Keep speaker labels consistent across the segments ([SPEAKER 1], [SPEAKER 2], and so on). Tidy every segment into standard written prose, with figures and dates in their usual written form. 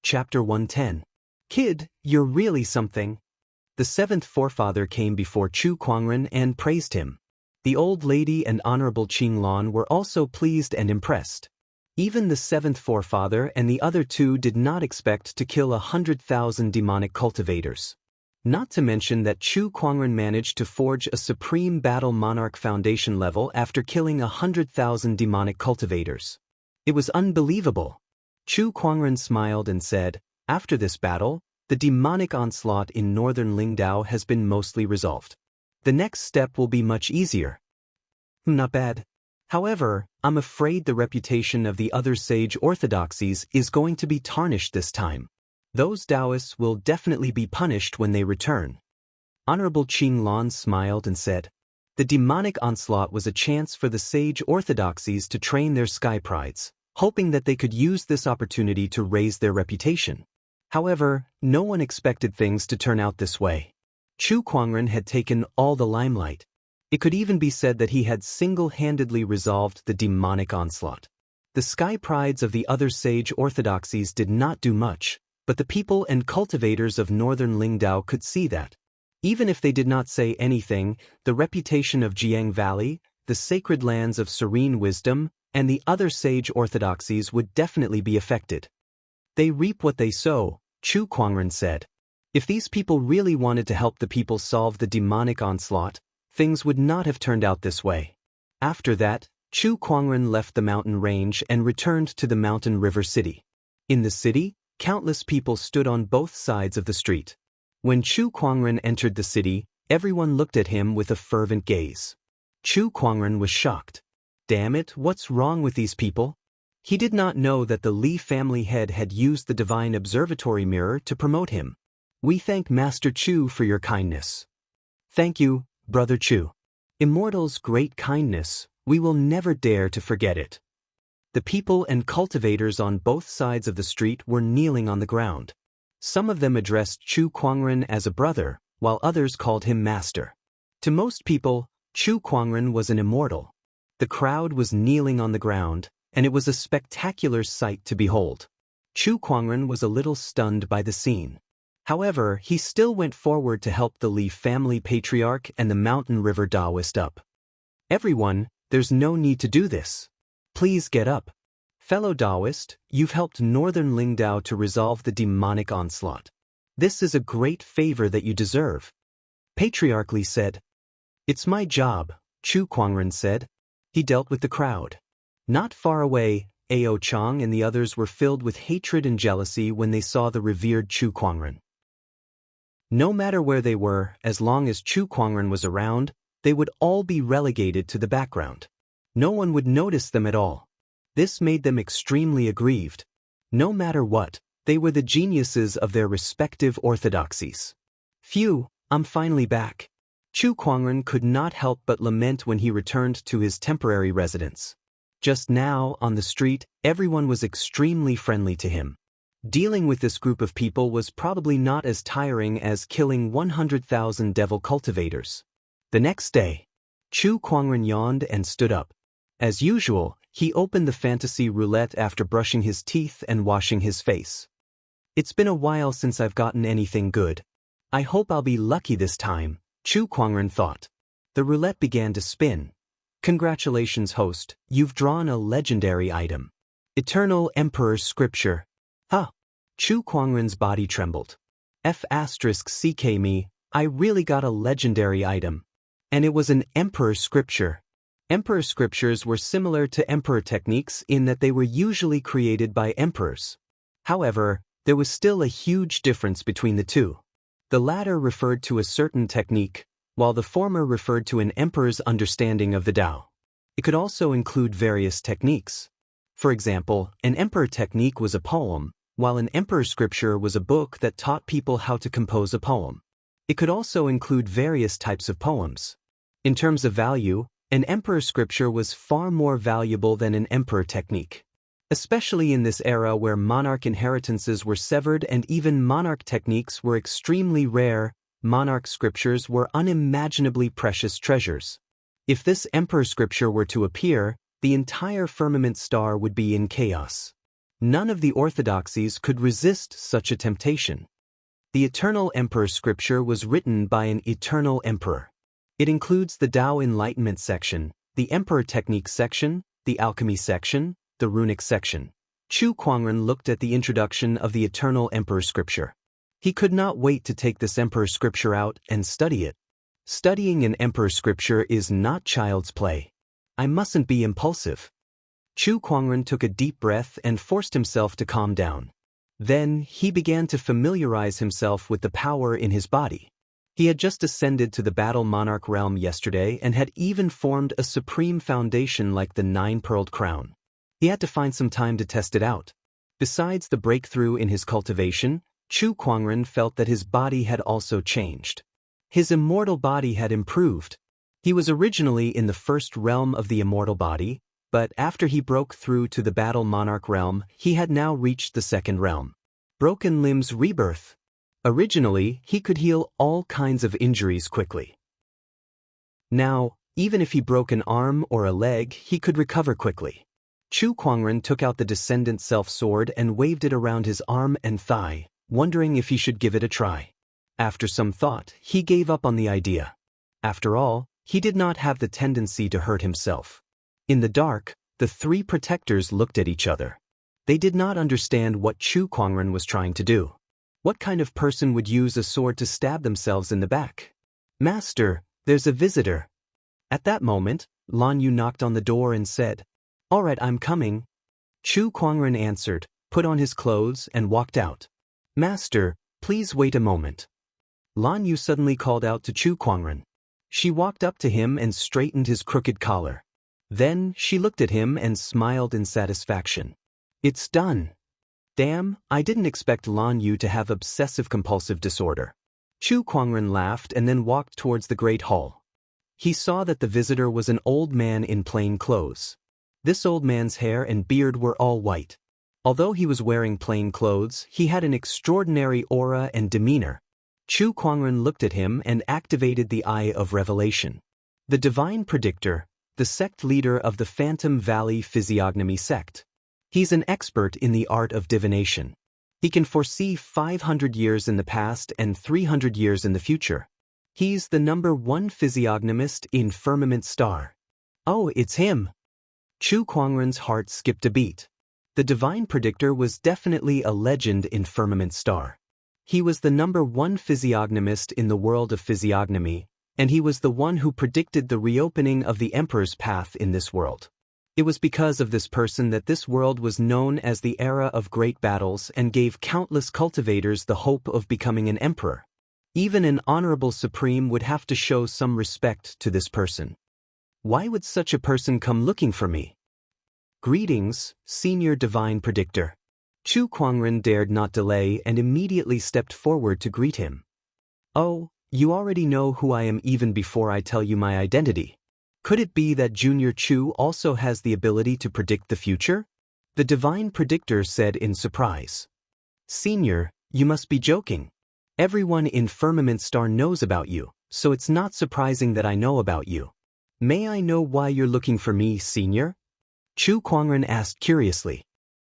[SPEAKER 1] Chapter 110. Kid, you're really something. The seventh forefather came before Chu Kuangren and praised him. The old lady and Honorable Qinglan were also pleased and impressed. Even the seventh forefather and the other two did not expect to kill 100,000 demonic cultivators. Not to mention that Chu Kuangren managed to forge a supreme battle monarch foundation level after killing 100,000 demonic cultivators. It was unbelievable. Chu Kuangren smiled and said, "After this battle, the demonic onslaught in northern Lingdao has been mostly resolved. The next step will be much easier." Not bad. However, I'm afraid the reputation of the other sage orthodoxies is going to be tarnished this time. Those Daoists will definitely be punished when they return. Honorable Qinglan smiled and said, "The demonic onslaught was a chance for the sage orthodoxies to train their sky prides, hoping that they could use this opportunity to raise their reputation. However, no one expected things to turn out this way. Chu Kuangren had taken all the limelight. It could even be said that he had single-handedly resolved the demonic onslaught. The sky prides of the other sage orthodoxies did not do much, but the people and cultivators of northern Lingdao could see that. Even if they did not say anything, the reputation of Jiang Valley, the sacred lands of serene wisdom, and the other sage orthodoxies would definitely be affected. They reap what they sow, Chu Kuangren said. If these people really wanted to help the people solve the demonic onslaught, things would not have turned out this way. After that, Chu Kuangren left the mountain range and returned to the mountain river city. In the city, countless people stood on both sides of the street. When Chu Kuangren entered the city, everyone looked at him with a fervent gaze. Chu Kuangren was shocked. Damn it, what's wrong with these people? He did not know that the Li family head had used the divine observatory mirror to promote him. "We thank Master Chu for your kindness." "Thank you, Brother Chu. Immortal's great kindness, we will never dare to forget it." The people and cultivators on both sides of the street were kneeling on the ground. Some of them addressed Chu Kuangren as a brother, while others called him master. To most people, Chu Kuangren was an immortal. The crowd was kneeling on the ground, and it was a spectacular sight to behold. Chu Kuangren was a little stunned by the scene. However, he still went forward to help the Li family patriarch and the mountain river Daoist up. "Everyone, there's no need to do this. Please get up. Fellow Daoist, you've helped northern Lingdao to resolve the demonic onslaught. This is a great favor that you deserve." Patriarch Li said. "It's my job," Chu Kuangren said. He dealt with the crowd. Not far away, Ao Chang and the others were filled with hatred and jealousy when they saw the revered Chu Kuangren. No matter where they were, as long as Chu Kuangren was around, they would all be relegated to the background. No one would notice them at all. This made them extremely aggrieved. No matter what, they were the geniuses of their respective orthodoxies. "Phew, I'm finally back." Chu Kuangren could not help but lament when he returned to his temporary residence. Just now, on the street, everyone was extremely friendly to him. Dealing with this group of people was probably not as tiring as killing 100,000 devil cultivators. The next day, Chu Kuangren yawned and stood up. As usual, he opened the fantasy roulette after brushing his teeth and washing his face. "It's been a while since I've gotten anything good. I hope I'll be lucky this time," Chu Kuangren thought. The roulette began to spin. "Congratulations, host, you've drawn a legendary item. Eternal Emperor's Scripture." "Huh." Chu Kuangren's body trembled. "F***ck me, I really got a legendary item. And it was an Emperor's Scripture." Emperor scriptures were similar to emperor techniques in that they were usually created by emperors. However, there was still a huge difference between the two. The latter referred to a certain technique, while the former referred to an emperor's understanding of the Tao. It could also include various techniques. For example, an emperor technique was a poem, while an emperor scripture was a book that taught people how to compose a poem. It could also include various types of poems. In terms of value, an emperor scripture was far more valuable than an emperor technique. Especially in this era where monarch inheritances were severed and even monarch techniques were extremely rare, monarch scriptures were unimaginably precious treasures. If this emperor scripture were to appear, the entire firmament star would be in chaos. None of the orthodoxies could resist such a temptation. The Eternal Emperor scripture was written by an eternal emperor. It includes the Tao Enlightenment section, the Emperor Technique section, the Alchemy section, the Runic section. Chu Kuangren looked at the introduction of the Eternal Emperor scripture. He could not wait to take this Emperor scripture out and study it. Studying an Emperor scripture is not child's play. I mustn't be impulsive. Chu Kuangren took a deep breath and forced himself to calm down. Then, he began to familiarize himself with the power in his body. He had just ascended to the Battle Monarch realm yesterday and had even formed a supreme foundation like the Nine-Pearled Crown. He had to find some time to test it out. Besides the breakthrough in his cultivation, Chu Kuangren felt that his body had also changed. His immortal body had improved. He was originally in the first realm of the immortal body, but after he broke through to the Battle Monarch realm, he had now reached the second realm. Broken limbs rebirth. Originally, he could heal all kinds of injuries quickly. Now, even if he broke an arm or a leg, he could recover quickly. Chu Kuangren took out the Descendant Self-Sword and waved it around his arm and thigh, wondering if he should give it a try. After some thought, he gave up on the idea. After all, he did not have the tendency to hurt himself. In the dark, the three protectors looked at each other. They did not understand what Chu Kuangren was trying to do. What kind of person would use a sword to stab themselves in the back? Master, there's a visitor. At that moment, Lan Yu knocked on the door and said, "All right, I'm coming." Chu Kuangren answered, put on his clothes and walked out. "Master, please wait a moment." Lan Yu suddenly called out to Chu Kuangren. She walked up to him and straightened his crooked collar. Then, she looked at him and smiled in satisfaction. "It's done." Damn, I didn't expect Lan Yu to have obsessive-compulsive disorder. Chu Kuangren laughed and then walked towards the Great Hall. He saw that the visitor was an old man in plain clothes. This old man's hair and beard were all white. Although he was wearing plain clothes, he had an extraordinary aura and demeanor. Chu Kuangren looked at him and activated the Eye of Revelation. The Divine Predictor, the sect leader of the Phantom Valley Physiognomy sect. He's an expert in the art of divination. He can foresee 500 years in the past and 300 years in the future. He's the #1 physiognomist in Firmament Star. Oh, it's him. Chu Kuangren's heart skipped a beat. The Divine Predictor was definitely a legend in Firmament Star. He was the #1 physiognomist in the world of physiognomy, and he was the one who predicted the reopening of the Emperor's path in this world. It was because of this person that this world was known as the era of great battles and gave countless cultivators the hope of becoming an emperor. Even an honorable supreme would have to show some respect to this person. Why would such a person come looking for me? Greetings, Senior Divine Predictor. Chu Kuangren dared not delay and immediately stepped forward to greet him. Oh, you already know who I am even before I tell you my identity. Could it be that Junior Chu also has the ability to predict the future? The Divine Predictor said in surprise. Senior, you must be joking. Everyone in Firmament Star knows about you, so it's not surprising that I know about you. May I know why you're looking for me, Senior? Chu Kuangren asked curiously.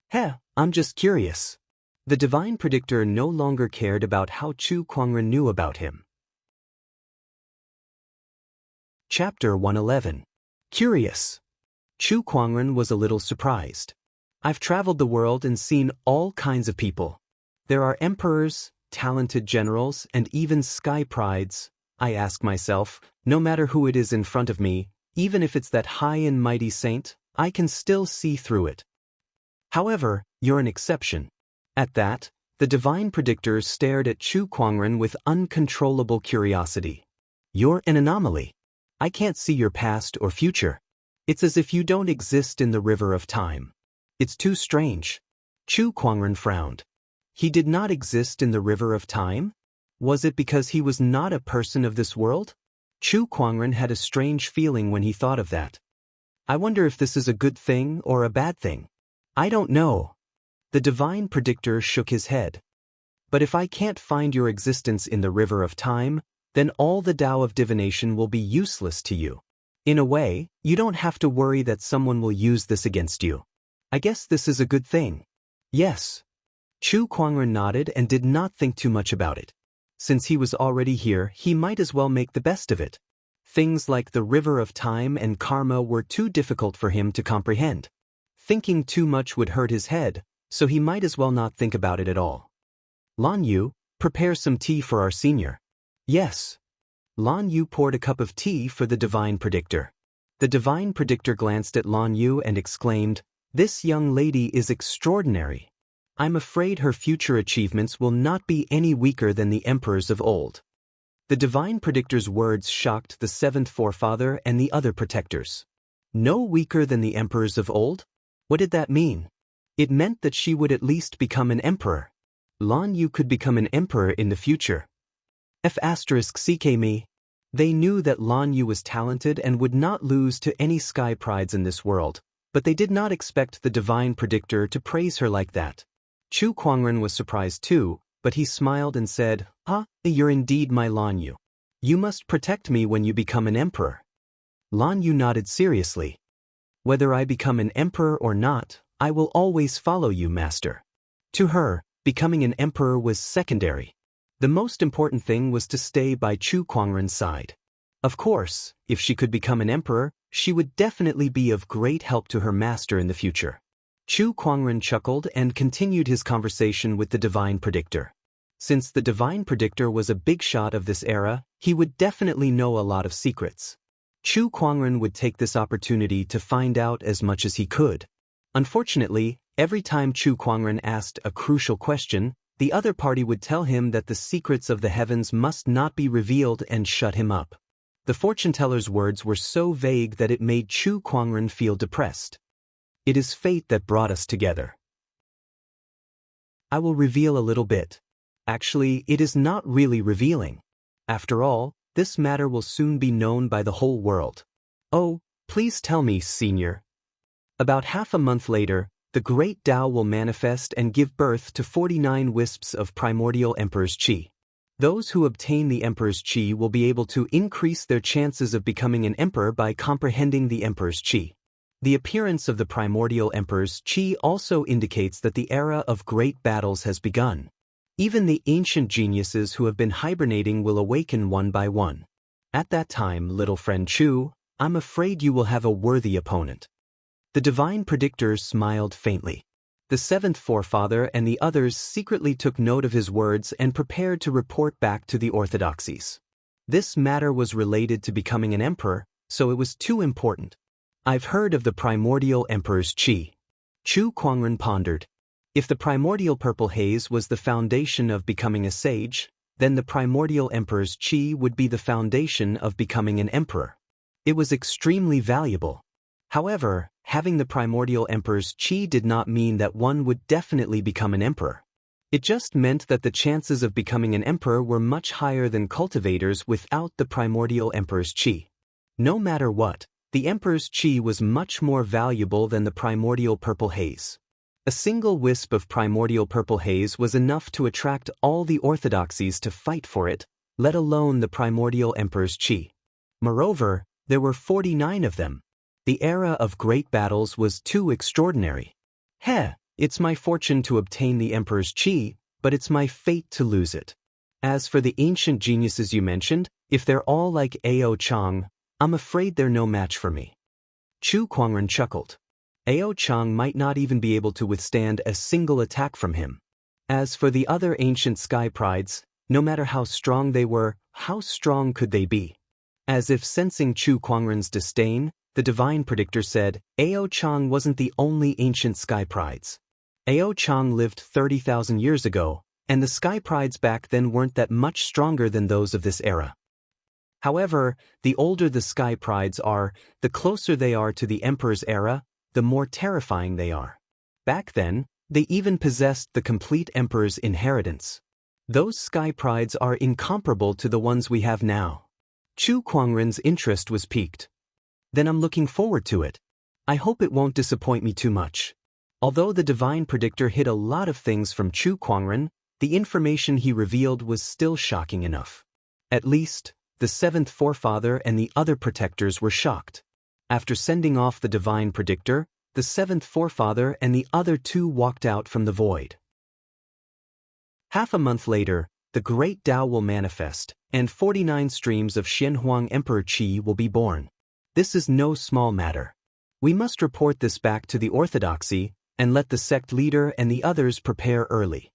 [SPEAKER 1] Heh, I'm just curious. The Divine Predictor no longer cared about how Chu Kuangren knew about him. Chapter 111. Curious. Chu Kuangren was a little surprised. I've traveled the world and seen all kinds of people. There are emperors, talented generals, and even sky prides. I ask myself, no matter who it is in front of me, even if it's that high and mighty saint, I can still see through it. However, you're an exception. At that, the Divine Predictor stared at Chu Kuangren with uncontrollable curiosity. You're an anomaly. I can't see your past or future. It's as if you don't exist in the river of time. It's too strange. Chu Kuangren frowned. He did not exist in the river of time? Was it because he was not a person of this world? Chu Kuangren had a strange feeling when he thought of that. I wonder if this is a good thing or a bad thing. I don't know. The Divine Predictor shook his head. But if I can't find your existence in the river of time, then all the Tao of divination will be useless to you. In a way, you don't have to worry that someone will use this against you. I guess this is a good thing. Yes. Chu Kuangren nodded and did not think too much about it. Since he was already here, he might as well make the best of it. Things like the river of time and karma were too difficult for him to comprehend. Thinking too much would hurt his head, so he might as well not think about it at all. Lan Yu, prepare some tea for our senior. Yes. Lan Yu poured a cup of tea for the divine predictor. The divine predictor glanced at Lan Yu and exclaimed, "This young lady is extraordinary. I'm afraid her future achievements will not be any weaker than the emperors of old." The divine predictor's words shocked the seventh forefather and the other protectors. No weaker than the emperors of old? What did that mean? It meant that she would at least become an emperor. Lan Yu could become an emperor in the future. F***ck me. They knew that Lan Yu was talented and would not lose to any sky prides in this world, but they did not expect the divine predictor to praise her like that. Chu Kuangren was surprised too, but he smiled and said, "You're indeed my Lan Yu. You must protect me when you become an emperor." Lan Yu nodded seriously. "Whether I become an emperor or not, I will always follow you, master." To her, becoming an emperor was secondary. The most important thing was to stay by Chu Kuangren's side. Of course, if she could become an emperor, she would definitely be of great help to her master in the future. Chu Kuangren chuckled and continued his conversation with the divine predictor. Since the divine predictor was a big shot of this era, he would definitely know a lot of secrets. Chu Kuangren would take this opportunity to find out as much as he could. Unfortunately, every time Chu Kuangren asked a crucial question, the other party would tell him that the secrets of the heavens must not be revealed and shut him up. The fortune-teller's words were so vague that it made Chu Kuangren feel depressed. It is fate that brought us together. I will reveal a little bit. Actually, it is not really revealing. After all, this matter will soon be known by the whole world. Oh, please tell me, senior. About half a month later, the great Tao will manifest and give birth to 49 wisps of primordial Emperor's Qi. Those who obtain the Emperor's Qi will be able to increase their chances of becoming an emperor by comprehending the Emperor's Qi. The appearance of the primordial Emperor's Qi also indicates that the era of great battles has begun. Even the ancient geniuses who have been hibernating will awaken one by one. At that time, little friend Chu, I'm afraid you will have a worthy opponent. The divine predictor smiled faintly. The seventh forefather and the others secretly took note of his words and prepared to report back to the orthodoxies. This matter was related to becoming an emperor, so it was too important. I've heard of the primordial emperor's Qi. Chu Kuangren pondered. If the primordial purple haze was the foundation of becoming a sage, then the primordial emperor's Qi would be the foundation of becoming an emperor. It was extremely valuable. However, having the primordial emperor's Qi did not mean that one would definitely become an emperor. It just meant that the chances of becoming an emperor were much higher than cultivators without the primordial emperor's Qi. No matter what, the emperor's Qi was much more valuable than the primordial purple haze. A single wisp of primordial purple haze was enough to attract all the orthodoxies to fight for it, let alone the primordial emperor's Qi. Moreover, there were 49 of them. The era of great battles was too extraordinary. It's my fortune to obtain the Emperor's Qi, but it's my fate to lose it. As for the ancient geniuses you mentioned, if they're all like Ao Chang, I'm afraid they're no match for me. Chu Kuangren chuckled. Ao Chang might not even be able to withstand a single attack from him. As for the other ancient sky prides, no matter how strong they were, how strong could they be? As if sensing Chu Kuangren's disdain, the divine predictor said, Ao Chang wasn't the only ancient sky prides. Ao Chang lived 30,000 years ago, and the sky prides back then weren't that much stronger than those of this era. However, the older the sky prides are, the closer they are to the emperor's era, the more terrifying they are. Back then, they even possessed the complete emperor's inheritance. Those sky prides are incomparable to the ones we have now. Chu Kuangren's interest was piqued. Then I'm looking forward to it. I hope it won't disappoint me too much. Although the divine predictor hid a lot of things from Chu Kuangren, the information he revealed was still shocking enough. At least, the seventh forefather and the other protectors were shocked. After sending off the divine predictor, the seventh forefather and the other two walked out from the void. Half a month later, the great Tao will manifest, and 49 streams of Xianhuang Emperor Qi will be born. This is no small matter. We must report this back to the orthodoxy, and let the sect leader and the others prepare early.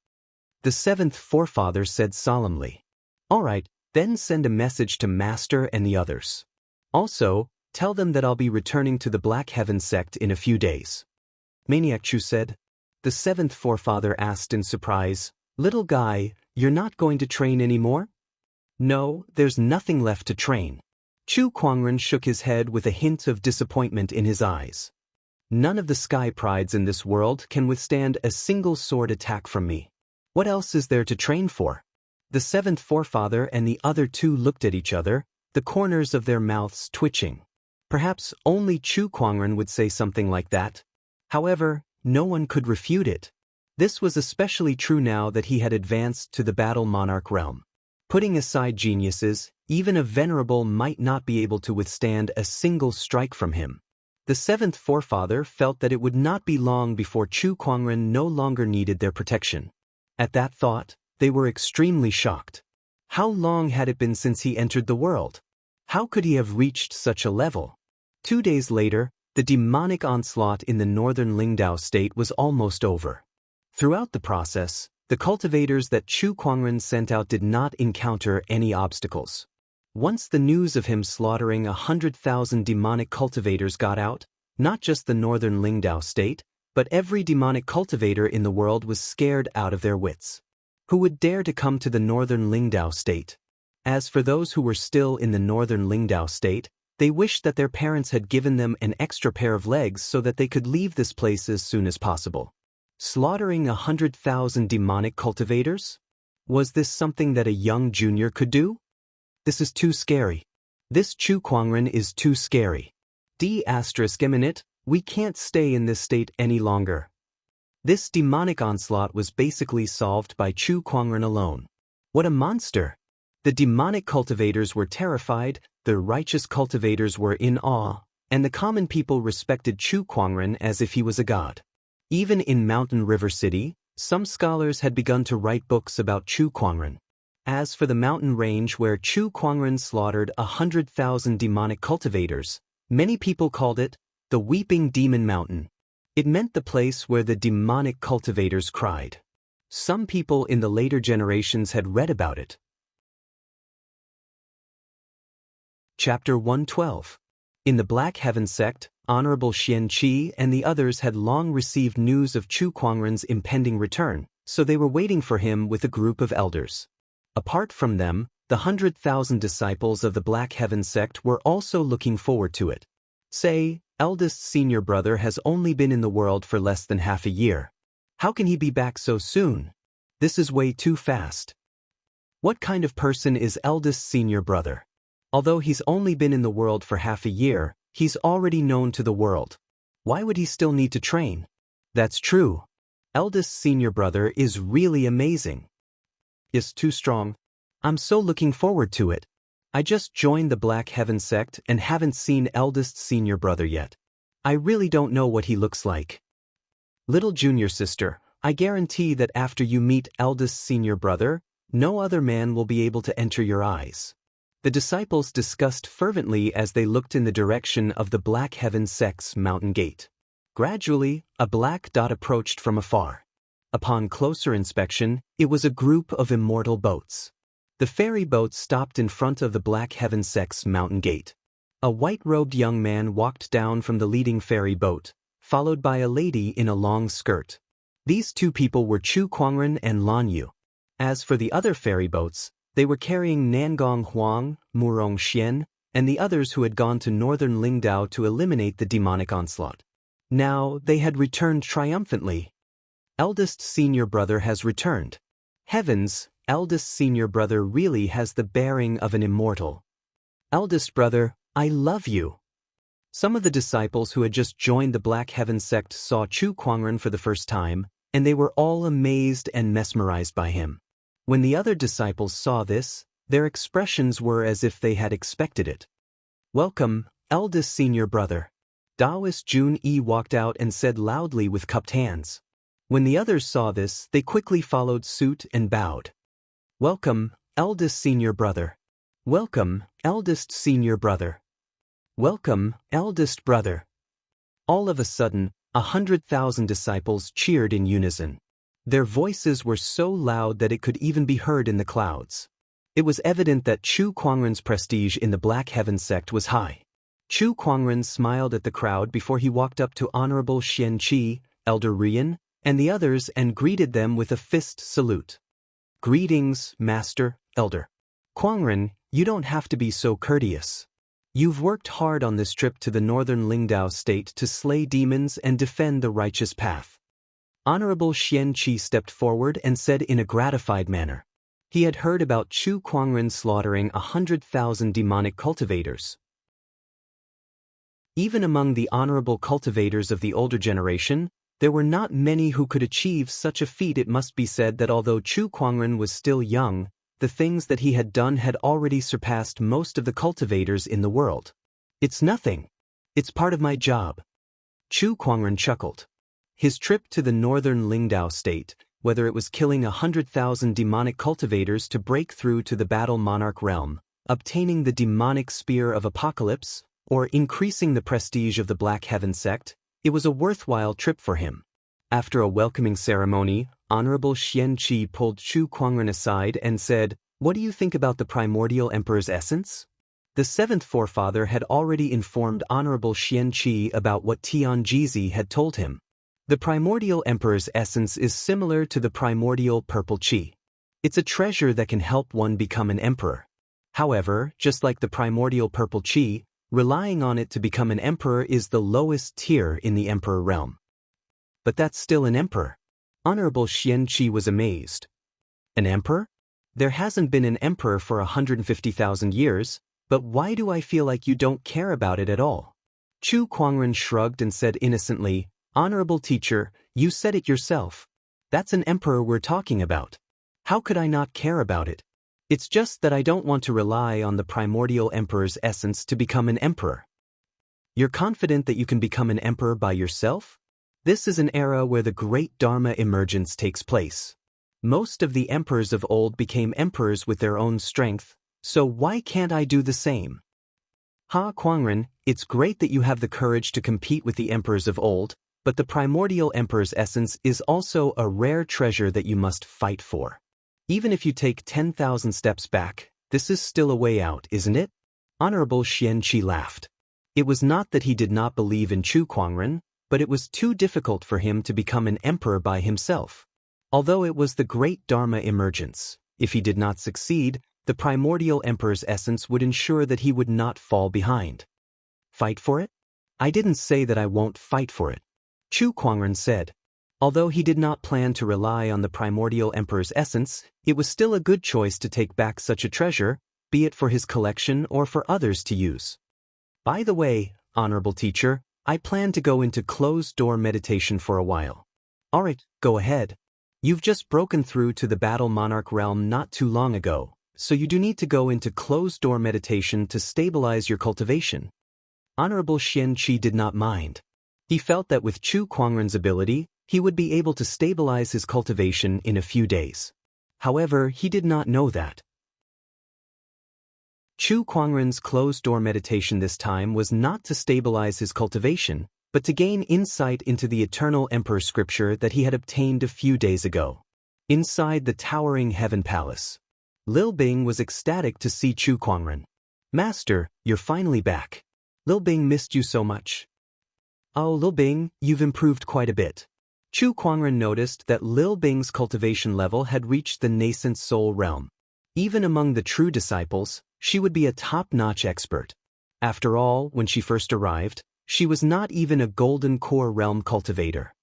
[SPEAKER 1] The seventh forefather said solemnly. All right, then send a message to Master and the others. Also, tell them that I'll be returning to the Black Heaven sect in a few days. Maniac Chu said. The seventh forefather asked in surprise, Little guy, you're not going to train anymore? No, there's nothing left to train. Chu Kuangren shook his head with a hint of disappointment in his eyes. None of the sky prides in this world can withstand a single sword attack from me. What else is there to train for? The seventh forefather and the other two looked at each other, the corners of their mouths twitching. Perhaps only Chu Kuangren would say something like that. However, no one could refute it. This was especially true now that he had advanced to the battle monarch realm. Putting aside geniuses, even a venerable might not be able to withstand a single strike from him. The seventh forefather felt that it would not be long before Chu Kuangren no longer needed their protection. At that thought, they were extremely shocked. How long had it been since he entered the world? How could he have reached such a level? 2 days later, the demonic onslaught in the northern Lingdao state was almost over. Throughout the process, the cultivators that Chu Kuangren sent out did not encounter any obstacles. Once the news of him slaughtering 100,000 demonic cultivators got out, not just the northern Lingdao state, but every demonic cultivator in the world was scared out of their wits. Who would dare to come to the northern Lingdao state? As for those who were still in the northern Lingdao state, they wished that their parents had given them an extra pair of legs so that they could leave this place as soon as possible. Slaughtering 100,000 demonic cultivators? Was this something that a young junior could do? This is too scary. This Chu Kuangren is too scary. D***eminent, we can't stay in this state any longer. This demonic onslaught was basically solved by Chu Kuangren alone. What a monster! The demonic cultivators were terrified, the righteous cultivators were in awe, and the common people respected Chu Kuangren as if he was a god. Even in Mountain River City, some scholars had begun to write books about Chu Kuangren. As for the mountain range where Chu Kuangren slaughtered 100,000 demonic cultivators, many people called it the Weeping Demon Mountain. It meant the place where the demonic cultivators cried. Some people in the later generations had read about it. Chapter 112. In the Black Heaven sect, Honorable Xianxia and the others had long received news of Chu Kuangren's impending return, so they were waiting for him with a group of elders. Apart from them, the 100,000 disciples of the Black Heaven sect were also looking forward to it. Say, eldest senior brother has only been in the world for less than half a year. How can he be back so soon? This is way too fast. What kind of person is eldest senior brother? Although he's only been in the world for half a year, he's already known to the world. Why would he still need to train? That's true. Eldest senior brother is really amazing. Is too strong. I'm so looking forward to it. I just joined the Black Heaven sect and haven't seen eldest senior brother yet. I really don't know what he looks like. Little junior sister, I guarantee that after you meet eldest senior brother, no other man will be able to enter your eyes. The disciples discussed fervently as they looked in the direction of the Black Heaven sect's mountain gate. Gradually, a black dot approached from afar. Upon closer inspection, it was a group of immortal boats. The ferry boat stopped in front of the Black Heaven sect's mountain gate. A white-robed young man walked down from the leading ferry boat, followed by a lady in a long skirt. These two people were Chu Kuangren and Lan Yu. As for the other ferry boats, they were carrying Nangong Huang, Murong Xian, and the others who had gone to northern Lingdao to eliminate the demonic onslaught. Now they had returned triumphantly. Eldest senior brother has returned. Heavens, eldest senior brother really has the bearing of an immortal. Eldest brother, I love you. Some of the disciples who had just joined the Black Heaven sect saw Chu Kuangren for the first time, and they were all amazed and mesmerized by him. When the other disciples saw this, their expressions were as if they had expected it. Welcome, eldest senior brother. Daoist Jun Yi walked out and said loudly with cupped hands. When the others saw this, they quickly followed suit and bowed. Welcome, eldest senior brother. Welcome, eldest senior brother. Welcome, eldest brother. All of a sudden, 100,000 disciples cheered in unison. Their voices were so loud that it could even be heard in the clouds. It was evident that Chu Kuangren's prestige in the Black Heaven sect was high. Chu Kuangren smiled at the crowd before he walked up to Honorable Xianxia, Elder Rian, and the others and greeted them with a fist salute. Greetings, Master, Elder. Kuangren, you don't have to be so courteous. You've worked hard on this trip to the northern Lingdao state to slay demons and defend the righteous path. Honorable Xianxia stepped forward and said in a gratified manner. He had heard about Chu Kuangren slaughtering 100,000 demonic cultivators. Even among the honorable cultivators of the older generation, there were not many who could achieve such a feat. It must be said that although Chu Kuangren was still young, the things that he had done had already surpassed most of the cultivators in the world. It's nothing. It's part of my job. Chu Kuangren chuckled. His trip to the northern Lingdao state, whether it was killing 100,000 demonic cultivators to break through to the battle monarch realm, obtaining the demonic spear of apocalypse, or increasing the prestige of the Black Heaven sect, it was a worthwhile trip for him. After a welcoming ceremony, Honorable Xianxia pulled Chu Kuangren aside and said, "What do you think about the primordial emperor's essence?" The seventh forefather had already informed Honorable Xianxia about what Tianjizi had told him. The primordial emperor's essence is similar to the primordial purple qi. It's a treasure that can help one become an emperor. However, just like the primordial purple qi, relying on it to become an emperor is the lowest tier in the emperor realm. But that's still an emperor. Honorable Xianxia was amazed. An emperor? There hasn't been an emperor for 150,000 years, but why do I feel like you don't care about it at all? Chu Kuangren shrugged and said innocently, "Honorable teacher, you said it yourself. That's an emperor we're talking about. How could I not care about it? It's just that I don't want to rely on the primordial emperor's essence to become an emperor." You're confident that you can become an emperor by yourself? This is an era where the great Dharma emergence takes place. Most of the emperors of old became emperors with their own strength, so why can't I do the same? Kuangren, it's great that you have the courage to compete with the emperors of old, but the primordial emperor's essence is also a rare treasure that you must fight for. Even if you take 10,000 steps back, this is still a way out, isn't it? Honorable Xianxia laughed. It was not that he did not believe in Chu Kuangren, but it was too difficult for him to become an emperor by himself. Although it was the great Dharma emergence, if he did not succeed, the primordial emperor's essence would ensure that he would not fall behind. Fight for it? I didn't say that I won't fight for it. Chu Kuangren said. Although he did not plan to rely on the primordial emperor's essence, it was still a good choice to take back such a treasure, be it for his collection or for others to use. By the way, honorable teacher, I plan to go into closed-door meditation for a while. Alright, go ahead. You've just broken through to the battle monarch realm not too long ago, so you do need to go into closed-door meditation to stabilize your cultivation. Honorable Xianxia did not mind. He felt that with Chu Kuangren's ability, he would be able to stabilize his cultivation in a few days. However, he did not know that. Chu Kuangren's closed-door meditation this time was not to stabilize his cultivation, but to gain insight into the eternal emperor scripture that he had obtained a few days ago. Inside the towering heaven palace, Lil Bing was ecstatic to see Chu Kuangren. "Master, you're finally back. Lil Bing missed you so much." "Oh, Lil Bing, you've improved quite a bit." Chu Kuangren noticed that Lil Bing's cultivation level had reached the nascent soul realm. Even among the true disciples, she would be a top-notch expert. After all, when she first arrived, she was not even a golden core realm cultivator.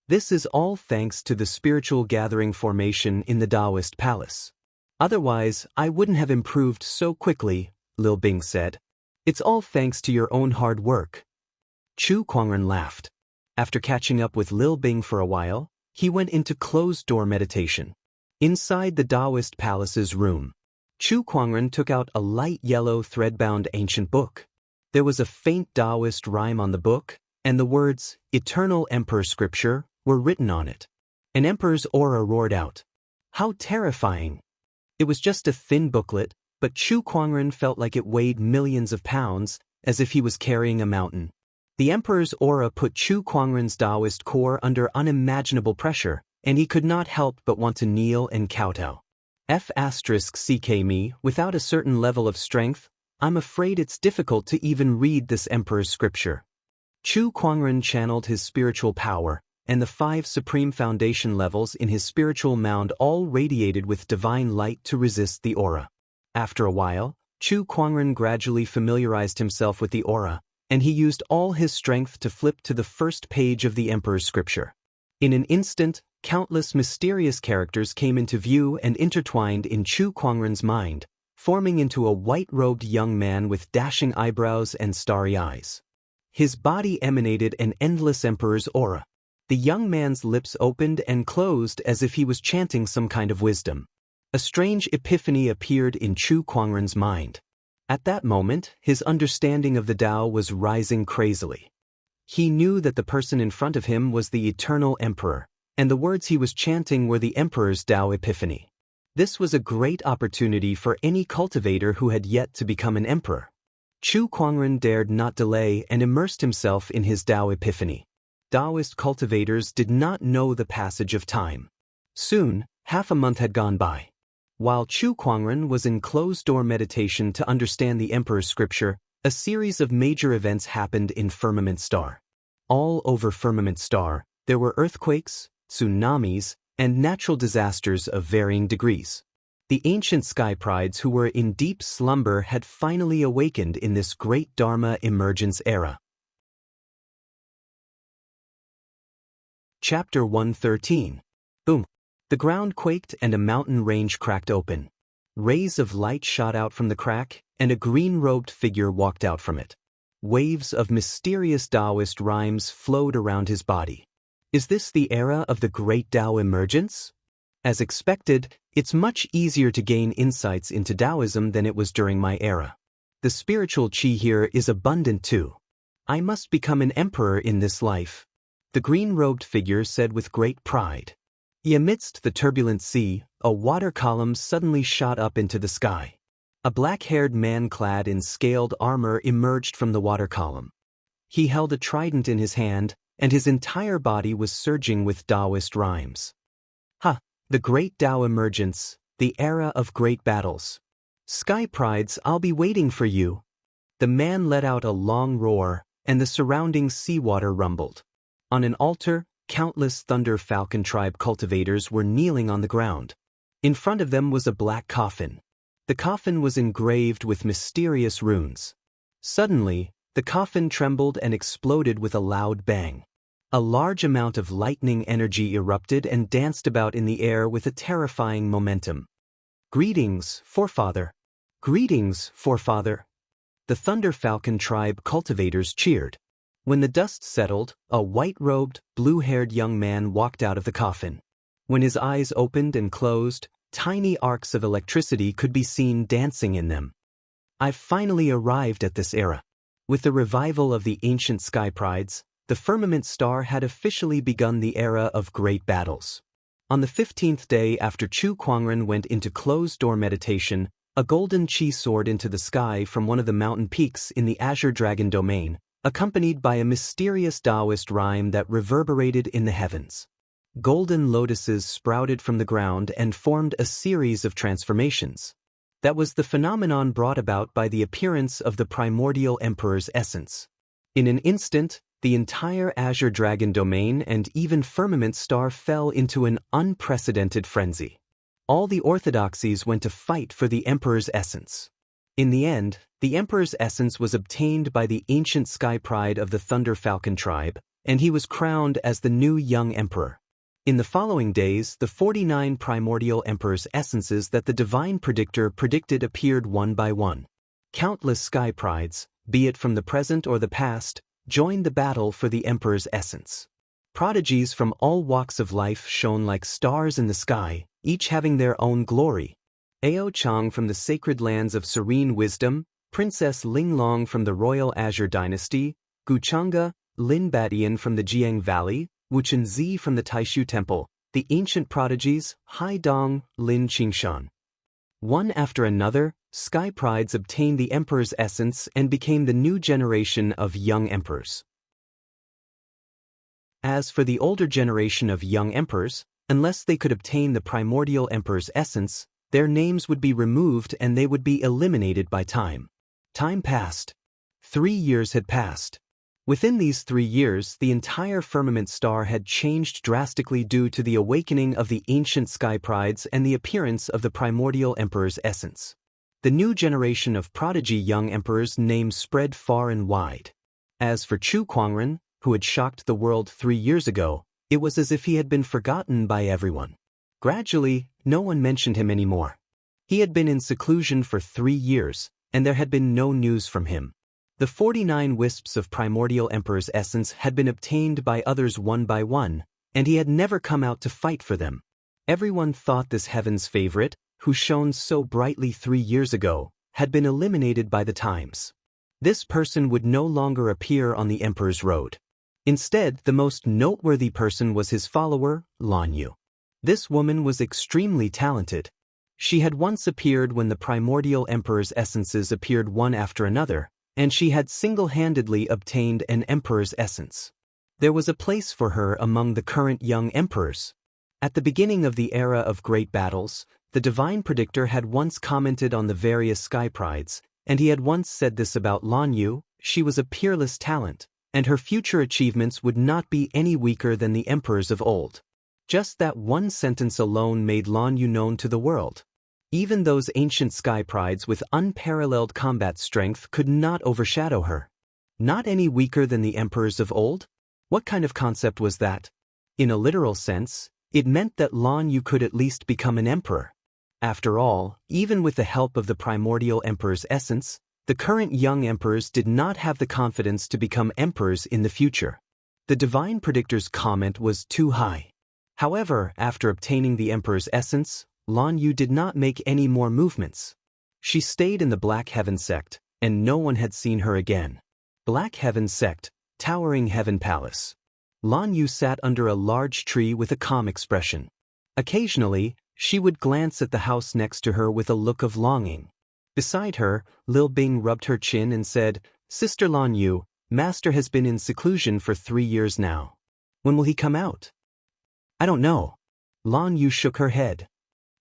[SPEAKER 1] This is all thanks to the spiritual gathering formation in the Daoist palace. "Otherwise, I wouldn't have improved so quickly," Lil Bing said. "It's all thanks to your own hard work." Chu Kuangren laughed. After catching up with Lil Bing for a while, he went into closed-door meditation. Inside the Daoist palace's room, Chu Kuangren took out a light yellow thread-bound ancient book. There was a faint Daoist rhyme on the book, and the words, "Eternal Emperor Scripture," were written on it. An emperor's aura roared out. How terrifying! It was just a thin booklet, but Chu Kuangren felt like it weighed millions of pounds, as if he was carrying a mountain. The emperor's aura put Chu Kuangren's Daoist core under unimaginable pressure, and he could not help but want to kneel and kowtow. F*ck me, without a certain level of strength, I'm afraid it's difficult to even read this emperor's scripture. Chu Kuangren channeled his spiritual power, and the 5 supreme foundation levels in his spiritual mound all radiated with divine light to resist the aura. After a while, Chu Kuangren gradually familiarized himself with the aura, and he used all his strength to flip to the first page of the emperor's scripture. In an instant, countless mysterious characters came into view and intertwined in Chu Kuangren's mind, forming into a white-robed young man with dashing eyebrows and starry eyes. His body emanated an endless emperor's aura. The young man's lips opened and closed as if he was chanting some kind of wisdom. A strange epiphany appeared in Chu Kuangren's mind. At that moment, his understanding of the Tao was rising crazily. He knew that the person in front of him was the eternal emperor, and the words he was chanting were the emperor's Tao epiphany. This was a great opportunity for any cultivator who had yet to become an emperor. Chu Kuangren dared not delay and immersed himself in his Tao epiphany. Daoist cultivators did not know the passage of time. Soon, half a month had gone by. While Chu Kuangren was in closed-door meditation to understand the emperor's scripture, a series of major events happened in Firmament Star. All over Firmament Star, there were earthquakes, tsunamis, and natural disasters of varying degrees. The ancient sky prides who were in deep slumber had finally awakened in this great Dharma emergence era. Chapter 113. Boom. The ground quaked and a mountain range cracked open. Rays of light shot out from the crack, and a green-robed figure walked out from it. Waves of mysterious Daoist rhymes flowed around his body. Is this the era of the great Tao emergence? As expected, it's much easier to gain insights into Taoism than it was during my era. The spiritual qi here is abundant too. I must become an emperor in this life, the green-robed figure said with great pride. Amidst the turbulent sea, a water column suddenly shot up into the sky. A black-haired man clad in scaled armor emerged from the water column. He held a trident in his hand, and his entire body was surging with Daoist rhymes. Ha! The great Tao emergence, the era of great battles. Sky prides, I'll be waiting for you. The man let out a long roar, and the surrounding seawater rumbled. On an altar, countless Thunder Falcon tribe cultivators were kneeling on the ground. In front of them was a black coffin. The coffin was engraved with mysterious runes. Suddenly, the coffin trembled and exploded with a loud bang. A large amount of lightning energy erupted and danced about in the air with a terrifying momentum. Greetings, forefather. Greetings, forefather. The Thunder Falcon tribe cultivators cheered. When the dust settled, a white-robed, blue-haired young man walked out of the coffin. When his eyes opened and closed, tiny arcs of electricity could be seen dancing in them. I've finally arrived at this era. With the revival of the ancient sky prides, the firmament star had officially begun the era of great battles. On the 15th day after Chu Kuangren went into closed-door meditation, a golden qi soared into the sky from one of the mountain peaks in the Azure Dragon domain, accompanied by a mysterious Daoist rhyme that reverberated in the heavens. Golden lotuses sprouted from the ground and formed a series of transformations. That was the phenomenon brought about by the appearance of the primordial emperor's essence. In an instant, the entire Azure Dragon domain and even Firmament Star fell into an unprecedented frenzy. All the orthodoxies went to fight for the emperor's essence. In the end, the emperor's essence was obtained by the ancient sky pride of the Thunder Falcon tribe, and he was crowned as the new young emperor. In the following days, the 49 primordial emperor's essences that the divine predictor predicted appeared one by one. Countless sky prides, be it from the present or the past, joined the battle for the emperor's essence. Prodigies from all walks of life shone like stars in the sky, each having their own glory. Ao Chang from the sacred lands of serene wisdom, Princess Linglong from the Royal Azure Dynasty, Guchanga, Lin Batian from the Jiang Valley, Wuxian Zi from the Taishu Temple, the ancient prodigies, Haidong, Lin Qingshan. One after another, sky prides obtained the emperor's essence and became the new generation of young emperors. As for the older generation of young emperors, unless they could obtain the primordial emperor's essence, their names would be removed and they would be eliminated by time. Time passed. 3 years had passed. Within these 3 years, the entire firmament star had changed drastically due to the awakening of the ancient sky prides and the appearance of the primordial emperor's essence. The new generation of prodigy young emperors' names spread far and wide. As for Chu Kuangren, who had shocked the world 3 years ago, it was as if he had been forgotten by everyone. Gradually, no one mentioned him anymore. He had been in seclusion for 3 years, and there had been no news from him. The 49 wisps of primordial emperor's essence had been obtained by others one by one, and he had never come out to fight for them. Everyone thought this heaven's favorite, who shone so brightly 3 years ago, had been eliminated by the times. This person would no longer appear on the emperor's road. Instead, the most noteworthy person was his follower, Lan Yu. This woman was extremely talented. She had once appeared when the primordial emperor's essences appeared one after another, and she had single-handedly obtained an emperor's essence. There was a place for her among the current young emperors. At the beginning of the era of great battles, the divine predictor had once commented on the various sky prides, and he had once said this about Lan Yu: she was a peerless talent, and her future achievements would not be any weaker than the emperors of old. Just that one sentence alone made Lan Yu known to the world. Even those ancient sky prides with unparalleled combat strength could not overshadow her. Not any weaker than the emperors of old? What kind of concept was that? In a literal sense, it meant that Lan Yu could at least become an emperor. After all, even with the help of the primordial emperor's essence, the current young emperors did not have the confidence to become emperors in the future. The divine predictor's comment was too high. However, after obtaining the emperor's essence, Lan Yu did not make any more movements. She stayed in the Black Heaven sect, and no one had seen her again. Black Heaven sect, towering heaven palace. Lan Yu sat under a large tree with a calm expression. Occasionally, she would glance at the house next to her with a look of longing. Beside her, Lil Bing rubbed her chin and said, "Sister Lan Yu, Master has been in seclusion for 3 years now. When will he come out?" "I don't know." Lan Yu shook her head.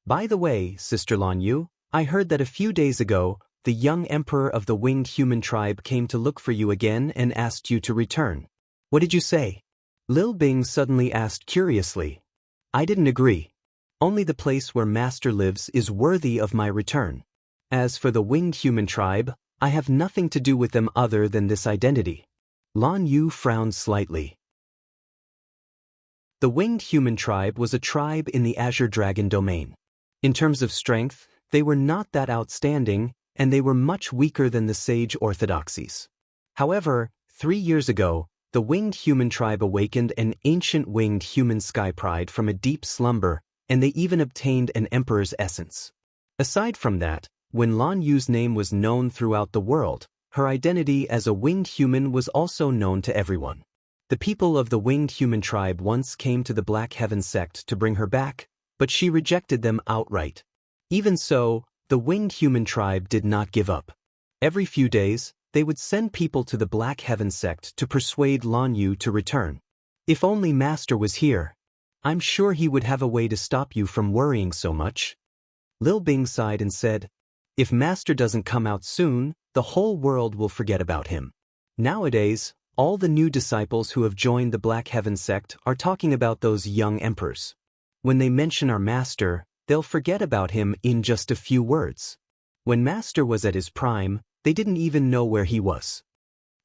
[SPEAKER 1] "By the way, Sister Lan Yu, I heard that a few days ago, the young emperor of the winged human tribe came to look for you again and asked you to return. What did you say?" Lil Bing suddenly asked curiously. "I didn't agree. Only the place where Master lives is worthy of my return. As for the winged human tribe, I have nothing to do with them other than this identity." Lan Yu frowned slightly. The winged human tribe was a tribe in the Azure Dragon domain. In terms of strength, they were not that outstanding, and they were much weaker than the sage orthodoxies. However, 3 years ago, the winged human tribe awakened an ancient winged human sky pride from a deep slumber, and they even obtained an emperor's essence. Aside from that, when Lan Yu's name was known throughout the world, her identity as a winged human was also known to everyone. The people of the winged human tribe once came to the Black Heaven sect to bring her back, but she rejected them outright. Even so, the winged human tribe did not give up. Every few days, they would send people to the Black Heaven sect to persuade Lan Yu to return. "If only Master was here. I'm sure he would have a way to stop you from worrying so much." Lil Bing sighed and said, "If Master doesn't come out soon, the whole world will forget about him." Nowadays, all the new disciples who have joined the Black Heaven sect are talking about those young emperors. When they mention our Master, they'll forget about him in just a few words. When Master was at his prime, they didn't even know where he was.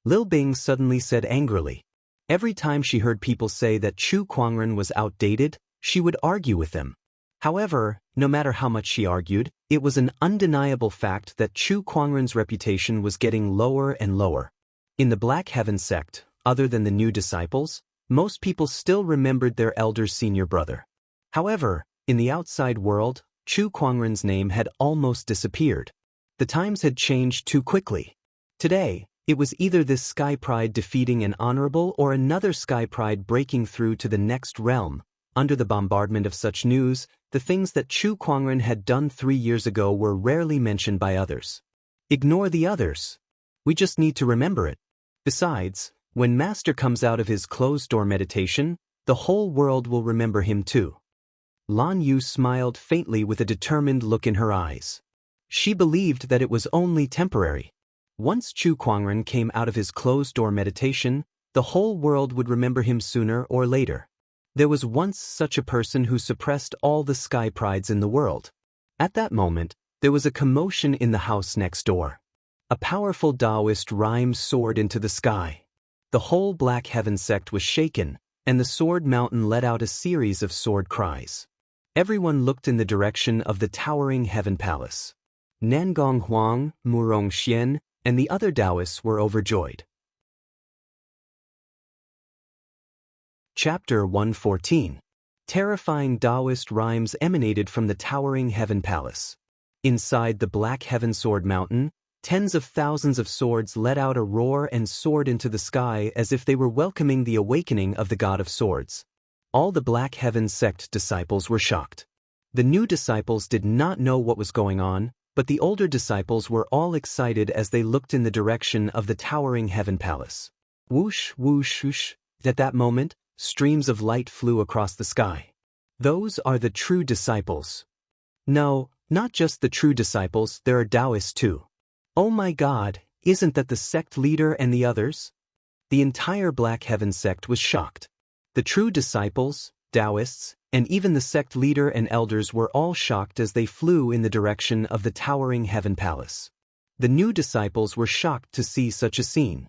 [SPEAKER 1] Lil Bing suddenly said angrily. Every time she heard people say that Chu Kuangren was outdated, she would argue with them. However, no matter how much she argued, it was an undeniable fact that Chu Kuangren's reputation was getting lower and lower. In the Black Heaven sect, other than the new disciples, most people still remembered their elder's senior brother. However, in the outside world, Chu Kuangren's name had almost disappeared. The times had changed too quickly. Today, it was either this sky pride defeating an honorable or another sky pride breaking through to the next realm. Under the bombardment of such news, the things that Chu Kuangren had done 3 years ago were rarely mentioned by others. Ignore the others. We just need to remember it. Besides, when Master comes out of his closed-door meditation, the whole world will remember him too. Lan Yu smiled faintly with a determined look in her eyes. She believed that it was only temporary. Once Chu Kuangren came out of his closed-door meditation, the whole world would remember him sooner or later. There was once such a person who suppressed all the sky prides in the world. At that moment, there was a commotion in the house next door. A powerful Daoist rhyme soared into the sky. The whole Black Heaven sect was shaken, and the Sword Mountain let out a series of sword cries. Everyone looked in the direction of the towering Heaven Palace. Nangong Huang, Murong Xian, and the other Daoists were overjoyed. Chapter 114. Terrifying Daoist rhymes emanated from the towering Heaven Palace. Inside the Black Heaven Sword Mountain, tens of thousands of swords let out a roar and soared into the sky as if they were welcoming the awakening of the God of Swords. All the Black Heaven sect disciples were shocked. The new disciples did not know what was going on, but the older disciples were all excited as they looked in the direction of the towering Heaven Palace. Whoosh, whoosh, whoosh. At that moment, streams of light flew across the sky. Those are the true disciples. No, not just the true disciples, there are Daoists too. Oh my God, isn't that the sect leader and the others? The entire Black Heaven sect was shocked. The true disciples, Daoists, and even the sect leader and elders were all shocked as they flew in the direction of the towering Heaven Palace. The new disciples were shocked to see such a scene.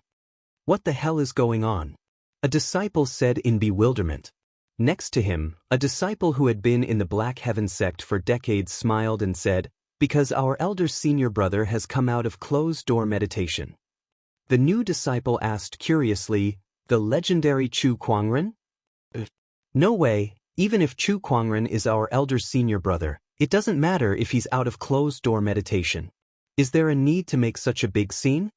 [SPEAKER 1] What the hell is going on? A disciple said in bewilderment. Next to him, a disciple who had been in the Black Heaven sect for decades smiled and said, "Because our elder senior brother has come out of closed-door meditation." The new disciple asked curiously, "The legendary Chu Kuangren?" No way, even if Chu Kuangren is our elder senior brother, it doesn't matter if he's out of closed-door meditation. Is there a need to make such a big scene?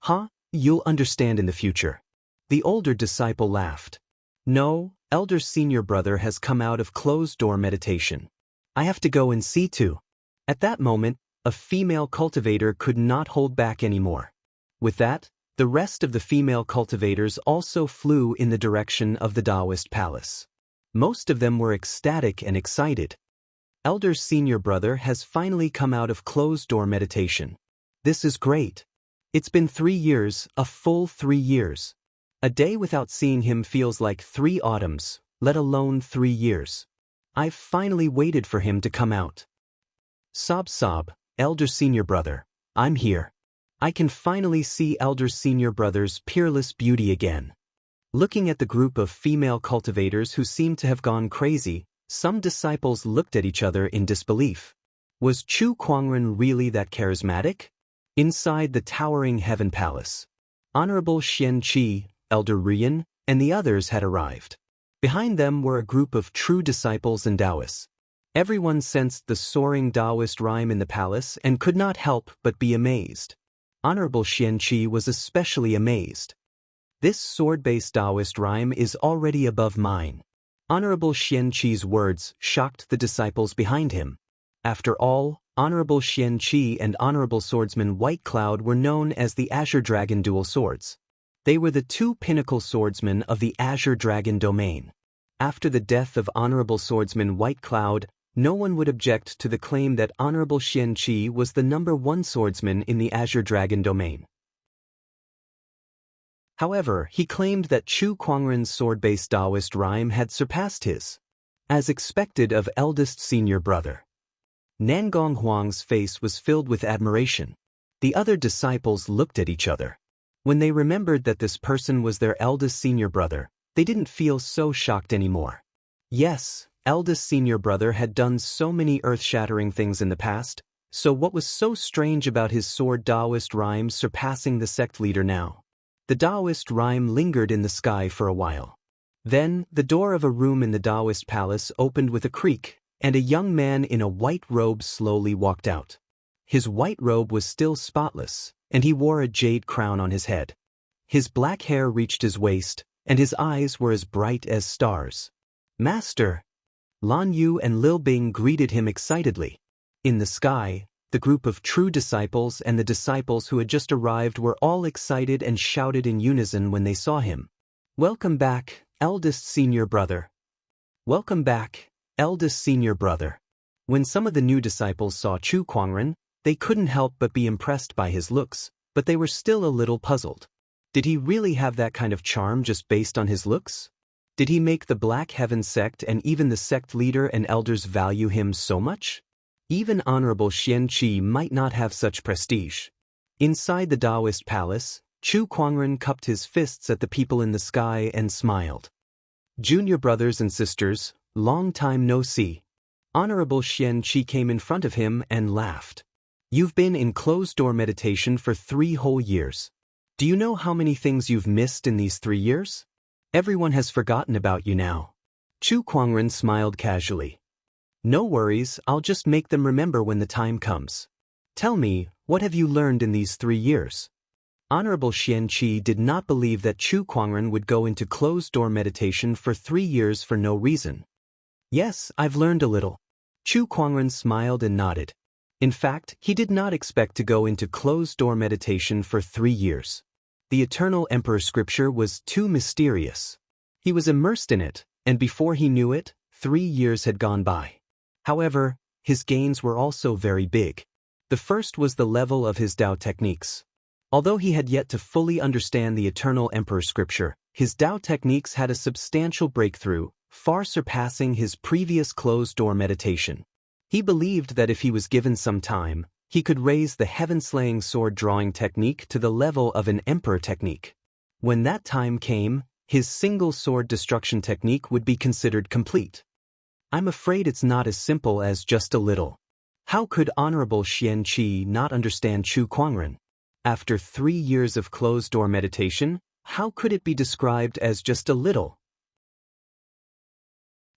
[SPEAKER 1] Huh? You'll understand in the future. The older disciple laughed. No, elder senior brother has come out of closed-door meditation. I have to go and see too. At that moment, a female cultivator could not hold back anymore. With that, the rest of the female cultivators also flew in the direction of the Daoist palace. Most of them were ecstatic and excited. Elder senior brother has finally come out of closed-door meditation. This is great. It's been 3 years, a full 3 years. A day without seeing him feels like 3 autumns, let alone 3 years. I've finally waited for him to come out. Sob sob, elder senior brother, I'm here. I can finally see elder senior brother's peerless beauty again. Looking at the group of female cultivators who seemed to have gone crazy, some disciples looked at each other in disbelief. Was Chu Kuangren really that charismatic? Inside the towering Heaven Palace, Honorable Xianxia, Elder Rian, and the others had arrived. Behind them were a group of true disciples and Daoists. Everyone sensed the soaring Daoist rhyme in the palace and could not help but be amazed. Honorable Xianxia was especially amazed. This sword-based Daoist rhyme is already above mine. Honorable Xianxia's words shocked the disciples behind him. After all, Honorable Xianxia and Honorable Swordsman White Cloud were known as the Azure Dragon Dual Swords. They were the 2 pinnacle swordsmen of the Azure Dragon domain. After the death of Honorable Swordsman White Cloud, no one would object to the claim that Honorable Xianxia was the #1 swordsman in the Azure Dragon domain. However, he claimed that Chu Kuangren's sword-based Daoist rhyme had surpassed his, as expected of eldest senior brother. Nangong Huang's face was filled with admiration. The other disciples looked at each other. When they remembered that this person was their eldest senior brother, they didn't feel so shocked anymore. Yes, eldest senior brother had done so many earth-shattering things in the past, so what was so strange about his sword Daoist rhyme surpassing the sect leader now? The Daoist rhyme lingered in the sky for a while. Then, the door of a room in the Daoist palace opened with a creak, and a young man in a white robe slowly walked out. His white robe was still spotless, and he wore a jade crown on his head. His black hair reached his waist, and his eyes were as bright as stars. "Master!" Lan Yu and Lil Bing greeted him excitedly. In the sky, the group of true disciples and the disciples who had just arrived were all excited and shouted in unison when they saw him. "Welcome back, eldest senior brother. Welcome back, eldest senior brother." When some of the new disciples saw Chu Kuangren, they couldn't help but be impressed by his looks, but they were still a little puzzled. Did he really have that kind of charm just based on his looks? Did he make the Black Heaven sect and even the sect leader and elders value him so much? Even Honorable Xianxia might not have such prestige. Inside the Daoist palace, Chu Kuangren cupped his fists at the people in the sky and smiled. "Junior brothers and sisters, long time no see." Honorable Xianxia came in front of him and laughed. "You've been in closed-door meditation for 3 whole years. Do you know how many things you've missed in these 3 years? Everyone has forgotten about you now." Chu Kuangren smiled casually. "No worries, I'll just make them remember when the time comes. Tell me, what have you learned in these 3 years? Honorable Xianxia did not believe that Chu Kuangren would go into closed-door meditation for 3 years for no reason. "Yes, I've learned a little." Chu Kuangren smiled and nodded. In fact, he did not expect to go into closed-door meditation for 3 years. The Eternal Emperor scripture was too mysterious. He was immersed in it, and before he knew it, 3 years had gone by. However, his gains were also very big. The first was the level of his Dao techniques. Although he had yet to fully understand the Eternal Emperor scripture, his Dao techniques had a substantial breakthrough, far surpassing his previous closed-door meditation. He believed that if he was given some time, he could raise the heaven-slaying sword-drawing technique to the level of an emperor technique. When that time came, his single sword destruction technique would be considered complete. I'm afraid it's not as simple as just a little. How could Honorable Xianxia not understand Chu Kuangren? After 3 years of closed-door meditation, how could it be described as just a little?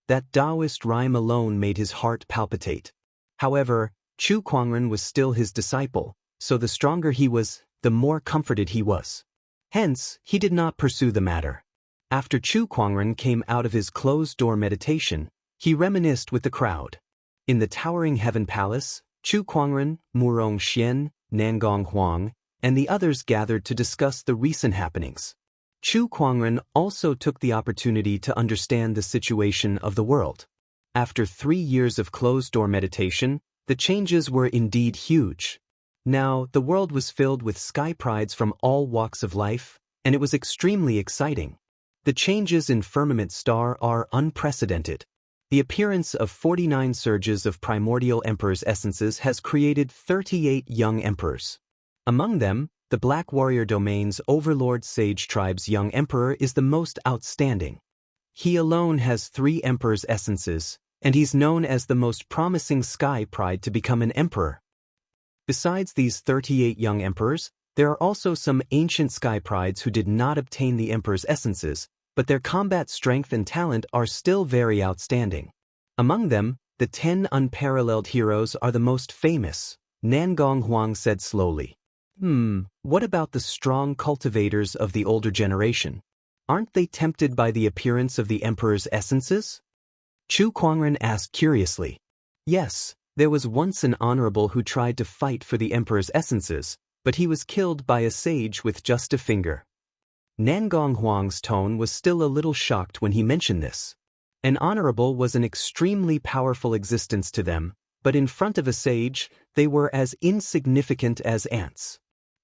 [SPEAKER 1] That Daoist rhyme alone made his heart palpitate. However, Chu Kuangren was still his disciple, so the stronger he was, the more comforted he was. Hence, he did not pursue the matter. After Chu Kuangren came out of his closed-door meditation, he reminisced with the crowd. In the towering heaven palace, Chu Kuangren, Murong Xian, Nangong Huang, and the others gathered to discuss the recent happenings. Chu Kuangren also took the opportunity to understand the situation of the world. After 3 years of closed-door meditation, the changes were indeed huge. Now, the world was filled with sky prides from all walks of life, and it was extremely exciting. The changes in Firmament Star are unprecedented. The appearance of 49 surges of primordial emperors' essences has created 38 young emperors. Among them, the Black Warrior Domain's Overlord Sage Tribe's young emperor is the most outstanding. He alone has 3 emperors' essences, and he's known as the most promising sky pride to become an emperor. Besides these 38 young emperors, there are also some ancient sky prides who did not obtain the emperor's essences, but their combat strength and talent are still very outstanding. Among them, the 10 unparalleled heroes are the most famous, Nangong Huang said slowly. What about the strong cultivators of the older generation? Aren't they tempted by the appearance of the emperor's essences? Chu Kuangren asked curiously. Yes, there was once an honorable who tried to fight for the emperor's essences, but he was killed by a sage with just a finger. Nangong Huang's tone was still a little shocked when he mentioned this. An honorable was an extremely powerful existence to them, but in front of a sage, they were as insignificant as ants.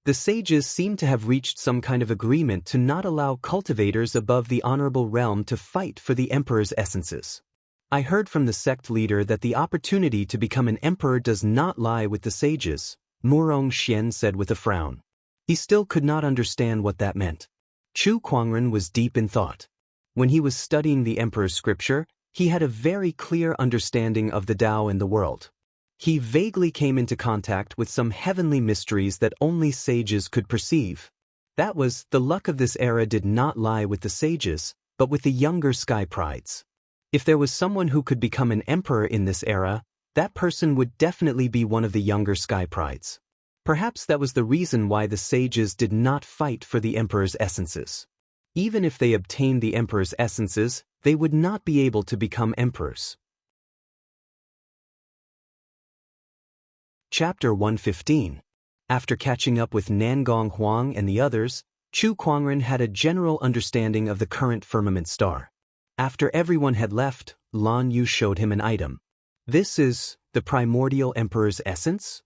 [SPEAKER 1] The sages seemed to have reached some kind of agreement to not allow cultivators above the honorable realm to fight for the emperor's essences. I heard from the sect leader that the opportunity to become an emperor does not lie with the sages, Murong Xian said with a frown. He still could not understand what that meant. Chu Kuangren was deep in thought. When he was studying the emperor's scripture, he had a very clear understanding of the Tao in the world. He vaguely came into contact with some heavenly mysteries that only sages could perceive. That was, the luck of this era did not lie with the sages, but with the younger sky prides. If there was someone who could become an emperor in this era, that person would definitely be one of the younger sky prides. Perhaps that was the reason why the sages did not fight for the emperor's essences. Even if they obtained the emperor's essences, they would not be able to become emperors. Chapter 115. After catching up with Nangong Huang and the others, Chu Kuangren had a general understanding of the current firmament star. After everyone had left, Lan Yu showed him an item. This is the primordial emperor's essence?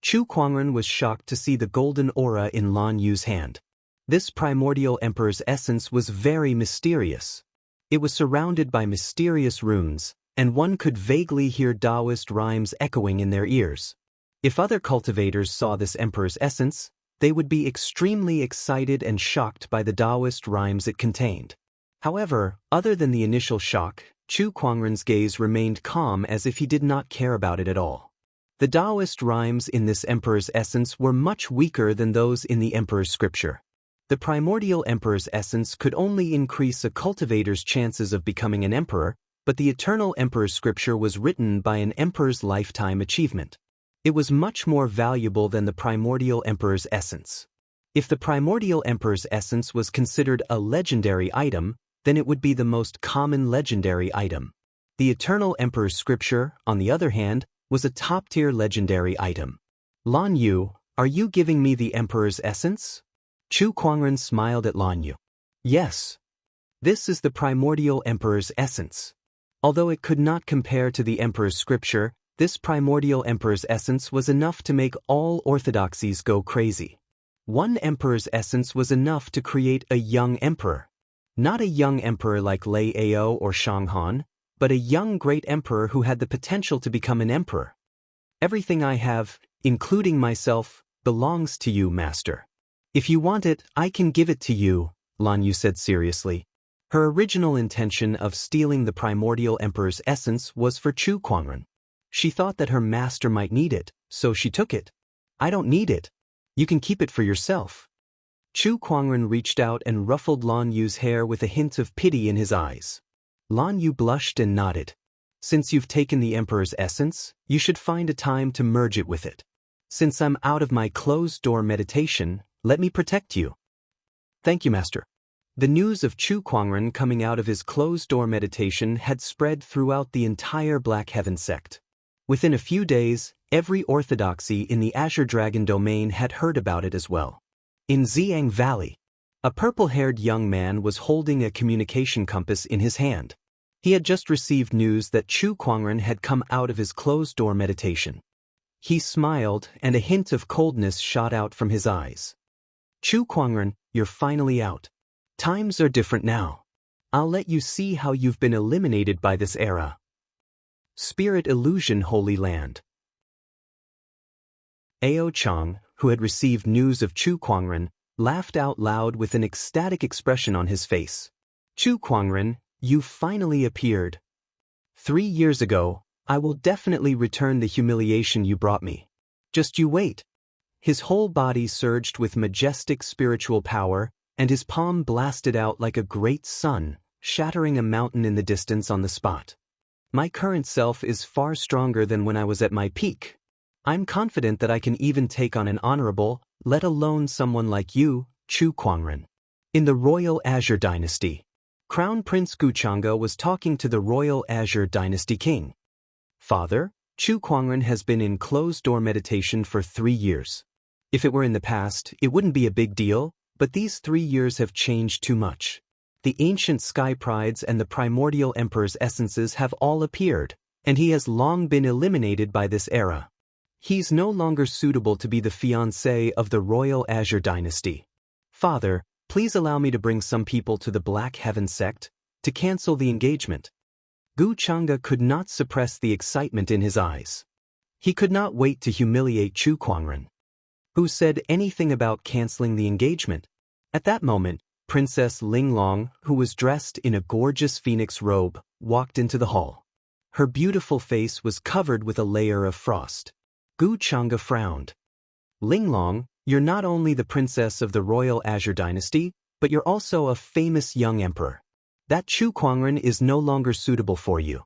[SPEAKER 1] Chu Kuangren was shocked to see the golden aura in Lan Yu's hand. This primordial emperor's essence was very mysterious. It was surrounded by mysterious runes, and one could vaguely hear Daoist rhymes echoing in their ears. If other cultivators saw this emperor's essence, they would be extremely excited and shocked by the Daoist rhymes it contained. However, other than the initial shock, Chu Kuangren's gaze remained calm as if he did not care about it at all. The Daoist rhymes in this emperor's essence were much weaker than those in the emperor's scripture. The primordial emperor's essence could only increase a cultivator's chances of becoming an emperor, but the eternal emperor's scripture was written by an emperor's lifetime achievement. It was much more valuable than the primordial emperor's essence. If the primordial emperor's essence was considered a legendary item, then it would be the most common legendary item. The eternal emperor's scripture, on the other hand, was a top-tier legendary item. Lan Yu, are you giving me the emperor's essence? Chu Kuangren smiled at Lan Yu. Yes. This is the primordial emperor's essence. Although it could not compare to the emperor's scripture, this primordial emperor's essence was enough to make all orthodoxies go crazy. One emperor's essence was enough to create a young emperor. Not a young emperor like Lei Ao or Shang Han, but a young great emperor who had the potential to become an emperor. Everything I have, including myself, belongs to you, master. If you want it, I can give it to you, Lan Yu said seriously. Her original intention of stealing the primordial emperor's essence was for Chu Kuangren. She thought that her master might need it, so she took it. I don't need it. You can keep it for yourself. Chu Kuangren reached out and ruffled Lan Yu's hair with a hint of pity in his eyes. Lan Yu blushed and nodded. Since you've taken the emperor's essence, you should find a time to merge it with it. Since I'm out of my closed-door meditation, let me protect you. Thank you, master. The news of Chu Kuangren coming out of his closed-door meditation had spread throughout the entire Black Heaven sect. Within a few days, every orthodoxy in the Azure Dragon domain had heard about it as well. In Xiang Valley, a purple-haired young man was holding a communication compass in his hand. He had just received news that Chu Kuangren had come out of his closed-door meditation. He smiled, and a hint of coldness shot out from his eyes. Chu Kuangren, you're finally out. Times are different now. I'll let you see how you've been eliminated by this era. Spirit Illusion Holy Land. Ao Chang, who had received news of Chu Kuangren, laughed out loud with an ecstatic expression on his face. Chu Kuangren, you finally appeared. 3 years ago, I will definitely return the humiliation you brought me. Just you wait. His whole body surged with majestic spiritual power, and his palm blasted out like a great sun, shattering a mountain in the distance on the spot. My current self is far stronger than when I was at my peak. I'm confident that I can even take on an honorable, let alone someone like you, Chu Kuangren. In the Royal Azure Dynasty, Crown Prince Guchanga was talking to the Royal Azure Dynasty King. Father, Chu Kuangren has been in closed-door meditation for 3 years. If it were in the past, it wouldn't be a big deal, but these 3 years have changed too much. The ancient sky prides and the primordial emperor's essences have all appeared, and he has long been eliminated by this era. He's no longer suitable to be the fiancé of the Royal Azure Dynasty. Father, please allow me to bring some people to the Black Heaven sect to cancel the engagement. Gu Changa could not suppress the excitement in his eyes. He could not wait to humiliate Chu Kuangren. Who said anything about canceling the engagement? At that moment, Princess Linglong, who was dressed in a gorgeous phoenix robe, walked into the hall. Her beautiful face was covered with a layer of frost. Gu Changa frowned. Linglong, you're not only the princess of the Royal Azure Dynasty, but you're also a famous young emperor. That Chu Kuangren is no longer suitable for you.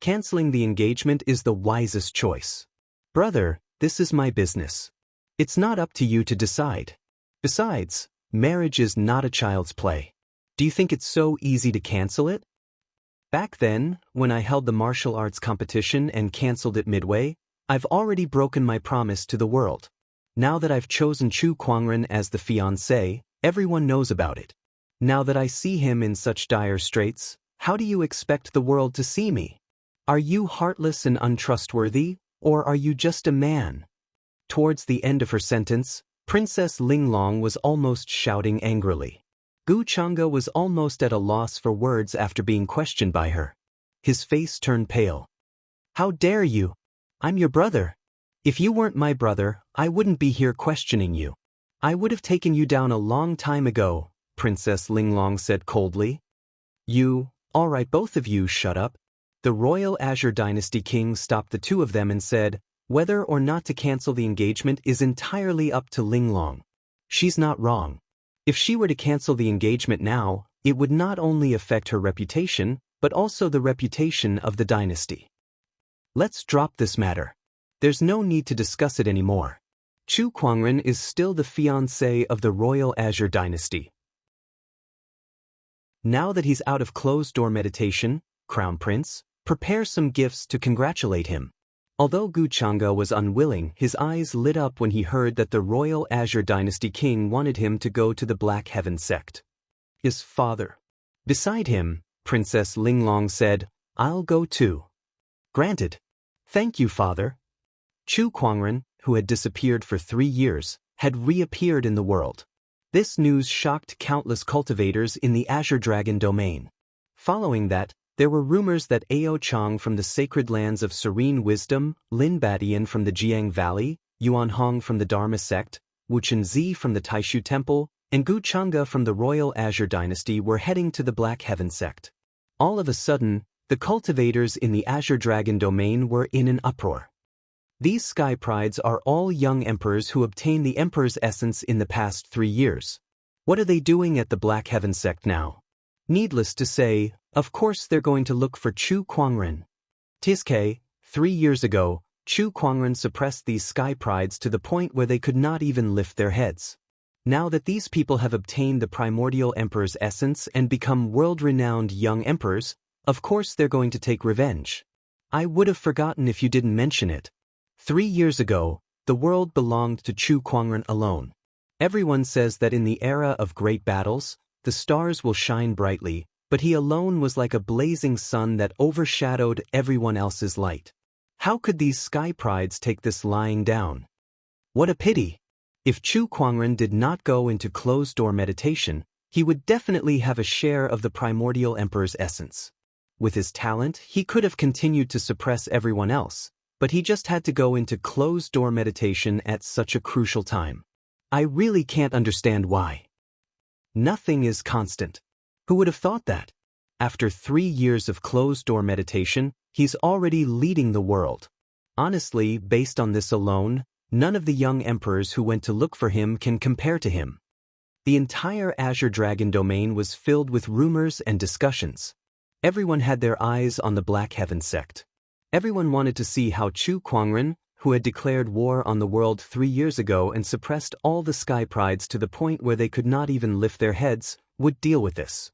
[SPEAKER 1] Canceling the engagement is the wisest choice. Brother, this is my business. It's not up to you to decide. Besides, marriage is not a child's play. Do you think it's so easy to cancel it? Back then, when I held the martial arts competition and cancelled it midway, I've already broken my promise to the world. Now that I've chosen Chu Kuangren as the fiancé, everyone knows about it. Now that I see him in such dire straits, how do you expect the world to see me? Are you heartless and untrustworthy, or are you just a man? Towards the end of her sentence, Princess Linglong was almost shouting angrily. Gu Chang'e was almost at a loss for words after being questioned by her. His face turned pale. How dare you? I'm your brother. If you weren't my brother, I wouldn't be here questioning you. I would have taken you down a long time ago, Princess Linglong said coldly. All right, both of you shut up. The royal Azure Dynasty king stopped the two of them and said, whether or not to cancel the engagement is entirely up to Linglong. She's not wrong. If she were to cancel the engagement now, it would not only affect her reputation, but also the reputation of the dynasty. Let's drop this matter. There's no need to discuss it anymore. Chu Kuangren is still the fiancé of the royal Azure Dynasty. Now that he's out of closed-door meditation, Crown Prince, prepare some gifts to congratulate him. Although Gu Chang'e was unwilling, his eyes lit up when he heard that the royal Azure Dynasty king wanted him to go to the Black Heaven sect. His father. Beside him, Princess Linglong said, I'll go too. Granted. Thank you, father. Chu Kuangren, who had disappeared for 3 years, had reappeared in the world. This news shocked countless cultivators in the Azure Dragon domain. Following that, there were rumors that Ao Chang from the sacred lands of Serene Wisdom, Lin Badian from the Jiang Valley, Yuan Hong from the Dharma sect, Wu Chenzi from the Taishu Temple, and Gu Chang'e from the Royal Azure Dynasty were heading to the Black Heaven sect. All of a sudden, the cultivators in the Azure Dragon domain were in an uproar. These sky prides are all young emperors who obtained the emperor's essence in the past 3 years. What are they doing at the Black Heaven sect now? Needless to say, of course they're going to look for Chu Kuangren. Tiske, 3 years ago, Chu Kuangren suppressed these sky prides to the point where they could not even lift their heads. Now that these people have obtained the primordial emperor's essence and become world-renowned young emperors, of course they're going to take revenge. I would have forgotten if you didn't mention it. 3 years ago, the world belonged to Chu Kuangren alone. Everyone says that in the era of great battles, the stars will shine brightly, but he alone was like a blazing sun that overshadowed everyone else's light. How could these sky prides take this lying down? What a pity! If Chu Kuangren did not go into closed-door meditation, he would definitely have a share of the primordial emperor's essence. With his talent, he could have continued to suppress everyone else, but he just had to go into closed-door meditation at such a crucial time. I really can't understand why. Nothing is constant. Who would have thought that? After 3 years of closed-door meditation, he's already leading the world. Honestly, based on this alone, none of the young emperors who went to look for him can compare to him. The entire Azure Dragon domain was filled with rumors and discussions. Everyone had their eyes on the Black Heaven sect. Everyone wanted to see how Chu Kuangren, who had declared war on the world 3 years ago and suppressed all the sky prides to the point where they could not even lift their heads, would deal with this.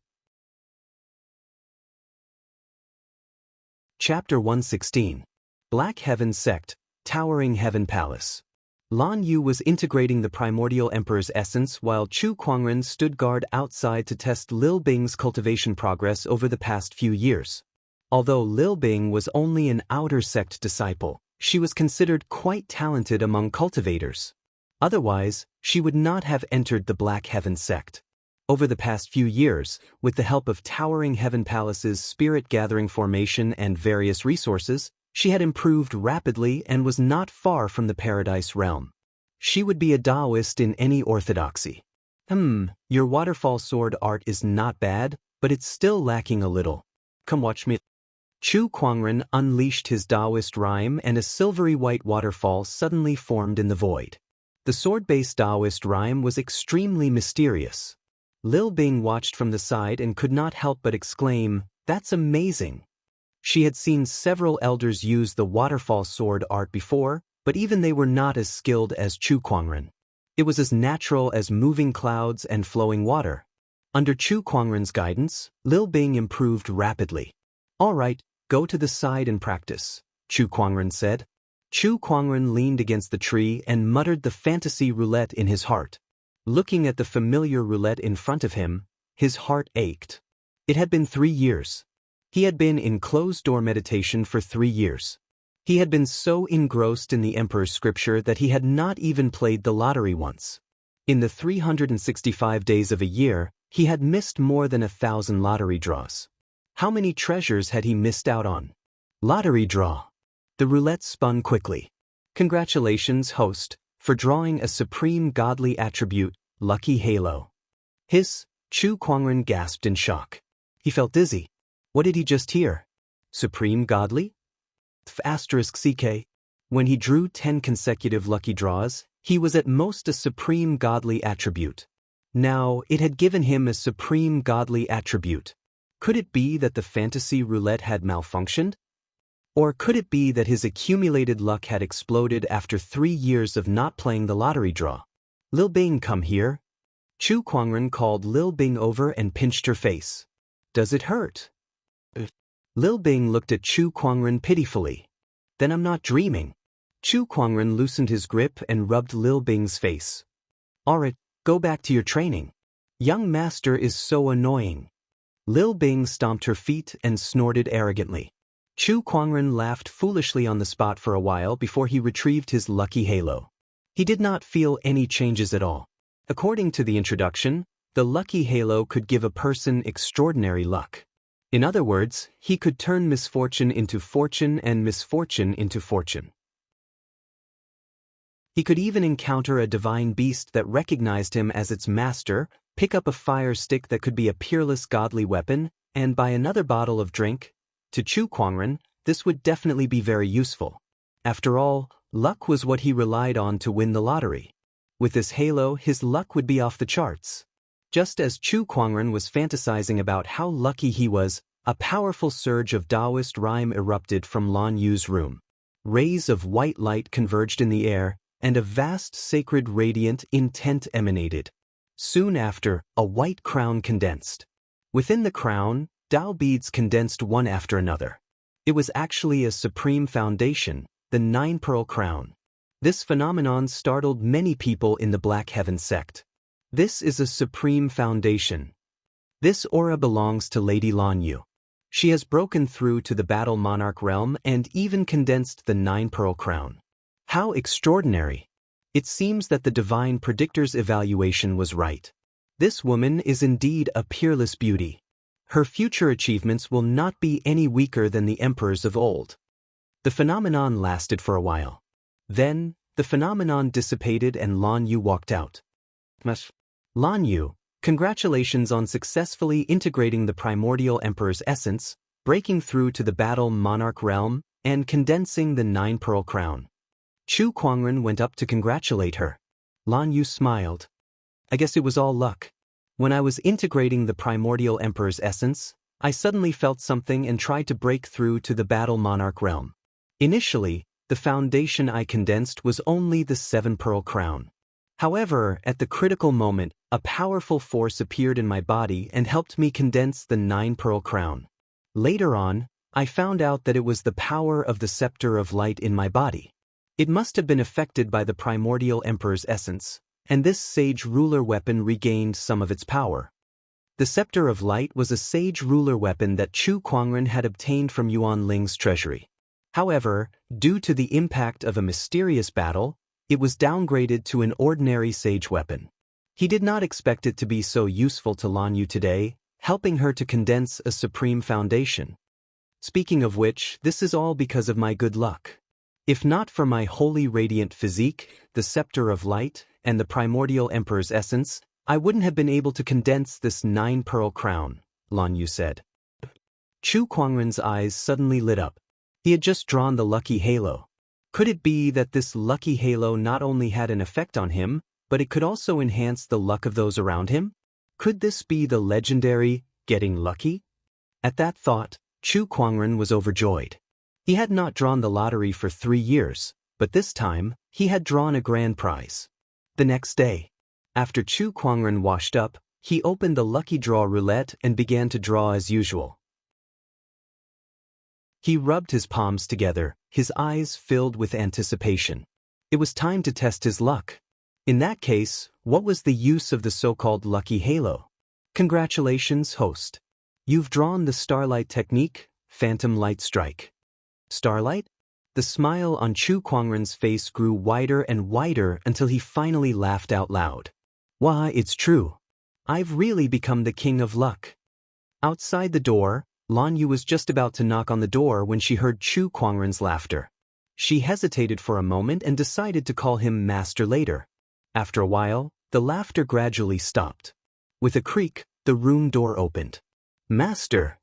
[SPEAKER 1] Chapter 116. Black Heaven Sect, Towering Heaven Palace. Lan Yu was integrating the primordial emperor's essence while Chu Kuangren stood guard outside to test Lil Bing's cultivation progress over the past few years. Although Lil Bing was only an outer sect disciple, she was considered quite talented among cultivators. Otherwise, she would not have entered the Black Heaven sect. Over the past few years, with the help of Towering Heaven Palace's spirit gathering formation and various resources, she had improved rapidly and was not far from the Paradise realm. She would be a Daoist in any orthodoxy. Your waterfall sword art is not bad, but it's still lacking a little. Come watch me. Chu Kuangren unleashed his Daoist rhyme and a silvery white waterfall suddenly formed in the void. The sword-based Daoist rhyme was extremely mysterious. Lil Bing watched from the side and could not help but exclaim, "That's amazing." She had seen several elders use the waterfall sword art before, but even they were not as skilled as Chu Kuangren. It was as natural as moving clouds and flowing water. Under Chu Kuangren's guidance, Lil Bing improved rapidly. "All right, go to the side and practice," Chu Kuangren said. Chu Kuangren leaned against the tree and muttered the fantasy roulette in his heart. Looking at the familiar roulette in front of him, his heart ached. It had been 3 years. He had been in closed-door meditation for 3 years. He had been so engrossed in the Emperor's scripture that he had not even played the lottery once. In the 365 days of a year, he had missed more than 1,000 lottery draws. How many treasures had he missed out on? Lottery draw. The roulette spun quickly. "Congratulations, host, for drawing a supreme godly attribute, Lucky Halo." Chu Kuangren gasped in shock. He felt dizzy. What did he just hear? Supreme godly? *CK. When he drew 10 consecutive lucky draws, he was at most a supreme godly attribute. Now, it had given him a supreme godly attribute. Could it be that the fantasy roulette had malfunctioned? Or could it be that his accumulated luck had exploded after 3 years of not playing the lottery draw? "Lil Bing, come here." Chu Kuangren called Lil Bing over and pinched her face. "Does it hurt?" Lil Bing looked at Chu Kuangren pitifully. "Then I'm not dreaming." Chu Kuangren loosened his grip and rubbed Lil Bing's face. "Alright, go back to your training. Young master is so annoying." Lil Bing stomped her feet and snorted arrogantly. Chu Kuangren laughed foolishly on the spot for a while before he retrieved his lucky halo. He did not feel any changes at all. According to the introduction, the lucky halo could give a person extraordinary luck. In other words, he could turn misfortune into fortune and misfortune into fortune. He could even encounter a divine beast that recognized him as its master, pick up a fire stick that could be a peerless godly weapon, and buy another bottle of drink. To Chu Kuangren, this would definitely be very useful. After all, luck was what he relied on to win the lottery. With this halo, his luck would be off the charts. Just as Chu Kuangren was fantasizing about how lucky he was, a powerful surge of Daoist rhyme erupted from Lan Yu's room. Rays of white light converged in the air, and a vast sacred radiant intent emanated. Soon after, a white crown condensed. Within the crown, Dao beads condensed one after another. It was actually a supreme foundation, the 9-pearl crown. This phenomenon startled many people in the Black Heaven sect. This is a supreme foundation. This aura belongs to Lady Lan Yu. She has broken through to the battle monarch realm and even condensed the 9-pearl crown. How extraordinary! It seems that the divine predictor's evaluation was right. This woman is indeed a peerless beauty. Her future achievements will not be any weaker than the emperors of old. The phenomenon lasted for a while. Then, the phenomenon dissipated and Lan Yu walked out. Lan Yu, congratulations on successfully integrating the primordial emperor's essence, breaking through to the battle monarch realm, and condensing the 9-pearl crown. Chu Kuangren went up to congratulate her. Lan Yu smiled. "I guess it was all luck. When I was integrating the primordial emperor's essence, I suddenly felt something and tried to break through to the battle monarch realm. Initially, the foundation I condensed was only the 7-pearl crown. However, at the critical moment, a powerful force appeared in my body and helped me condense the 9-pearl crown. Later on, I found out that it was the power of the scepter of light in my body. It must have been affected by the primordial emperor's essence, and this sage ruler weapon regained some of its power. The scepter of light was a sage ruler weapon that Chu Kuangren had obtained from Yuan Ling's treasury. However, due to the impact of a mysterious battle, it was downgraded to an ordinary sage weapon. He did not expect it to be so useful to Lan Yu today, helping her to condense a supreme foundation. Speaking of which, this is all because of my good luck. If not for my holy radiant physique, the scepter of light, and the primordial emperor's essence, I wouldn't have been able to condense this 9-pearl crown, Lan Yu said. Chu Kuangren's eyes suddenly lit up. He had just drawn the lucky halo. Could it be that this lucky halo not only had an effect on him, but it could also enhance the luck of those around him? Could this be the legendary getting lucky? At that thought, Chu Kuangren was overjoyed. He had not drawn the lottery for 3 years, but this time, he had drawn a grand prize. The next day, after Chu Kuangren washed up, he opened the lucky draw roulette and began to draw as usual. He rubbed his palms together, his eyes filled with anticipation. It was time to test his luck. In that case, what was the use of the so-called lucky halo? Congratulations, host. You've drawn the starlight technique, phantom light strike. Starlight? The smile on Chu Kuangren's face grew wider and wider until he finally laughed out loud. Why, it's true. I've really become the king of luck. Outside the door, Lan Yu was just about to knock on the door when she heard Chu Kuangren's laughter. She hesitated for a moment and decided to call him master later. After a while, the laughter gradually stopped. With a creak, the room door opened. Master!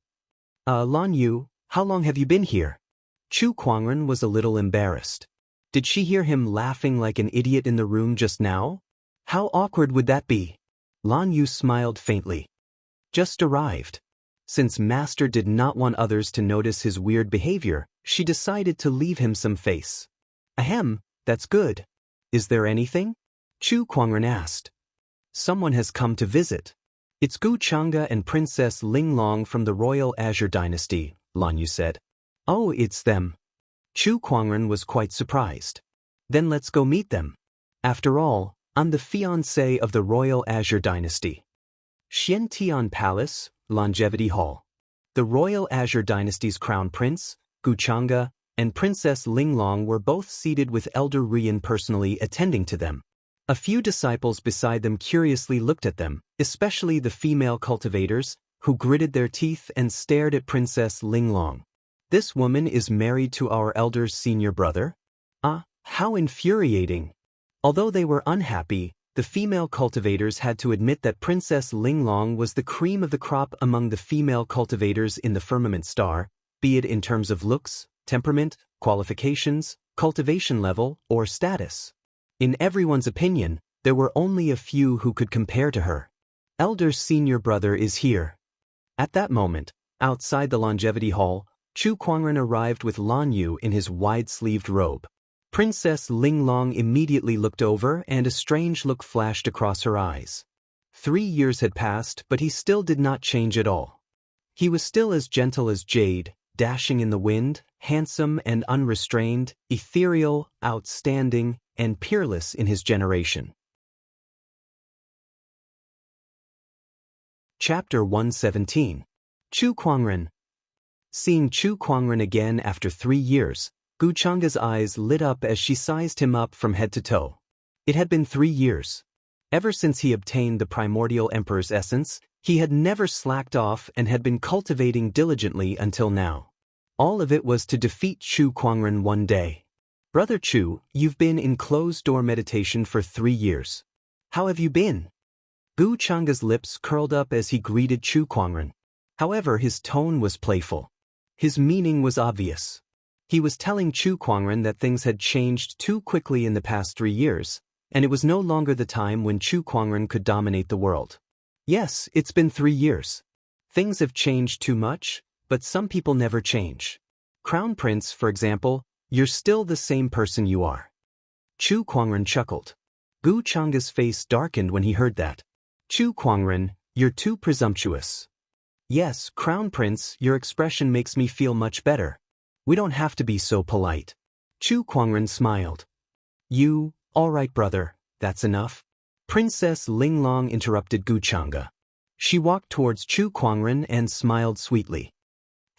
[SPEAKER 1] Lan Yu, how long have you been here? Chu Kuangren was a little embarrassed. Did she hear him laughing like an idiot in the room just now? How awkward would that be? Lan Yu smiled faintly. Just arrived. Since Master did not want others to notice his weird behavior, she decided to leave him some face. Ahem, that's good. Is there anything? Chu Kuangren asked. Someone has come to visit. It's Gu Chang'e and Princess Linglong from the Royal Azure Dynasty, Lan Yu said. Oh, it's them. Chu Kuangren was quite surprised. Then let's go meet them. After all, I'm the fiancé of the Royal Azure Dynasty. Xiantian Palace, Longevity Hall. The Royal Azure Dynasty's crown prince, Gu Chang'e, and Princess Linglong were both seated with Elder Rian personally attending to them. A few disciples beside them curiously looked at them, especially the female cultivators, who gritted their teeth and stared at Princess Linglong. This woman is married to our elder's senior brother? Ah, how infuriating! Although they were unhappy, the female cultivators had to admit that Princess Linglong was the cream of the crop among the female cultivators in the firmament star, be it in terms of looks, temperament, qualifications, cultivation level, or status. In everyone's opinion, there were only a few who could compare to her. Elder's senior brother is here. At that moment, outside the Longevity Hall, Chu Kuangren arrived with Lan Yu in his wide-sleeved robe. Princess Linglong immediately looked over and a strange look flashed across her eyes. 3 years had passed, but he still did not change at all. He was still as gentle as jade, dashing in the wind, handsome and unrestrained, ethereal, outstanding, and peerless in his generation. Chapter 117. Chu Kuangren. Seeing Chu Kuangren again after 3 years, Gu Chang'e's eyes lit up as she sized him up from head to toe. It had been 3 years. Ever since he obtained the primordial emperor's essence, he had never slacked off and had been cultivating diligently until now. All of it was to defeat Chu Kuangren one day. Brother Chu, you've been in closed-door meditation for 3 years. How have you been? Gu Chang'e's lips curled up as he greeted Chu Kuangren. However, his tone was playful. His meaning was obvious. He was telling Chu Kuangren that things had changed too quickly in the past 3 years, and it was no longer the time when Chu Kuangren could dominate the world. Yes, it's been 3 years. Things have changed too much, but some people never change. Crown Prince, for example, you're still the same person you are. Chu Kuangren chuckled. Gu Chang'e's face darkened when he heard that. Chu Kuangren, you're too presumptuous. Yes, Crown Prince, your expression makes me feel much better. We don't have to be so polite. Chu Kuangren smiled. All right brother, that's enough. Princess Linglong interrupted Gu Chang'e. She walked towards Chu Kuangren and smiled sweetly.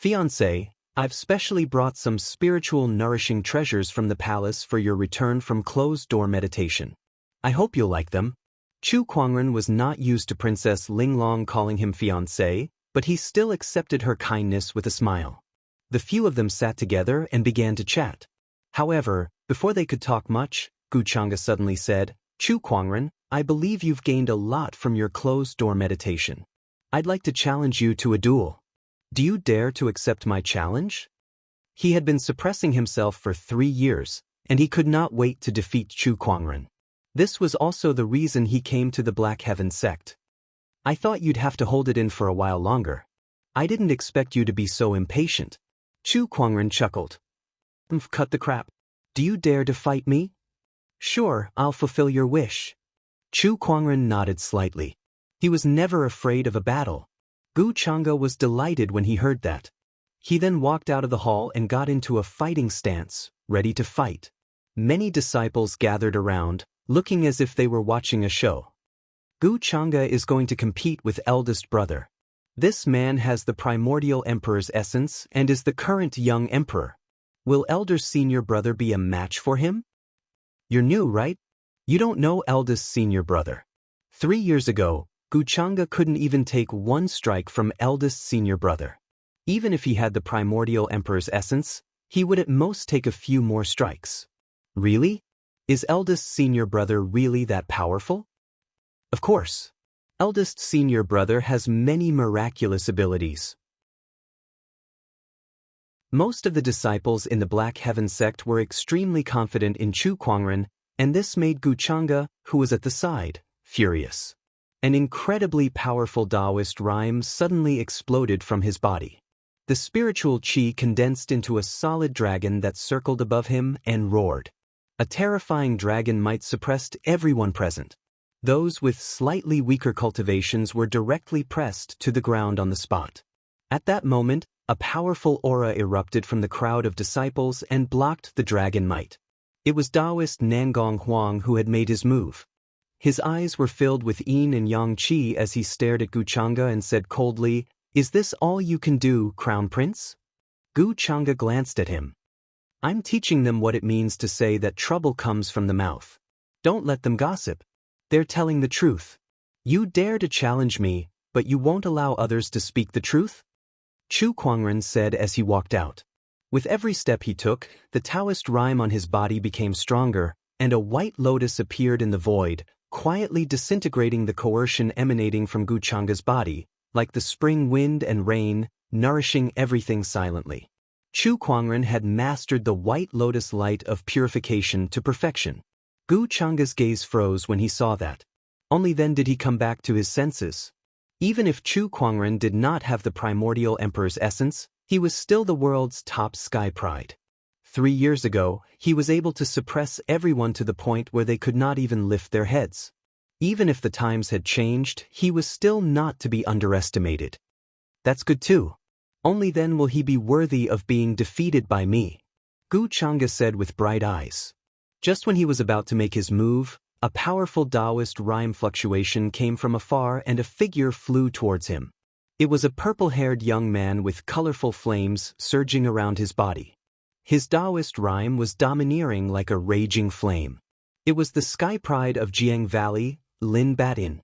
[SPEAKER 1] Fiancé, I've specially brought some spiritual nourishing treasures from the palace for your return from closed-door meditation. I hope you'll like them. Chu Kuangren was not used to Princess Linglong calling him fiancé, but he still accepted her kindness with a smile. The few of them sat together and began to chat. However, before they could talk much, Gu Chang'e suddenly said, Chu Kuangren, I believe you've gained a lot from your closed-door meditation. I'd like to challenge you to a duel. Do you dare to accept my challenge? He had been suppressing himself for 3 years, and he could not wait to defeat Chu Kuangren. This was also the reason he came to the Black Heaven sect. I thought you'd have to hold it in for a while longer. I didn't expect you to be so impatient. Chu Kuangren chuckled. Cut the crap. Do you dare to fight me? Sure, I'll fulfill your wish. Chu Kuangren nodded slightly. He was never afraid of a battle. Gu Chang'e was delighted when he heard that. He then walked out of the hall and got into a fighting stance, ready to fight. Many disciples gathered around, looking as if they were watching a show. Gu Chang'e is going to compete with eldest brother. This man has the primordial emperor's essence and is the current young emperor. Will eldest senior brother be a match for him? You're new, right? You don't know eldest senior brother. 3 years ago, Gu Chang'e couldn't even take one strike from eldest senior brother. Even if he had the primordial emperor's essence, he would at most take a few more strikes. Really? Is eldest senior brother really that powerful? Of course. Eldest senior brother has many miraculous abilities. Most of the disciples in the Black Heaven sect were extremely confident in Chu Kuangren, and this made Gu Chang'e, who was at the side, furious. An incredibly powerful Daoist rhyme suddenly exploded from his body. The spiritual qi condensed into a solid dragon that circled above him and roared. A terrifying dragon might suppressed everyone present. Those with slightly weaker cultivations were directly pressed to the ground on the spot. At that moment, a powerful aura erupted from the crowd of disciples and blocked the dragon might. It was Daoist Nangong Huang who had made his move. His eyes were filled with yin and yang qi as he stared at Gu Chang'e and said coldly, "Is this all you can do, Crown Prince?" Gu Chang'e glanced at him. "I'm teaching them what it means to say that trouble comes from the mouth. Don't let them gossip. They're telling the truth. You dare to challenge me, but you won't allow others to speak the truth?" Chu Kuangren said as he walked out. With every step he took, the Taoist rhyme on his body became stronger, and a white lotus appeared in the void, quietly disintegrating the coercion emanating from Gu Chang'e's body, like the spring wind and rain, nourishing everything silently. Chu Kuangren had mastered the white lotus light of purification to perfection. Gu Chang'e's gaze froze when he saw that. Only then did he come back to his senses. Even if Chu Kuangren did not have the primordial emperor's essence, he was still the world's top sky pride. 3 years ago, he was able to suppress everyone to the point where they could not even lift their heads. Even if the times had changed, he was still not to be underestimated. That's good too. Only then will he be worthy of being defeated by me, Gu Chang'e said with bright eyes. Just when he was about to make his move, a powerful Daoist rhyme fluctuation came from afar and a figure flew towards him. It was a purple-haired young man with colorful flames surging around his body. His Daoist rhyme was domineering like a raging flame. It was the sky pride of Jiang Valley, Lin Batian.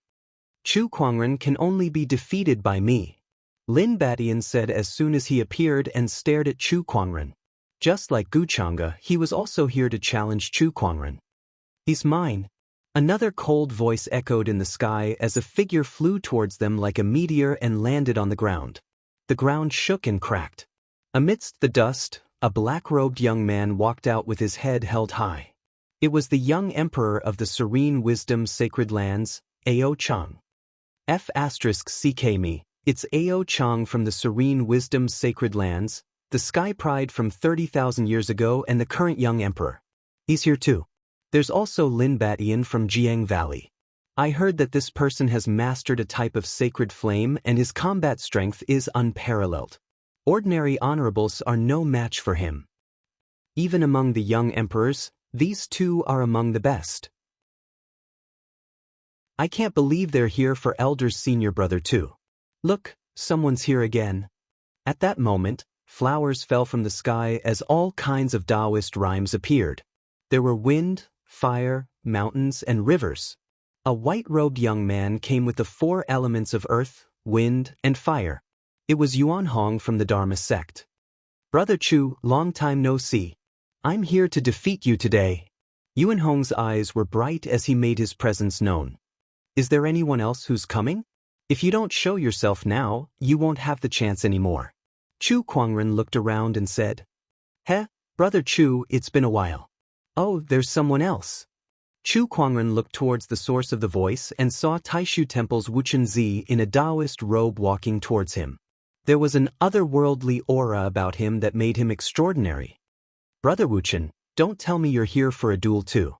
[SPEAKER 1] Chu Kuangren can only be defeated by me, Lin Batian said as soon as he appeared and stared at Chu Kuangren. Just like Gu Chang'e, he was also here to challenge Chu Kuangren. "He's mine." Another cold voice echoed in the sky as a figure flew towards them like a meteor and landed on the ground. The ground shook and cracked. Amidst the dust, a black-robed young man walked out with his head held high. It was the young emperor of the Serene Wisdom Sacred Lands, Ao Chang. F***ck it's Ao Chang from the Serene Wisdom Sacred Lands, the sky pride from 30,000 years ago and the current young emperor. He's here too. There's also Lin Batian from Jiang Valley. I heard that this person has mastered a type of sacred flame and his combat strength is unparalleled. Ordinary honorables are no match for him. Even among the young emperors, these two are among the best. I can't believe they're here for Elder's senior brother too. Look, someone's here again. At that moment, flowers fell from the sky as all kinds of Daoist rhymes appeared. There were wind, fire, mountains, and rivers. A white-robed young man came with the 4 elements of earth, wind, and fire. It was Yuan Hong from the Dharma sect. "Brother Chu, long time no see. I'm here to defeat you today." Yuan Hong's eyes were bright as he made his presence known. "Is there anyone else who's coming? If you don't show yourself now, you won't have the chance anymore." Chu Kuangren looked around and said, "Heh, Brother Chu, it's been a while." "Oh, there's someone else." Chu Kuangren looked towards the source of the voice and saw Taishu Temple's Wuchen Zi in a Daoist robe walking towards him. There was an otherworldly aura about him that made him extraordinary. Brother Wuchen, don't tell me you're here for a duel too.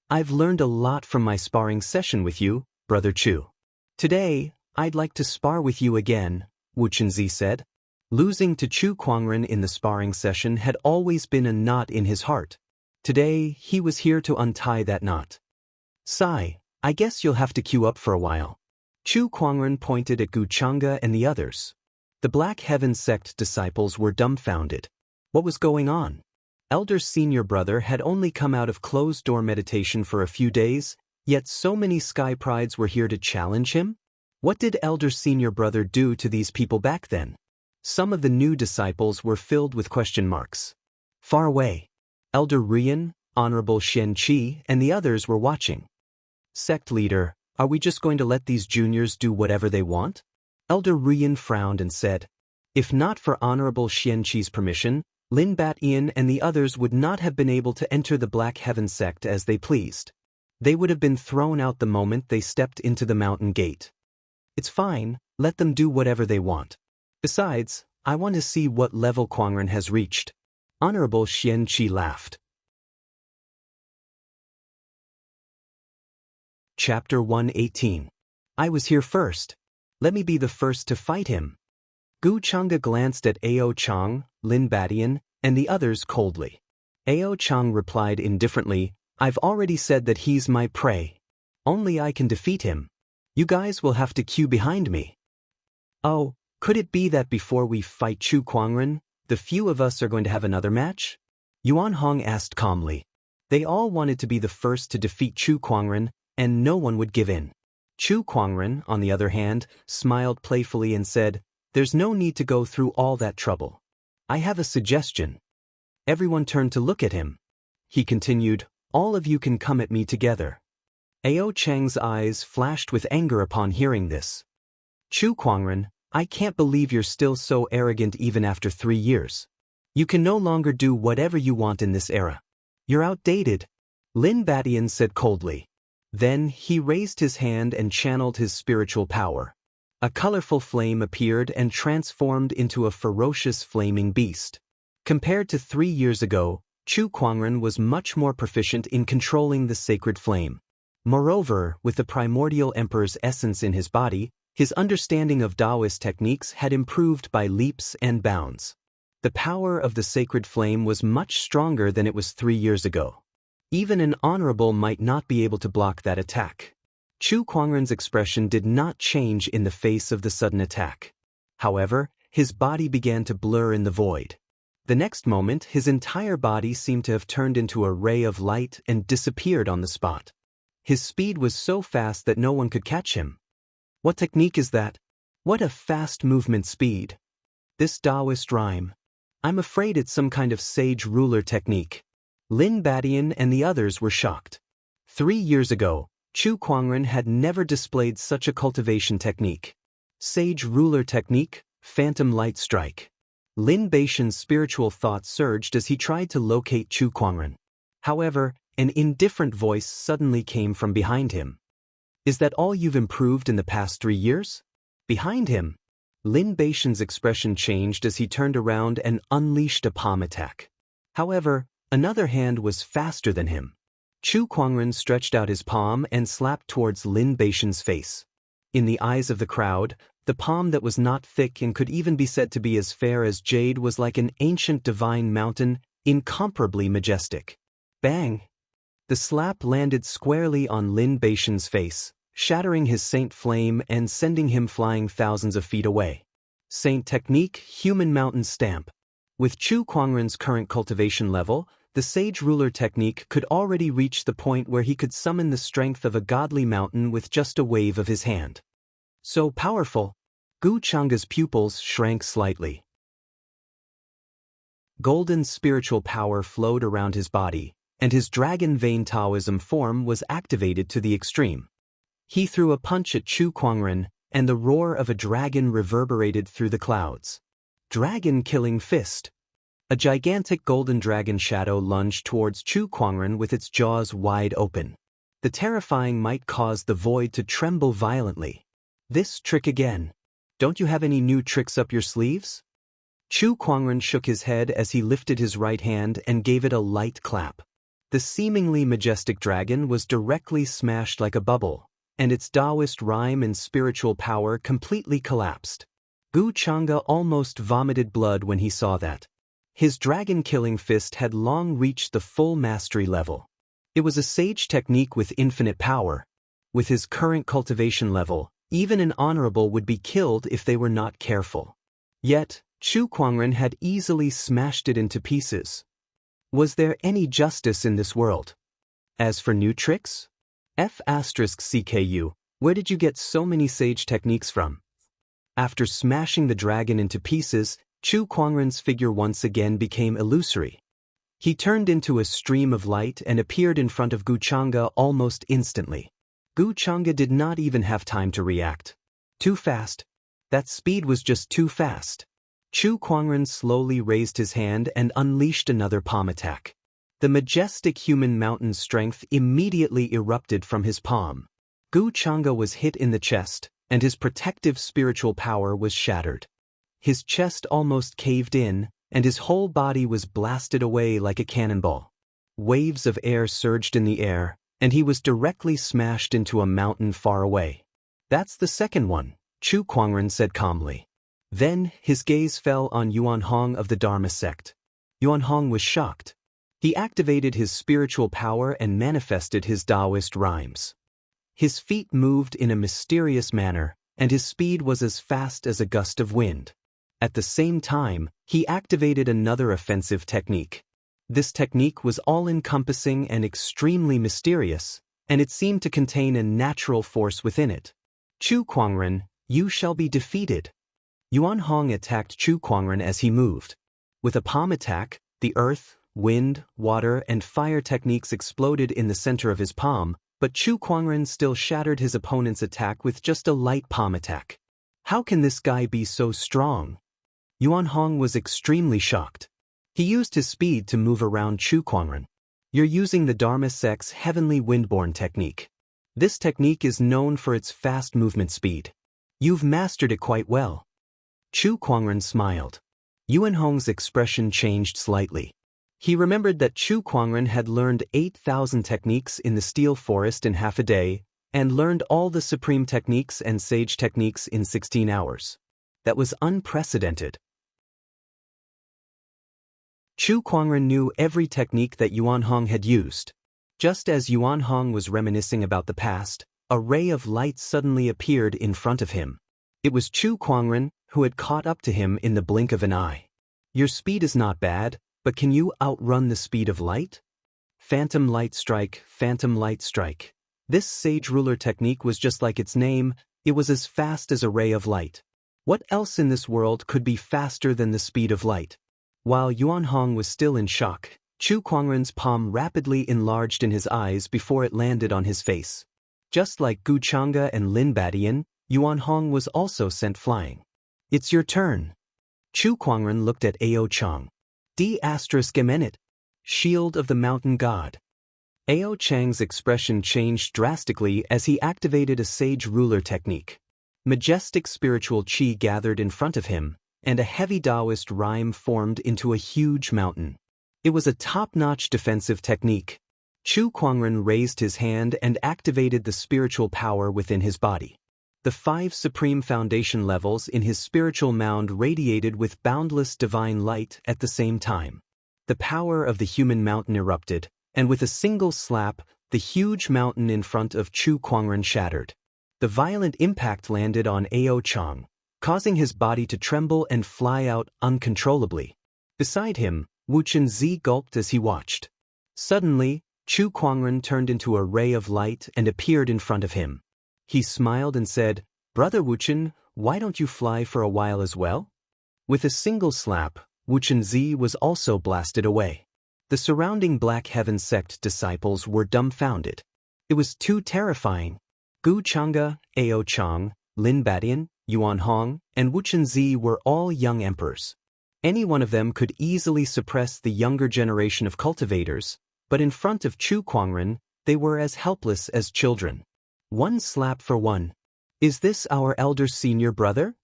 [SPEAKER 1] I've learned a lot from my sparring session with you, Brother Chu. Today, I'd like to spar with you again, Wuchenzi said. Losing to Chu Kuangren in the sparring session had always been a knot in his heart. Today, he was here to untie that knot. Sai, I guess you'll have to queue up for a while. Chu Kuangren pointed at Gu Chang'e and the others. The Black Heaven sect disciples were dumbfounded. What was going on? Elder's senior brother had only come out of closed-door meditation for a few days, yet so many Sky Prides were here to challenge him? What did Elder's senior brother do to these people back then? Some of the new disciples were filled with question marks. Far away, Elder Rian, Honorable Xianxia, and the others were watching. Sect leader, are we just going to let these juniors do whatever they want? Elder Rian frowned and said, if not for Honorable Xianxi's permission, Lin Batian and the others would not have been able to enter the Black Heaven sect as they pleased. They would have been thrown out the moment they stepped into the mountain gate. It's fine, let them do whatever they want. Besides, I want to see what level Kuangren has reached. Honorable Xianxia laughed. Chapter 118. I was here first. Let me be the first to fight him. Gu Chang'e glanced at Ao Chang, Lin Batian, and the others coldly. Ao Chang replied indifferently, I've already said that he's my prey. Only I can defeat him. You guys will have to queue behind me. Oh, could it be that before we fight Chu Kuangren, the few of us are going to have another match? Yuan Hong asked calmly. They all wanted to be the first to defeat Chu Kuangren, and no one would give in. Chu Kuangren, on the other hand, smiled playfully and said, there's no need to go through all that trouble. I have a suggestion. Everyone turned to look at him. He continued, all of you can come at me together. Ao Chang's eyes flashed with anger upon hearing this. Chu Kuangren, I can't believe you're still so arrogant even after 3 years. You can no longer do whatever you want in this era. You're outdated, Lin Batian said coldly. Then he raised his hand and channeled his spiritual power. A colorful flame appeared and transformed into a ferocious flaming beast. Compared to 3 years ago, Chu Kuangren was much more proficient in controlling the sacred flame. Moreover, with the primordial emperor's essence in his body, his understanding of Daoist techniques had improved by leaps and bounds. The power of the sacred flame was much stronger than it was 3 years ago. Even an honorable might not be able to block that attack. Chu Kuangren's expression did not change in the face of the sudden attack. However, his body began to blur in the void. The next moment, his entire body seemed to have turned into a ray of light and disappeared on the spot. His speed was so fast that no one could catch him. What technique is that? What a fast movement speed. This Daoist rhyme. I'm afraid it's some kind of sage ruler technique. Lin Batian and the others were shocked. 3 years ago, Chu Kuangren had never displayed such a cultivation technique. Sage ruler technique, phantom light strike. Lin Beishan's spiritual thought surged as he tried to locate Chu Kuangren. However, an indifferent voice suddenly came from behind him. Is that all you've improved in the past 3 years? Behind him, Lin Beishan's expression changed as he turned around and unleashed a palm attack. However, another hand was faster than him. Chu Kuangren stretched out his palm and slapped towards Lin Beishan's face. In the eyes of the crowd, the palm that was not thick and could even be said to be as fair as jade was like an ancient divine mountain, incomparably majestic. Bang! The slap landed squarely on Lin Beishan's face, shattering his saint flame and sending him flying thousands of feet away. Saint technique, human mountain stamp. With Chu Kuangren's current cultivation level, the sage ruler technique could already reach the point where he could summon the strength of a godly mountain with just a wave of his hand. So powerful, Gu Chang'e's pupils shrank slightly. Golden spiritual power flowed around his body, and his dragon vein Taoism form was activated to the extreme. He threw a punch at Chu Kuangren, and the roar of a dragon reverberated through the clouds. Dragon-killing fist. A gigantic golden dragon shadow lunged towards Chu Kuangren with its jaws wide open. The terrifying might caused the void to tremble violently. This trick again. Don't you have any new tricks up your sleeves? Chu Kuangren shook his head as he lifted his right hand and gave it a light clap. The seemingly majestic dragon was directly smashed like a bubble, and its Daoist rhyme and spiritual power completely collapsed. Gu Chang'e almost vomited blood when he saw that. His dragon-killing fist had long reached the full mastery level. It was a sage technique with infinite power. With his current cultivation level, even an honorable would be killed if they were not careful. Yet, Chu Kuangren had easily smashed it into pieces. Was there any justice in this world? As for new tricks? F***CKU, where did you get so many sage techniques from? After smashing the dragon into pieces, Chu Kuangren's figure once again became illusory. He turned into a stream of light and appeared in front of Gu Chang'e almost instantly. Gu Chang'e did not even have time to react. Too fast. That speed was just too fast. Chu Kuangren slowly raised his hand and unleashed another palm attack. The majestic human mountain strength immediately erupted from his palm. Gu Chang'e was hit in the chest, and his protective spiritual power was shattered. His chest almost caved in, and his whole body was blasted away like a cannonball. Waves of air surged in the air, and he was directly smashed into a mountain far away. That's the second one, Chu Kuangren said calmly. Then, his gaze fell on Yuan Hong of the Dharma sect. Yuan Hong was shocked. He activated his spiritual power and manifested his Daoist rhymes. His feet moved in a mysterious manner, and his speed was as fast as a gust of wind. At the same time, he activated another offensive technique. This technique was all-encompassing and extremely mysterious, and it seemed to contain a natural force within it. Chu Kuangren, you shall be defeated. Yuan Hong attacked Chu Kuangren as he moved. With a palm attack, the earth, wind, water, and fire techniques exploded in the center of his palm, but Chu Kuangren still shattered his opponent's attack with just a light palm attack. How can this guy be so strong? Yuan Hong was extremely shocked. He used his speed to move around Chu Kuangren. You're using the Dharma sect's heavenly windborne technique. This technique is known for its fast movement speed. You've mastered it quite well. Chu Kuangren smiled. Yuan Hong's expression changed slightly. He remembered that Chu Kuangren had learned 8,000 techniques in the Steel Forest in half a day, and learned all the supreme techniques and sage techniques in 16 hours. That was unprecedented. Chu Kuangren knew every technique that Yuan Hong had used. Just as Yuan Hong was reminiscing about the past, a ray of light suddenly appeared in front of him. It was Chu Kuangren, who had caught up to him in the blink of an eye. Your speed is not bad, but can you outrun the speed of light? Phantom Light Strike, Phantom Light Strike. This sage ruler technique was just like its name, it was as fast as a ray of light. What else in this world could be faster than the speed of light? While Yuan Hong was still in shock, Chu Kuangren's palm rapidly enlarged in his eyes before it landed on his face. Just like Gu Chang'e and Lin Badian, Yuan Hong was also sent flying. It's your turn. Chu Kuangren looked at Ao Chang. D***Gemenet, Shield of the Mountain God. Ao Chang's expression changed drastically as he activated a sage ruler technique. Majestic spiritual chi gathered in front of him, and a heavy Daoist rhyme formed into a huge mountain. It was a top-notch defensive technique. Chu Kuangren raised his hand and activated the spiritual power within his body. The 5 supreme foundation levels in his spiritual mound radiated with boundless divine light at the same time. The power of the human mountain erupted, and with a single slap, the huge mountain in front of Chu Kuangren shattered. The violent impact landed on Ao Chang, causing his body to tremble and fly out uncontrollably. Beside him, Wuxian Zi gulped as he watched. Suddenly, Chu Kuangren turned into a ray of light and appeared in front of him. He smiled and said, "Brother Wuxian, why don't you fly for a while as well?" With a single slap, Wuxian Zi was also blasted away. The surrounding Black Heaven sect disciples were dumbfounded. It was too terrifying. Gu Chang'e, Ao Chang, Lin Badian, Yuan Hong, and Wuxian Zi were all young emperors. Any one of them could easily suppress the younger generation of cultivators, but in front of Chu Kuangren, they were as helpless as children. One slap for one. Is this our elder senior brother?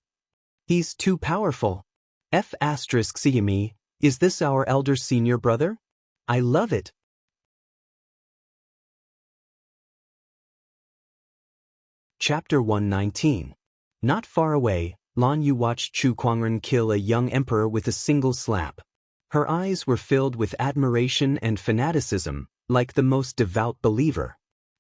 [SPEAKER 1] He's too powerful. F***me, is this our elder senior brother? I love it. Chapter 119. Not far away, Lan Yu watched Chu Kuangren kill a young emperor with a single slap. Her eyes were filled with admiration and fanaticism, like the most devout believer.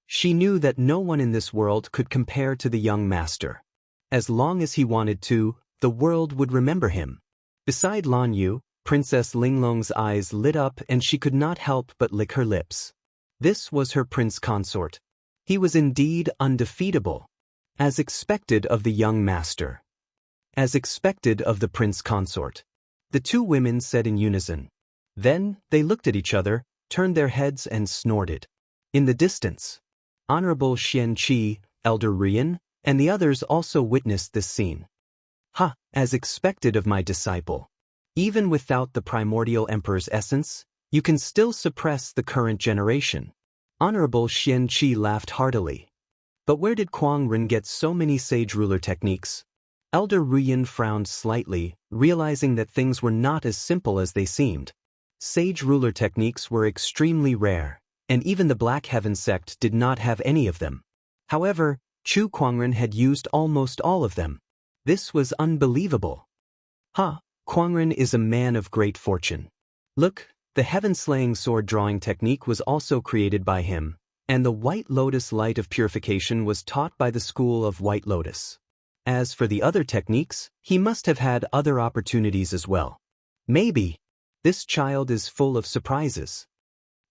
[SPEAKER 1] She knew that no one in this world could compare to the young master. As long as he wanted to, the world would remember him. Beside Lan Yu, Princess Linglong's eyes lit up and she could not help but lick her lips. This was her prince consort. He was indeed undefeatable. As expected of the young master. As expected of the prince consort. The two women said in unison. Then, they looked at each other, turned their heads and snorted. In the distance, Honorable Xianxia, Elder Rian, and the others also witnessed this scene. Ha, as expected of my disciple. Even without the primordial emperor's essence, you can still suppress the current generation. Honorable Xianxia laughed heartily. But where did Kuangren get so many sage ruler techniques? Elder Ruyan frowned slightly, realizing that things were not as simple as they seemed. Sage ruler techniques were extremely rare, and even the Black Heaven sect did not have any of them. However, Chu Kuangren had used almost all of them. This was unbelievable. Ha, Kuangren is a man of great fortune. Look, the heaven-slaying sword-drawing technique was also created by him, and the White Lotus Light of Purification was taught by the school of White Lotus. As for the other techniques, he must have had other opportunities as well. Maybe. This child is full of surprises.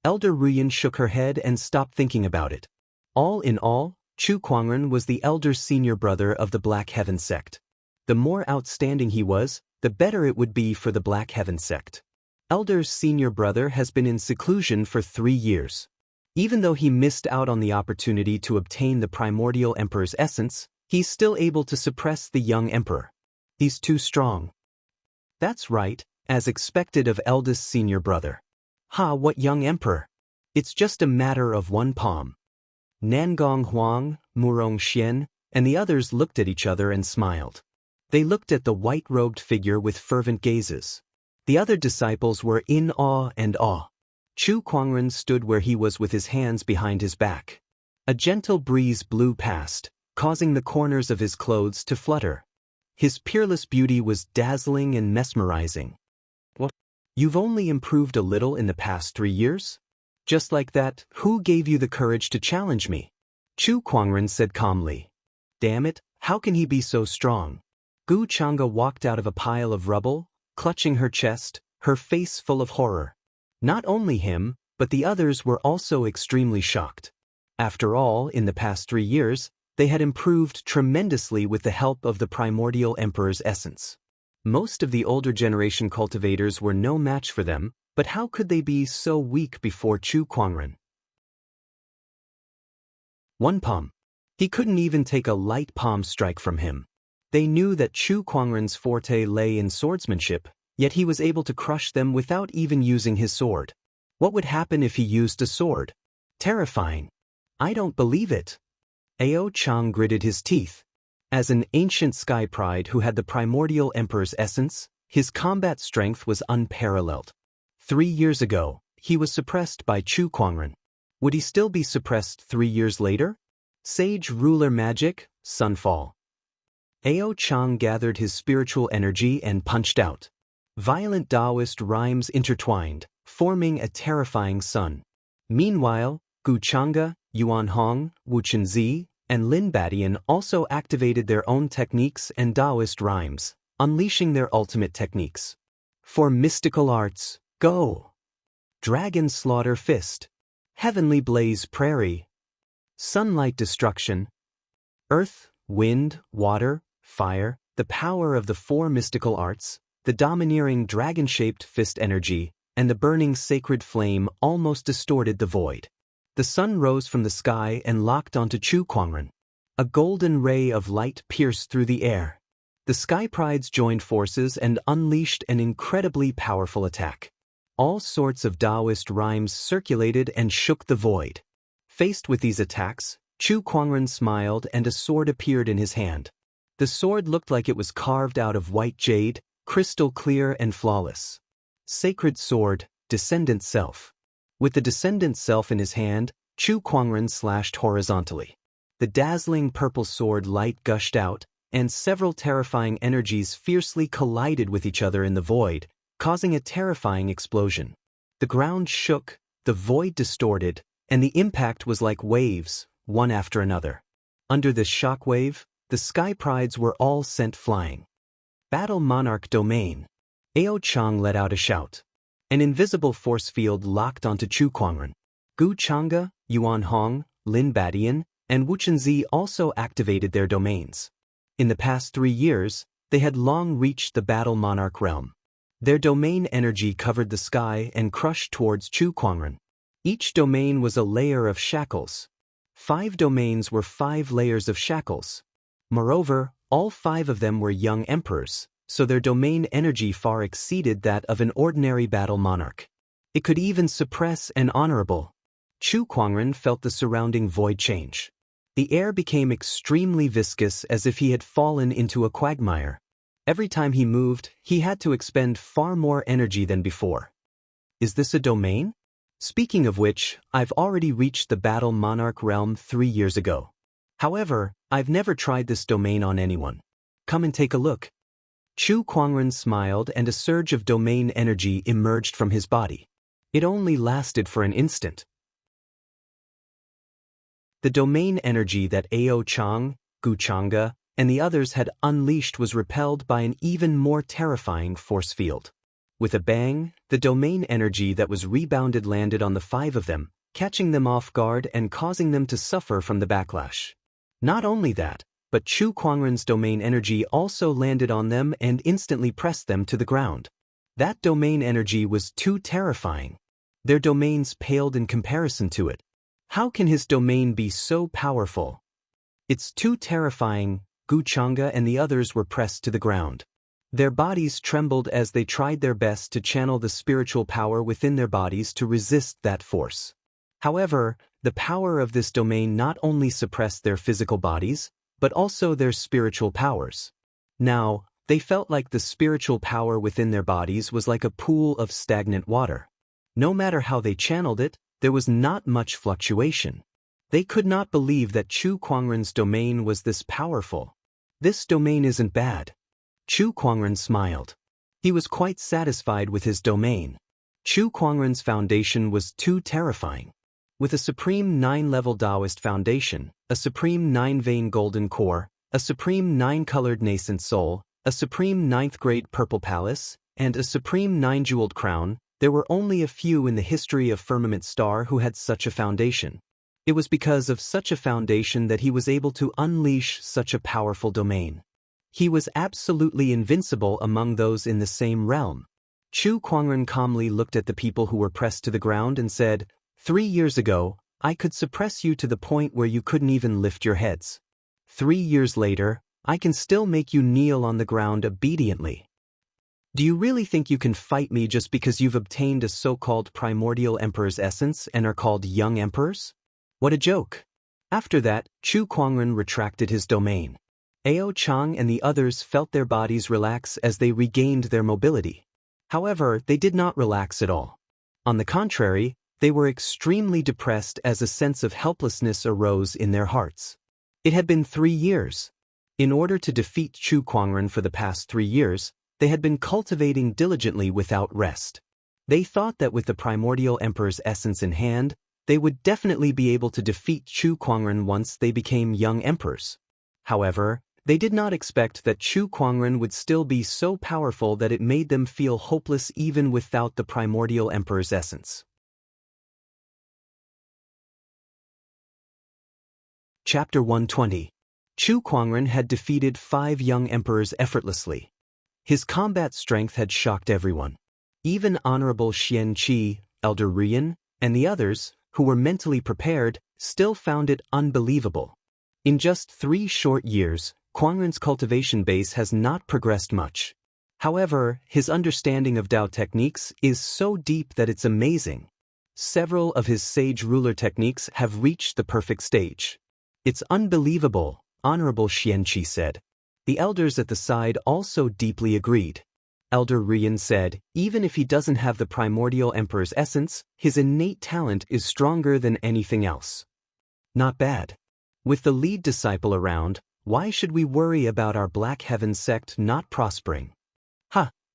[SPEAKER 1] Elder Ruyan shook her head and stopped thinking about it. All in all, Chu Kuangren was the elder senior brother of the Black Heaven sect. The more outstanding he was, the better it would be for the Black Heaven sect. Elder's senior brother has been in seclusion for 3 years. Even though he missed out on the opportunity to obtain the primordial emperor's essence, he's still able to suppress the young emperor. He's too strong. That's right, as expected of eldest senior brother. Ha, what young emperor? It's just a matter of one palm. Nangong Huang, Murong Xian, and the others looked at each other and smiled. They looked at the white-robed figure with fervent gazes. The other disciples were in awe and awe. Chu Kuangren stood where he was with his hands behind his back. A gentle breeze blew past, causing the corners of his clothes to flutter. His peerless beauty was dazzling and mesmerizing. What? You've only improved a little in the past 3 years? Just like that, who gave you the courage to challenge me? Chu Kuangren said calmly. Damn it, how can he be so strong? Gu Chang'e walked out of a pile of rubble, clutching her chest, her face full of horror. Not only him, but the others were also extremely shocked. After all, in the past 3 years, they had improved tremendously with the help of the primordial emperor's essence. Most of the older generation cultivators were no match for them, but how could they be so weak before Chu Kuangren? One palm. He couldn't even take a light palm strike from him. They knew that Chu Kuangren's forte lay in swordsmanship, yet he was able to crush them without even using his sword. What would happen if he used a sword? Terrifying. I don't believe it. Ao Chang gritted his teeth. As an ancient sky pride who had the primordial emperor's essence, his combat strength was unparalleled. 3 years ago, he was suppressed by Chu Kuangren. Would he still be suppressed 3 years later? Sage ruler magic, sunfall. Ao Chang gathered his spiritual energy and punched out. Violent Daoist rhymes intertwined, forming a terrifying sun. Meanwhile, Gu Chang'e, Yuan Hong, Wu Chenzi, and Lin Badian also activated their own techniques and Daoist rhymes, unleashing their ultimate techniques. For mystical arts, go! Dragon Slaughter Fist. Heavenly Blaze Prairie. Sunlight Destruction. Earth, Wind, Water, Fire, the power of the 4 mystical arts, the domineering dragon-shaped fist energy, and the burning sacred flame almost distorted the void. The sun rose from the sky and locked onto Chu Kuangren. A golden ray of light pierced through the air. The Sky Prides joined forces and unleashed an incredibly powerful attack. All sorts of Daoist rhymes circulated and shook the void. Faced with these attacks, Chu Kuangren smiled and a sword appeared in his hand. The sword looked like it was carved out of white jade, crystal clear and flawless. Sacred sword, descendant self. With the descendant self in his hand, Chu Kuangren slashed horizontally. The dazzling purple sword light gushed out, and several terrifying energies fiercely collided with each other in the void, causing a terrifying explosion. The ground shook, the void distorted, and the impact was like waves, one after another. Under this shock wave, the sky prides were all sent flying. Battle Monarch Domain. Ao Chang let out a shout. An invisible force field locked onto Chu Kuangren. Gu Chang'e, Yuan Hong, Lin Badian, and Wu Chenzi also activated their domains. In the past 3 years, they had long reached the Battle Monarch realm. Their domain energy covered the sky and crushed towards Chu Kuangren. Each domain was a layer of shackles. 5 domains were 5 layers of shackles. Moreover, all 5 of them were young emperors, so their domain energy far exceeded that of an ordinary battle monarch. It could even suppress an honorable. Chu Kuangren felt the surrounding void change. The air became extremely viscous as if he had fallen into a quagmire. Every time he moved, he had to expend far more energy than before. Is this a domain? Speaking of which, I've already reached the Battle Monarch realm 3 years ago. However, I've never tried this domain on anyone. Come and take a look. Chu Kuangren smiled and a surge of domain energy emerged from his body. It only lasted for an instant. The domain energy that Ao Chang, Gu Chang'e, and the others had unleashed was repelled by an even more terrifying force field. With a bang, the domain energy that was rebounded landed on the 5 of them, catching them off guard and causing them to suffer from the backlash. Not only that, but Chu Kuangren's domain energy also landed on them and instantly pressed them to the ground. That domain energy was too terrifying. Their domains paled in comparison to it. How can his domain be so powerful? It's too terrifying. Gu Chang'e and the others were pressed to the ground. Their bodies trembled as they tried their best to channel the spiritual power within their bodies to resist that force. However, the power of this domain not only suppressed their physical bodies, but also their spiritual powers. Now, they felt like the spiritual power within their bodies was like a pool of stagnant water. No matter how they channeled it, there was not much fluctuation. They could not believe that Chu Kuangren's domain was this powerful. This domain isn't bad. Chu Kuangren smiled. He was quite satisfied with his domain. Chu Kuangren's foundation was too terrifying. With a supreme 9-level Daoist foundation, a supreme 9-vein golden core, a supreme 9-colored nascent soul, a supreme 9th-grade purple palace, and a supreme 9-jeweled crown, there were only a few in the history of Firmament Star who had such a foundation. It was because of such a foundation that he was able to unleash such a powerful domain. He was absolutely invincible among those in the same realm. Chu Kuangren calmly looked at the people who were pressed to the ground and said, 3 years ago, I could suppress you to the point where you couldn't even lift your heads. 3 years later, I can still make you kneel on the ground obediently. Do you really think you can fight me just because you've obtained a so-called primordial emperor's essence and are called young emperors? What a joke. After that, Chu Kuangren retracted his domain. Ao Chang and the others felt their bodies relax as they regained their mobility. However, they did not relax at all. On the contrary, they were extremely depressed as a sense of helplessness arose in their hearts. It had been 3 years. In order to defeat Chu Kuangren for the past 3 years, they had been cultivating diligently without rest. They thought that with the primordial emperor's essence in hand, they would definitely be able to defeat Chu Kuangren once they became young emperors. However, they did not expect that Chu Kuangren would still be so powerful that it made them feel hopeless even without the primordial emperor's essence. Chapter 120. Chu Kuangren had defeated 5 young emperors effortlessly. His combat strength had shocked everyone. Even Honorable Xianxia, Elder Rian, and the others, who were mentally prepared, still found it unbelievable. In just 3 short years, Kuangren's cultivation base has not progressed much. However, his understanding of Dao techniques is so deep that it's amazing. Several of his sage ruler techniques have reached the perfect stage. It's unbelievable, Honorable Xianxia said. The elders at the side also deeply agreed. Elder Rian said, even if he doesn't have the primordial emperor's essence, his innate talent is stronger than anything else. Not bad. With the lead disciple around, why should we worry about our Black Heaven sect not prospering?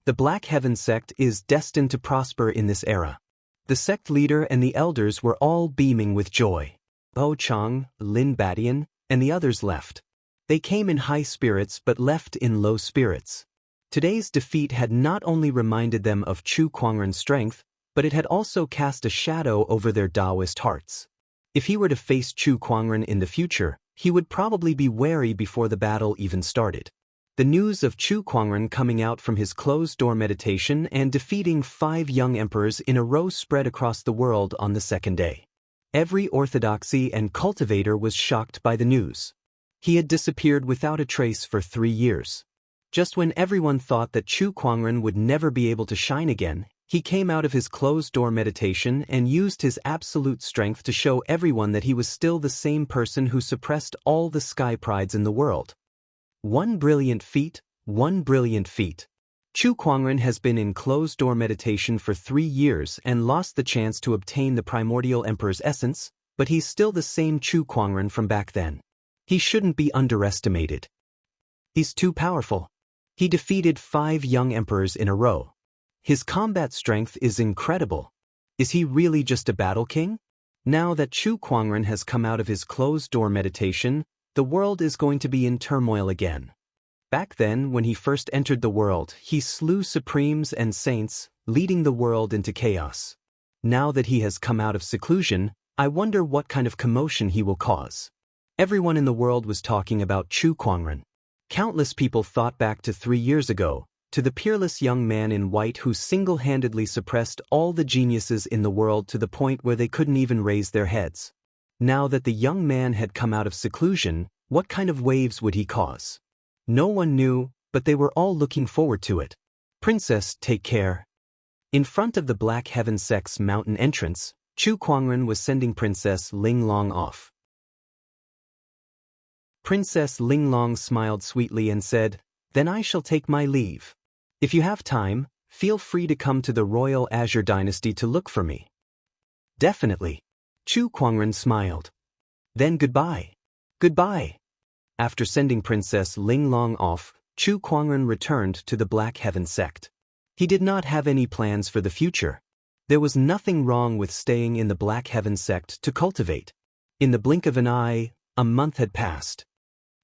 [SPEAKER 1] The Black Heaven sect is destined to prosper in this era. The sect leader and the elders were all beaming with joy. Bo Chang, Lin Badian, and the others left. They came in high spirits but left in low spirits. Today's defeat had not only reminded them of Chu Kuangren's strength, but it had also cast a shadow over their Daoist hearts. If he were to face Chu Kuangren in the future, he would probably be wary before the battle even started. The news of Chu Kuangren coming out from his closed-door meditation and defeating 5 young emperors in a row spread across the world on the second day. Every orthodoxy and cultivator was shocked by the news. He had disappeared without a trace for 3 years. Just when everyone thought that Chu Kuangren would never be able to shine again, he came out of his closed-door meditation and used his absolute strength to show everyone that he was still the same person who suppressed all the sky prides in the world. One brilliant feat, one brilliant feat. Chu Kuangren has been in closed-door meditation for 3 years and lost the chance to obtain the primordial emperor's essence, but he's still the same Chu Kuangren from back then. He shouldn't be underestimated. He's too powerful. He defeated 5 young emperors in a row. His combat strength is incredible. Is he really just a battle king? Now that Chu Kuangren has come out of his closed-door meditation, the world is going to be in turmoil again. Back then, when he first entered the world, he slew supremes and saints, leading the world into chaos. Now that he has come out of seclusion, I wonder what kind of commotion he will cause. Everyone in the world was talking about Chu Kuangren. Countless people thought back to 3 years ago, to the peerless young man in white who single-handedly suppressed all the geniuses in the world to the point where they couldn't even raise their heads. Now that the young man had come out of seclusion, what kind of waves would he cause? No one knew, but they were all looking forward to it. Princess, take care. In front of the Black Heaven sect's mountain entrance, Chu Kuangren was sending Princess Linglong off. Princess Linglong smiled sweetly and said, "Then I shall take my leave. If you have time, feel free to come to the Royal Azure Dynasty to look for me." "Definitely." Chu Kuangren smiled. "Then goodbye." "Goodbye." After sending Princess Linglong off, Chu Kuangren returned to the Black Heaven sect. He did not have any plans for the future. There was nothing wrong with staying in the Black Heaven sect to cultivate. In the blink of an eye, a month had passed.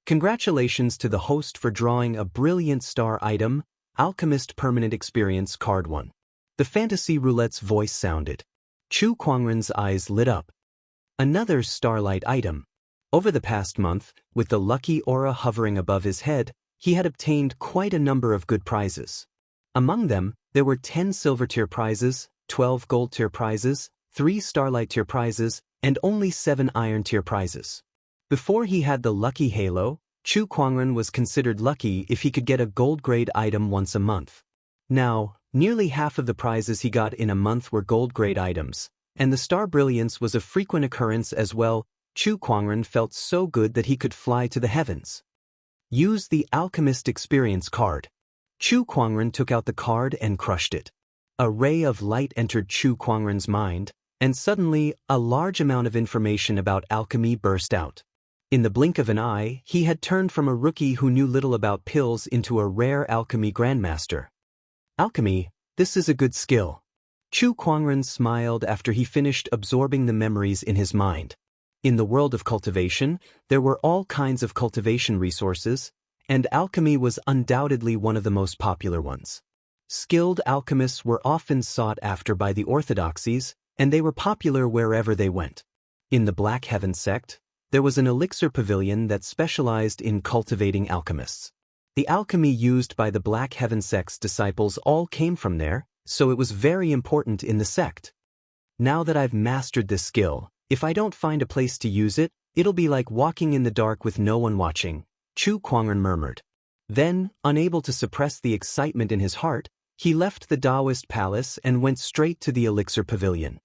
[SPEAKER 1] Congratulations to the host for drawing a brilliant star item, Alchemist Permanent Experience Card 1. The Fantasy Roulette's voice sounded. Chu Kuangren's eyes lit up. Another starlight item. Over the past month, with the lucky aura hovering above his head, he had obtained quite a number of good prizes. Among them, there were 10 silver tier prizes, 12 gold tier prizes, 3 starlight tier prizes, and only 7 iron tier prizes. Before he had the lucky halo, Chu Kuangren was considered lucky if he could get a gold-grade item once a month. Now, nearly half of the prizes he got in a month were gold-grade items, and the star brilliance was a frequent occurrence as well. Chu Kuangren felt so good that he could fly to the heavens. Use the Alchemist Experience card. Chu Kuangren took out the card and crushed it. A ray of light entered Chu Kuangren's mind, and suddenly, a large amount of information about alchemy burst out. In the blink of an eye, he had turned from a rookie who knew little about pills into a rare alchemy grandmaster. Alchemy, this is a good skill. Chu Kuangren smiled after he finished absorbing the memories in his mind. In the world of cultivation, there were all kinds of cultivation resources, and alchemy was undoubtedly one of the most popular ones. Skilled alchemists were often sought after by the orthodoxies, and they were popular wherever they went. In the Black Heaven sect, there was an elixir pavilion that specialized in cultivating alchemists. The alchemy used by the Black Heaven sect's disciples all came from there, so it was very important in the sect. Now that I've mastered this skill, if I don't find a place to use it, it'll be like walking in the dark with no one watching, Chu Kuangren murmured. Then, unable to suppress the excitement in his heart, he left the Daoist palace and went straight to the elixir pavilion.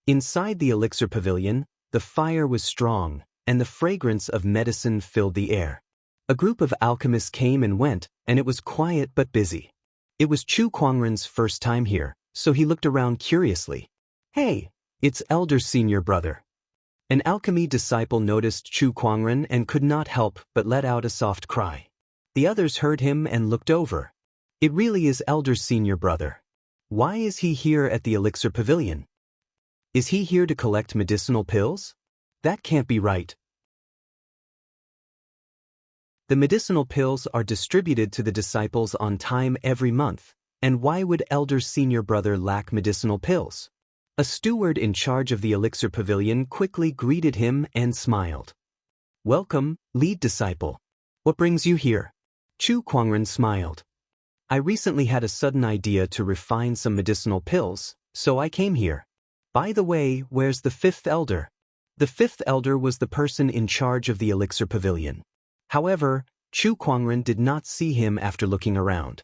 [SPEAKER 1] Inside the elixir pavilion, the fire was strong, and the fragrance of medicine filled the air. A group of alchemists came and went, and it was quiet but busy. It was Chu Kuangren's first time here, so he looked around curiously. Hey, it's Elder Senior Brother. An alchemy disciple noticed Chu Kuangren and could not help but let out a soft cry. The others heard him and looked over. It really is Elder Senior Brother. Why is he here at the Elixir Pavilion? Is he here to collect medicinal pills? That can't be right. The medicinal pills are distributed to the disciples on time every month, and why would Elder Senior Brother lack medicinal pills? A steward in charge of the Elixir Pavilion quickly greeted him and smiled. Welcome, lead disciple. What brings you here? Chu Kuangren smiled. I recently had a sudden idea to refine some medicinal pills, so I came here. By the way, where's the fifth elder? The fifth elder was the person in charge of the Elixir Pavilion. However, Chu Kuangren did not see him after looking around.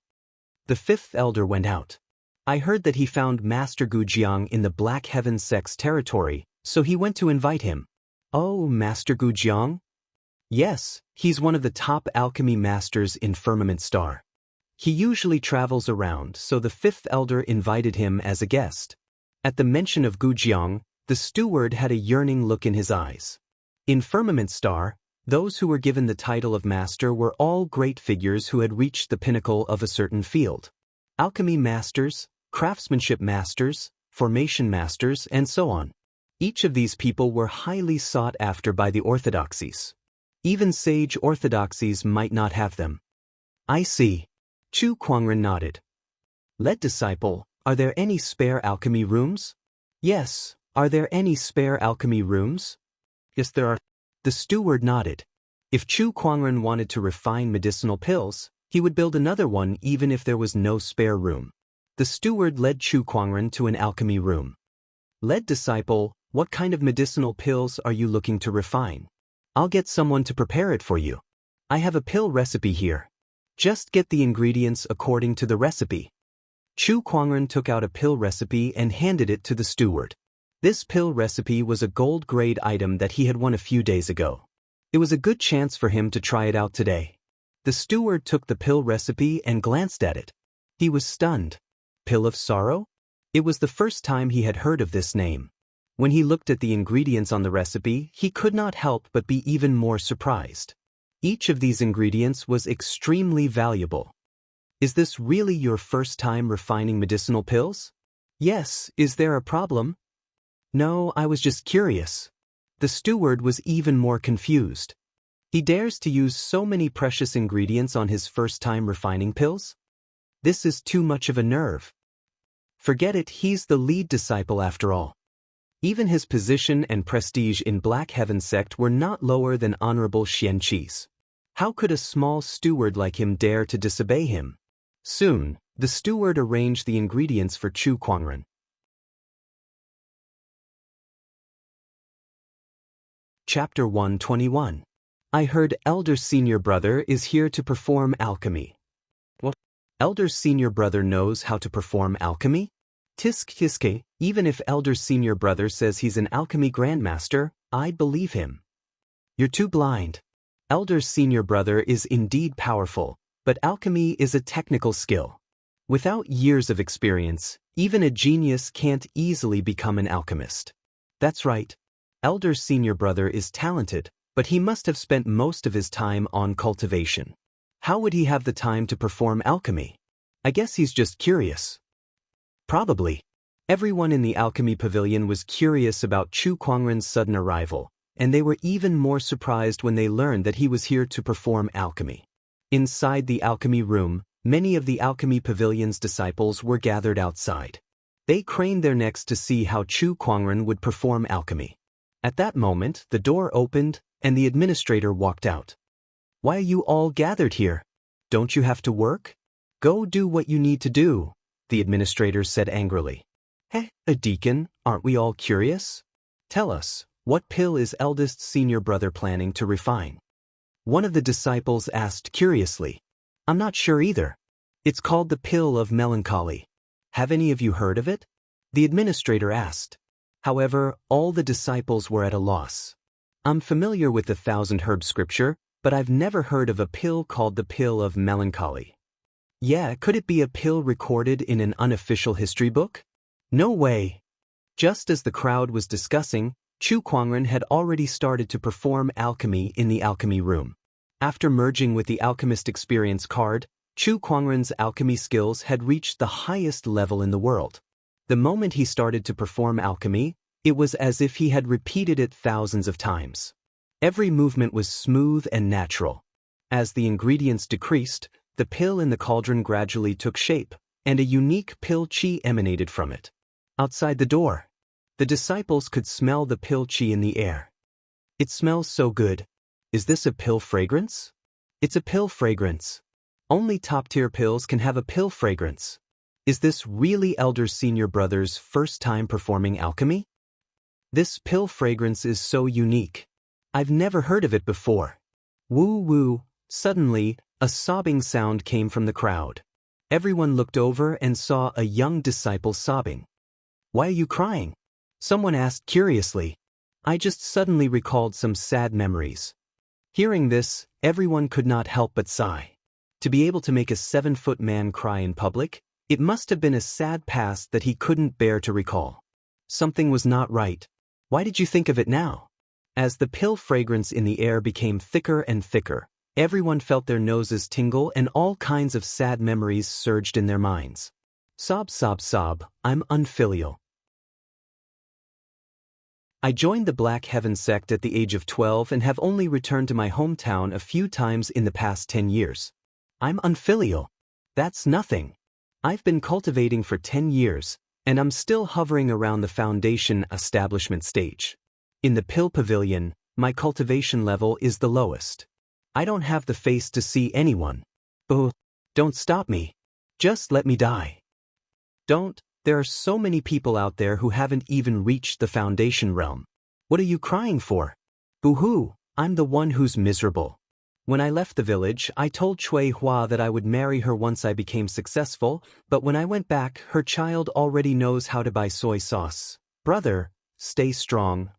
[SPEAKER 1] The fifth elder went out. I heard that he found Master Gujiang in the Black Heaven sect's territory, so he went to invite him. Oh, Master Gujiang? Yes, he's one of the top alchemy masters in Firmament Star. He usually travels around, so the fifth elder invited him as a guest. At the mention of Gujiang, the steward had a yearning look in his eyes. In Firmament Star, those who were given the title of master were all great figures who had reached the pinnacle of a certain field. Alchemy masters, craftsmanship masters, formation masters, and so on. Each of these people were highly sought after by the orthodoxies. Even sage orthodoxies might not have them. I see. Chu Kuangren nodded. Lead disciple, are there any spare alchemy rooms? Yes, are there any spare alchemy rooms? Yes, there are. The steward nodded. If Chu Kuangren wanted to refine medicinal pills, he would build another one even if there was no spare room. The steward led Chu Kuangren to an alchemy room. Lead disciple, what kind of medicinal pills are you looking to refine? I'll get someone to prepare it for you. I have a pill recipe here. Just get the ingredients according to the recipe. Chu Kuangren took out a pill recipe and handed it to the steward. This pill recipe was a gold-grade item that he had won a few days ago. It was a good chance for him to try it out today. The steward took the pill recipe and glanced at it. He was stunned. Pill of sorrow? It was the first time he had heard of this name. When he looked at the ingredients on the recipe, he could not help but be even more surprised. Each of these ingredients was extremely valuable. Is this really your first time refining medicinal pills? Yes, is there a problem? No, I was just curious. The steward was even more confused. He dares to use so many precious ingredients on his first time refining pills? This is too much of a nerve. Forget it, he's the lead disciple after all. Even his position and prestige in Black Heaven sect were not lower than Honorable Xianxi's. How could a small steward like him dare to disobey him? Soon, the steward arranged the ingredients for Chu Kuangren. Chapter 121. I heard Elder Senior Brother is here to perform alchemy. What? Elder Senior Brother knows how to perform alchemy? Tisk tiske, even if Elder Senior Brother says he's an alchemy grandmaster, I'd believe him. You're too blind. Elder Senior Brother is indeed powerful, but alchemy is a technical skill. Without years of experience, even a genius can't easily become an alchemist. That's right. Elder Senior Brother is talented, but he must have spent most of his time on cultivation. How would he have the time to perform alchemy? I guess he's just curious. Probably. Everyone in the alchemy pavilion was curious about Chu Kuangren's sudden arrival, and they were even more surprised when they learned that he was here to perform alchemy. Inside the alchemy room, many of the alchemy pavilion's disciples were gathered outside. They craned their necks to see how Chu Kuangren would perform alchemy. At that moment, the door opened, and the administrator walked out. Why are you all gathered here? Don't you have to work? Go do what you need to do, the administrator said angrily. Hey, a deacon, aren't we all curious? Tell us, what pill is eldest senior brother planning to refine? One of the disciples asked curiously. I'm not sure either. It's called the pill of melancholy. Have any of you heard of it? The administrator asked. However, all the disciples were at a loss. I'm familiar with the 1,000 herb scripture, but I've never heard of a pill called the pill of melancholy. Yeah, could it be a pill recorded in an unofficial history book? No way. Just as the crowd was discussing, Chu Kuangren had already started to perform alchemy in the alchemy room. After merging with the alchemist experience card, Chu Kuangren's alchemy skills had reached the highest level in the world. The moment he started to perform alchemy, it was as if he had repeated it thousands of times. Every movement was smooth and natural. As the ingredients decreased, the pill in the cauldron gradually took shape, and a unique pill qi emanated from it. Outside the door, the disciples could smell the pill qi in the air. It smells so good. Is this a pill fragrance? It's a pill fragrance. Only top-tier pills can have a pill fragrance. Is this really Elder Senior Brother's first time performing alchemy? This pill fragrance is so unique. I've never heard of it before. Woo woo. Suddenly, a sobbing sound came from the crowd. Everyone looked over and saw a young disciple sobbing. Why are you crying? Someone asked curiously. I just suddenly recalled some sad memories. Hearing this, everyone could not help but sigh. To be able to make a 7-foot man cry in public, it must have been a sad past that he couldn't bear to recall. Something was not right. Why did you think of it now? As the pill fragrance in the air became thicker and thicker, everyone felt their noses tingle and all kinds of sad memories surged in their minds. Sob, sob, sob, I'm unfilial. I joined the Black Heaven sect at the age of 12 and have only returned to my hometown a few times in the past 10 years. I'm unfilial. That's nothing. I've been cultivating for 10 years, and I'm still hovering around the foundation establishment stage. In the pill pavilion, my cultivation level is the lowest. I don't have the face to see anyone. Oh, don't stop me. Just let me die. Don't. There are so many people out there who haven't even reached the foundation realm. What are you crying for? Boo-hoo, I'm the one who's miserable. When I left the village, I told Cui Hua that I would marry her once I became successful, but when I went back, her child already knows how to buy soy sauce. Brother, stay strong.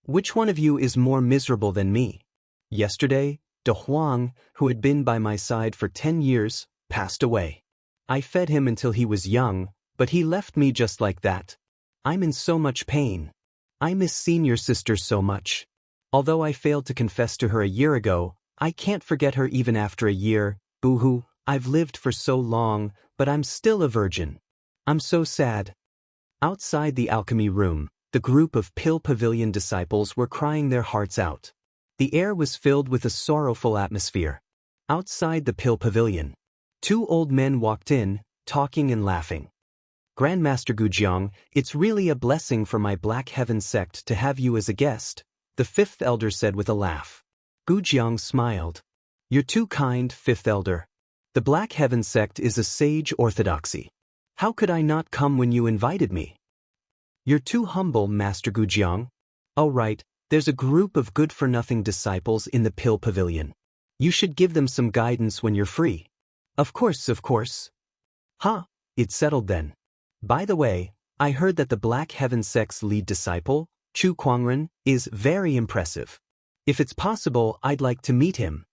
[SPEAKER 1] Which one of you is more miserable than me? Yesterday, De Huang, who had been by my side for 10 years, passed away. I fed him until he was young, but he left me just like that. I'm in so much pain. I miss senior sister so much. Although I failed to confess to her a year ago, I can't forget her even after a year. Boo-hoo, I've lived for so long, but I'm still a virgin. I'm so sad. Outside the alchemy room, the group of Pill Pavilion disciples were crying their hearts out. The air was filled with a sorrowful atmosphere. Outside the Pill Pavilion, 2 old men walked in, talking and laughing. Grandmaster Gujiang, it's really a blessing for my Black Heaven sect to have you as a guest, the 5th elder said with a laugh. Gujiang smiled. You're too kind, 5th elder. The Black Heaven sect is a sage orthodoxy. How could I not come when you invited me? You're too humble, Master Gujiang. Oh right, there's a group of good-for-nothing disciples in the Pill Pavilion. You should give them some guidance when you're free. Of course, of course. It's settled then. By the way, I heard that the Black Heaven sect's lead disciple, Chu Kuangren, is very impressive. If it's possible, I'd like to meet him.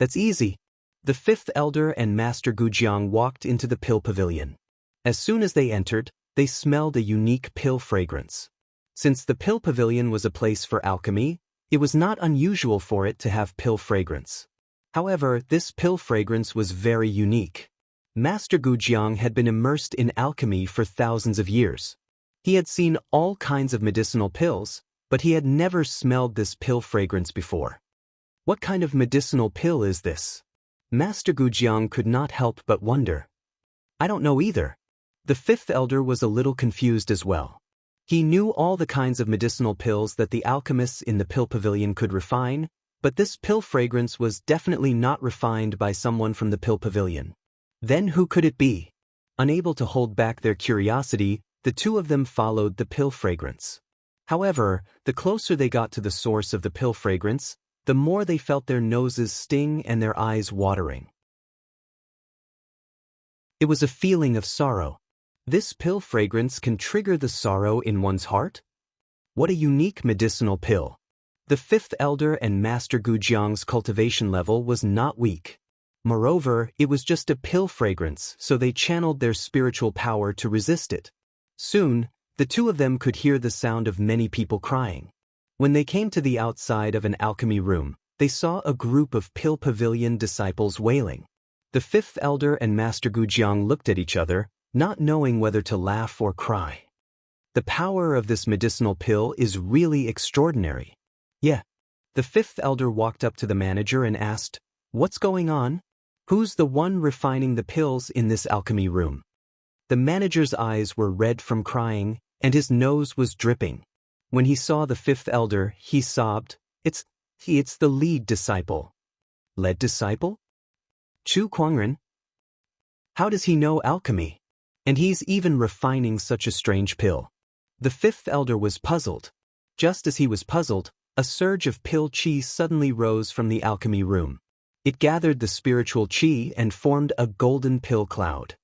[SPEAKER 1] That's easy. The 5th elder and Master Gujiang walked into the Pill Pavilion. As soon as they entered, they smelled a unique pill fragrance. Since the Pill Pavilion was a place for alchemy, it was not unusual for it to have pill fragrance. However, this pill fragrance was very unique. Master Gujiang had been immersed in alchemy for thousands of years. He had seen all kinds of medicinal pills, but he had never smelled this pill fragrance before. What kind of medicinal pill is this? Master Gujiang could not help but wonder. I don't know either. The 5th elder was a little confused as well. He knew all the kinds of medicinal pills that the alchemists in the Pill Pavilion could refine, but this pill fragrance was definitely not refined by someone from the Pill Pavilion. Then who could it be? Unable to hold back their curiosity, the 2 of them followed the pill fragrance. However, the closer they got to the source of the pill fragrance, the more they felt their noses sting and their eyes watering. It was a feeling of sorrow. This pill fragrance can trigger the sorrow in one's heart? What a unique medicinal pill. The fifth elder and Master Gujiang's cultivation level was not weak. Moreover, it was just a pill fragrance, so they channeled their spiritual power to resist it. Soon, the two of them could hear the sound of many people crying. When they came to the outside of an alchemy room, they saw a group of Pill Pavilion disciples wailing. The fifth elder and Master Gujiang looked at each other, not knowing whether to laugh or cry. The power of this medicinal pill is really extraordinary. Yeah. The fifth elder walked up to the manager and asked, "What's going on? Who's the one refining the pills in this alchemy room?" The manager's eyes were red from crying, and his nose was dripping. When he saw the fifth elder, he sobbed, It's the lead disciple." Lead disciple? Chu Kuangren? How does he know alchemy? And he's even refining such a strange pill. The fifth elder was puzzled. Just as he was puzzled, a surge of pill chi suddenly rose from the alchemy room. It gathered the spiritual chi and formed a golden pill cloud.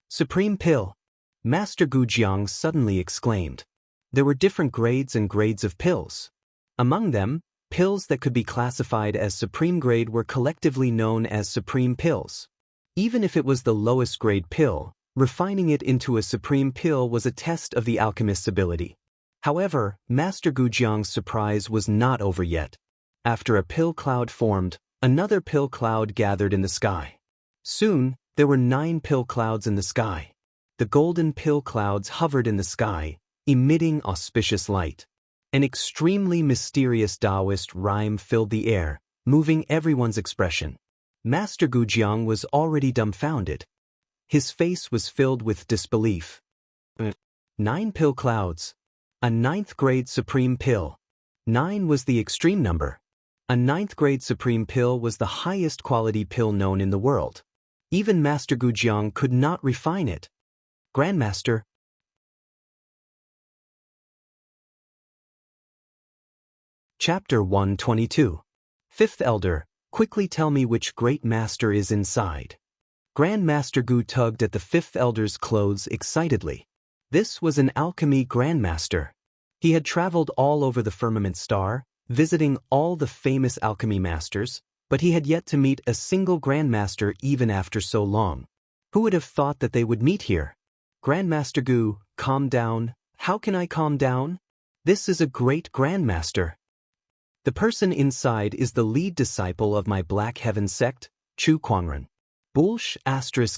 [SPEAKER 1] "Supreme pill!" Master Gujiang suddenly exclaimed. There were different grades and grades of pills. Among them, pills that could be classified as supreme grade were collectively known as supreme pills. Even if it was the lowest grade pill, refining it into a supreme pill was a test of the alchemist's ability. However, Master Gujiang's surprise was not over yet. After a pill cloud formed, another pill cloud gathered in the sky. Soon, there were 9 pill clouds in the sky. The golden pill clouds hovered in the sky, emitting auspicious light. An extremely mysterious Daoist rhyme filled the air, moving everyone's expression. Master Gujiang was already dumbfounded. His face was filled with disbelief. 9 pill clouds. A 9th grade supreme pill. 9 was the extreme number. A 9th grade supreme pill was the highest quality pill known in the world. Even Master Gujiang could not refine it. Grandmaster. Chapter 122. Fifth Elder, quickly tell me which great master is inside. Grandmaster Gu tugged at the fifth elder's clothes excitedly. This was an alchemy grandmaster. He had traveled all over the firmament star, visiting all the famous alchemy masters, but he had yet to meet a single grandmaster even after so long. Who would have thought that they would meet here? Grandmaster Gu, calm down. How can I calm down? This is a great grandmaster. The person inside is the lead disciple of my Black Heaven sect, Chu Kuangren.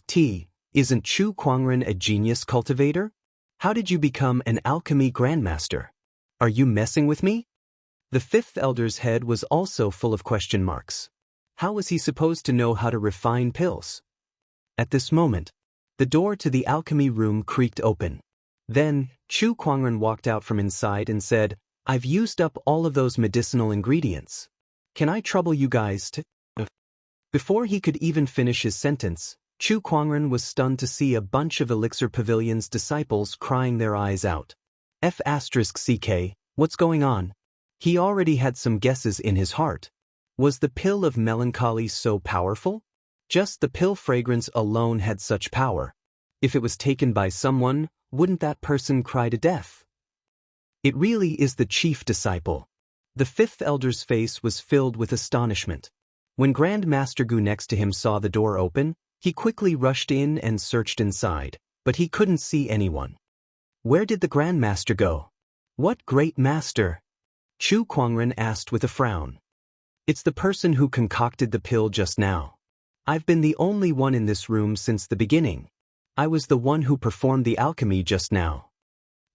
[SPEAKER 1] *T. Isn't Chu Kuangren a genius cultivator? How did you become an alchemy grandmaster? Are you messing with me? The fifth elder's head was also full of question marks. How was he supposed to know how to refine pills? At this moment, the door to the alchemy room creaked open. Then, Chu Kuangren walked out from inside and said, "I've used up all of those medicinal ingredients. Can I trouble you guys to—" Before he could even finish his sentence, Chu Kuangren was stunned to see a bunch of Elixir Pavilion's disciples crying their eyes out. F***CK, what's going on? He already had some guesses in his heart. Was the pill of melancholy so powerful? Just the pill fragrance alone had such power. If it was taken by someone, wouldn't that person cry to death? It really is the chief disciple. The fifth elder's face was filled with astonishment. When Grand Master Gu next to him saw the door open, he quickly rushed in and searched inside, but he couldn't see anyone. Where did the Grand Master go? What great master? Chu Kuangren asked with a frown. It's the person who concocted the pill just now. I've been the only one in this room since the beginning. I was the one who performed the alchemy just now.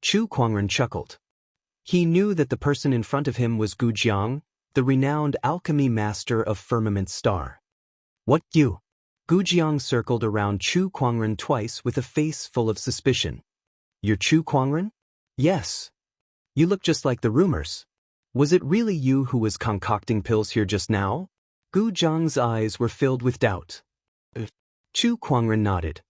[SPEAKER 1] Chu Kuangren chuckled. He knew that the person in front of him was Gujiang, the renowned alchemy master of Firmament Star. What you? Gujiang circled around Chu Kuangren twice with a face full of suspicion. You're Chu Kuangren? Yes. You look just like the rumors. Was it really you who was concocting pills here just now? Gujiang's eyes were filled with doubt. Chu Kuangren nodded.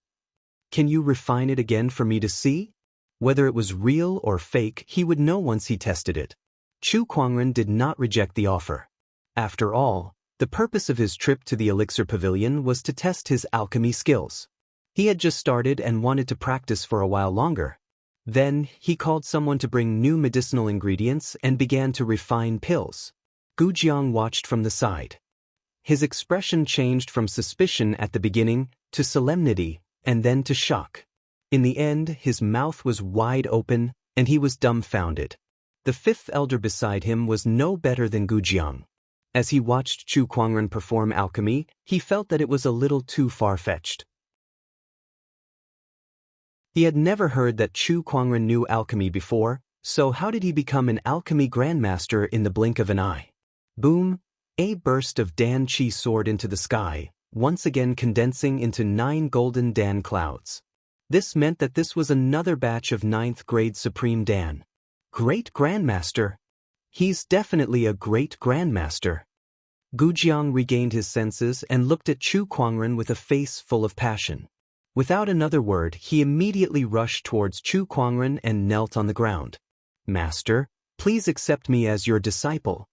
[SPEAKER 1] Can you refine it again for me to see? Whether it was real or fake, he would know once he tested it. Chu Kuangren did not reject the offer. After all, the purpose of his trip to the Elixir Pavilion was to test his alchemy skills. He had just started and wanted to practice for a while longer. Then, he called someone to bring new medicinal ingredients and began to refine pills. Gu Jiang watched from the side. His expression changed from suspicion at the beginning, to solemnity, and then to shock. In the end, his mouth was wide open, and he was dumbfounded. The fifth elder beside him was no better than Gu Jiang. As he watched Chu Kuangren perform alchemy, he felt that it was a little too far-fetched. He had never heard that Chu Kuangren knew alchemy before, so how did he become an alchemy grandmaster in the blink of an eye? Boom! A burst of Dan Qi soared into the sky, once again condensing into 9 golden Dan clouds. This meant that this was another batch of 9th grade Supreme Dan. Great Grandmaster! He's definitely a great Grandmaster. Gu Jiang regained his senses and looked at Chu Kuangren with a face full of passion. Without another word, he immediately rushed towards Chu Kuangren and knelt on the ground. Master, please accept me as your disciple.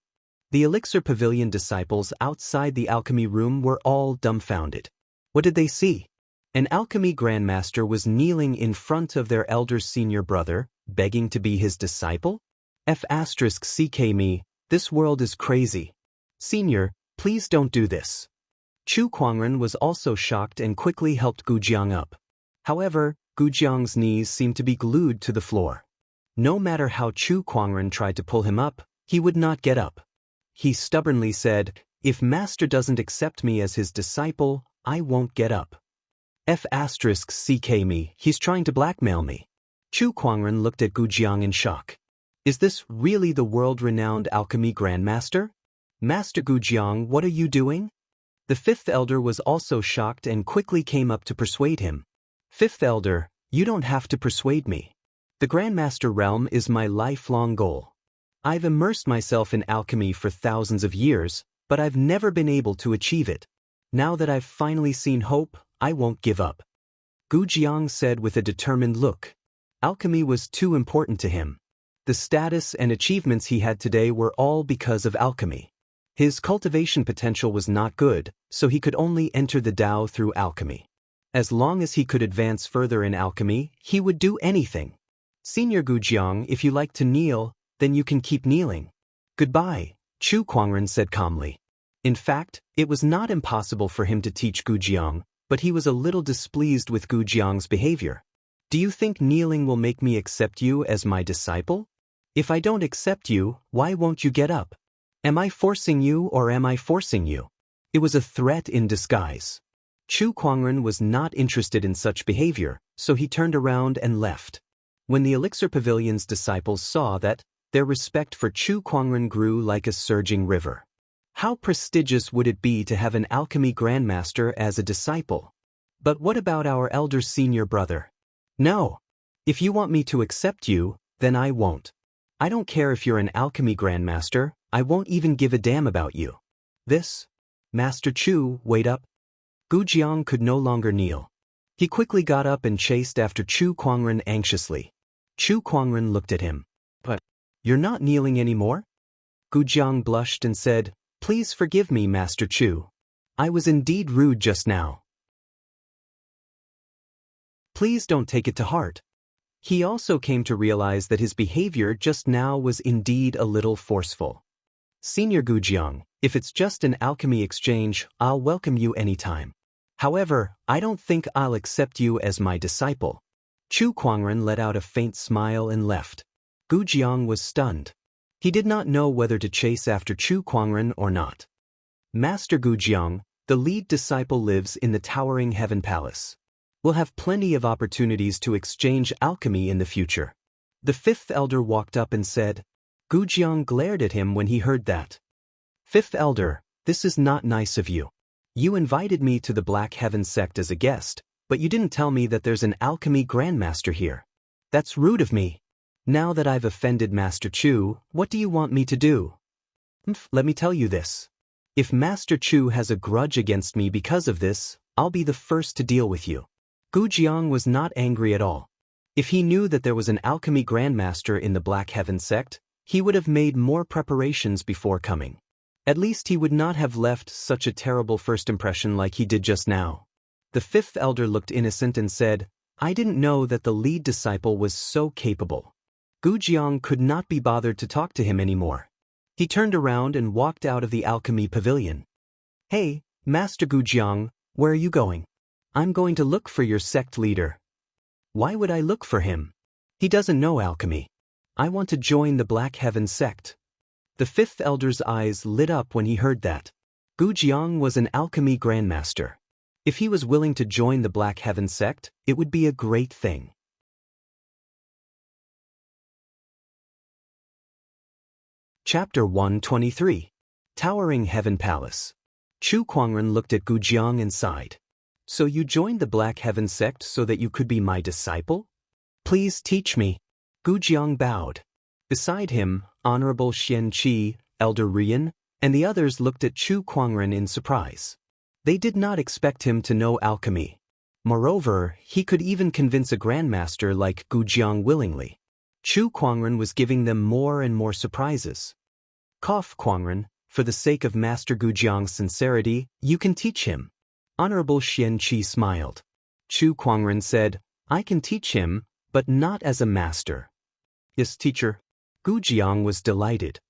[SPEAKER 1] The Elixir Pavilion disciples outside the alchemy room were all dumbfounded. What did they see? An alchemy grandmaster was kneeling in front of their elder senior brother, begging to be his disciple? F***ck me, this world is crazy. Senior, please don't do this. Chu Kuangren was also shocked and quickly helped Gu Jiang up. However, Gu Jiang's knees seemed to be glued to the floor. No matter how Chu Kuangren tried to pull him up, he would not get up. He stubbornly said, "If Master doesn't accept me as his disciple, I won't get up." F***ck me, he's trying to blackmail me. Chu Kuangren looked at Gu Jiang in shock. Is this really the world-renowned alchemy grandmaster? Master Gu Jiang, what are you doing? The fifth elder was also shocked and quickly came up to persuade him. Fifth elder, you don't have to persuade me. The grandmaster realm is my lifelong goal. I've immersed myself in alchemy for thousands of years, but I've never been able to achieve it. Now that I've finally seen hope, I won't give up. Gu Jiang said with a determined look. Alchemy was too important to him. The status and achievements he had today were all because of alchemy. His cultivation potential was not good, so he could only enter the Dao through alchemy. As long as he could advance further in alchemy, he would do anything. Senior Gu Jiang, if you like to kneel, then you can keep kneeling. Goodbye, Chu Kuangren said calmly. In fact, it was not impossible for him to teach Gu Jiang, but he was a little displeased with Gu Jiang's behavior. Do you think kneeling will make me accept you as my disciple? If I don't accept you, why won't you get up? Am I forcing you or am I forcing you? It was a threat in disguise. Chu Kuangren was not interested in such behavior, so he turned around and left. When the Elixir Pavilion's disciples saw that, their respect for Chu Kuangren grew like a surging river. How prestigious would it be to have an alchemy grandmaster as a disciple? But what about our elder senior brother? No. If you want me to accept you, then I won't. I don't care if you're an alchemy grandmaster, I won't even give a damn about you. This? Master Chu, wait up. Gu Jiang could no longer kneel. He quickly got up and chased after Chu Kuangren anxiously. Chu Kuangren looked at him. But you're not kneeling anymore? Gu Jiang blushed and said, Please forgive me, Master Chu. I was indeed rude just now. Please don't take it to heart. He also came to realize that his behavior just now was indeed a little forceful. Senior Gu Jiang, if it's just an alchemy exchange, I'll welcome you anytime. However, I don't think I'll accept you as my disciple. Chu Kuangren let out a faint smile and left. Gu Jiang was stunned. He did not know whether to chase after Chu Kuangren or not. Master Gu Jiang, the lead disciple lives in the towering Heaven Palace. We'll have plenty of opportunities to exchange alchemy in the future. The fifth elder walked up and said. Gu Jiang glared at him when he heard that. Fifth elder, this is not nice of you. You invited me to the Black Heaven sect as a guest, but you didn't tell me that there's an alchemy grandmaster here. That's rude of me. Now that I've offended Master Chu, what do you want me to do? Let me tell you this. If Master Chu has a grudge against me because of this, I'll be the first to deal with you. Gu Jiang was not angry at all. If he knew that there was an alchemy grandmaster in the Black Heaven sect, he would have made more preparations before coming. At least he would not have left such a terrible first impression like he did just now. The fifth elder looked innocent and said, I didn't know that the lead disciple was so capable. Gu Jiang could not be bothered to talk to him anymore. He turned around and walked out of the alchemy pavilion. Hey, Master Gujiang, where are you going? I'm going to look for your sect leader. Why would I look for him? He doesn't know alchemy. I want to join the Black Heaven sect. The fifth elder's eyes lit up when he heard that. Gujiang was an alchemy grandmaster. If he was willing to join the Black Heaven sect, it would be a great thing. Chapter 123. Towering Heaven Palace. Chu Kuangren looked at Gujiang and sighed. So you joined the Black Heaven sect so that you could be my disciple? Please teach me. Gujiang bowed. Beside him, Honorable Xianxia, Elder Rian, and the others looked at Chu Kuangren in surprise. They did not expect him to know alchemy. Moreover, he could even convince a grandmaster like Gujiang willingly. Chu Kuangren was giving them more and more surprises. Cough, Kuangren, for the sake of Master Gujiang's sincerity, you can teach him. Honorable Xianxia smiled. Chu Kuangren said, I can teach him, but not as a master. Yes, teacher. Gujiang was delighted.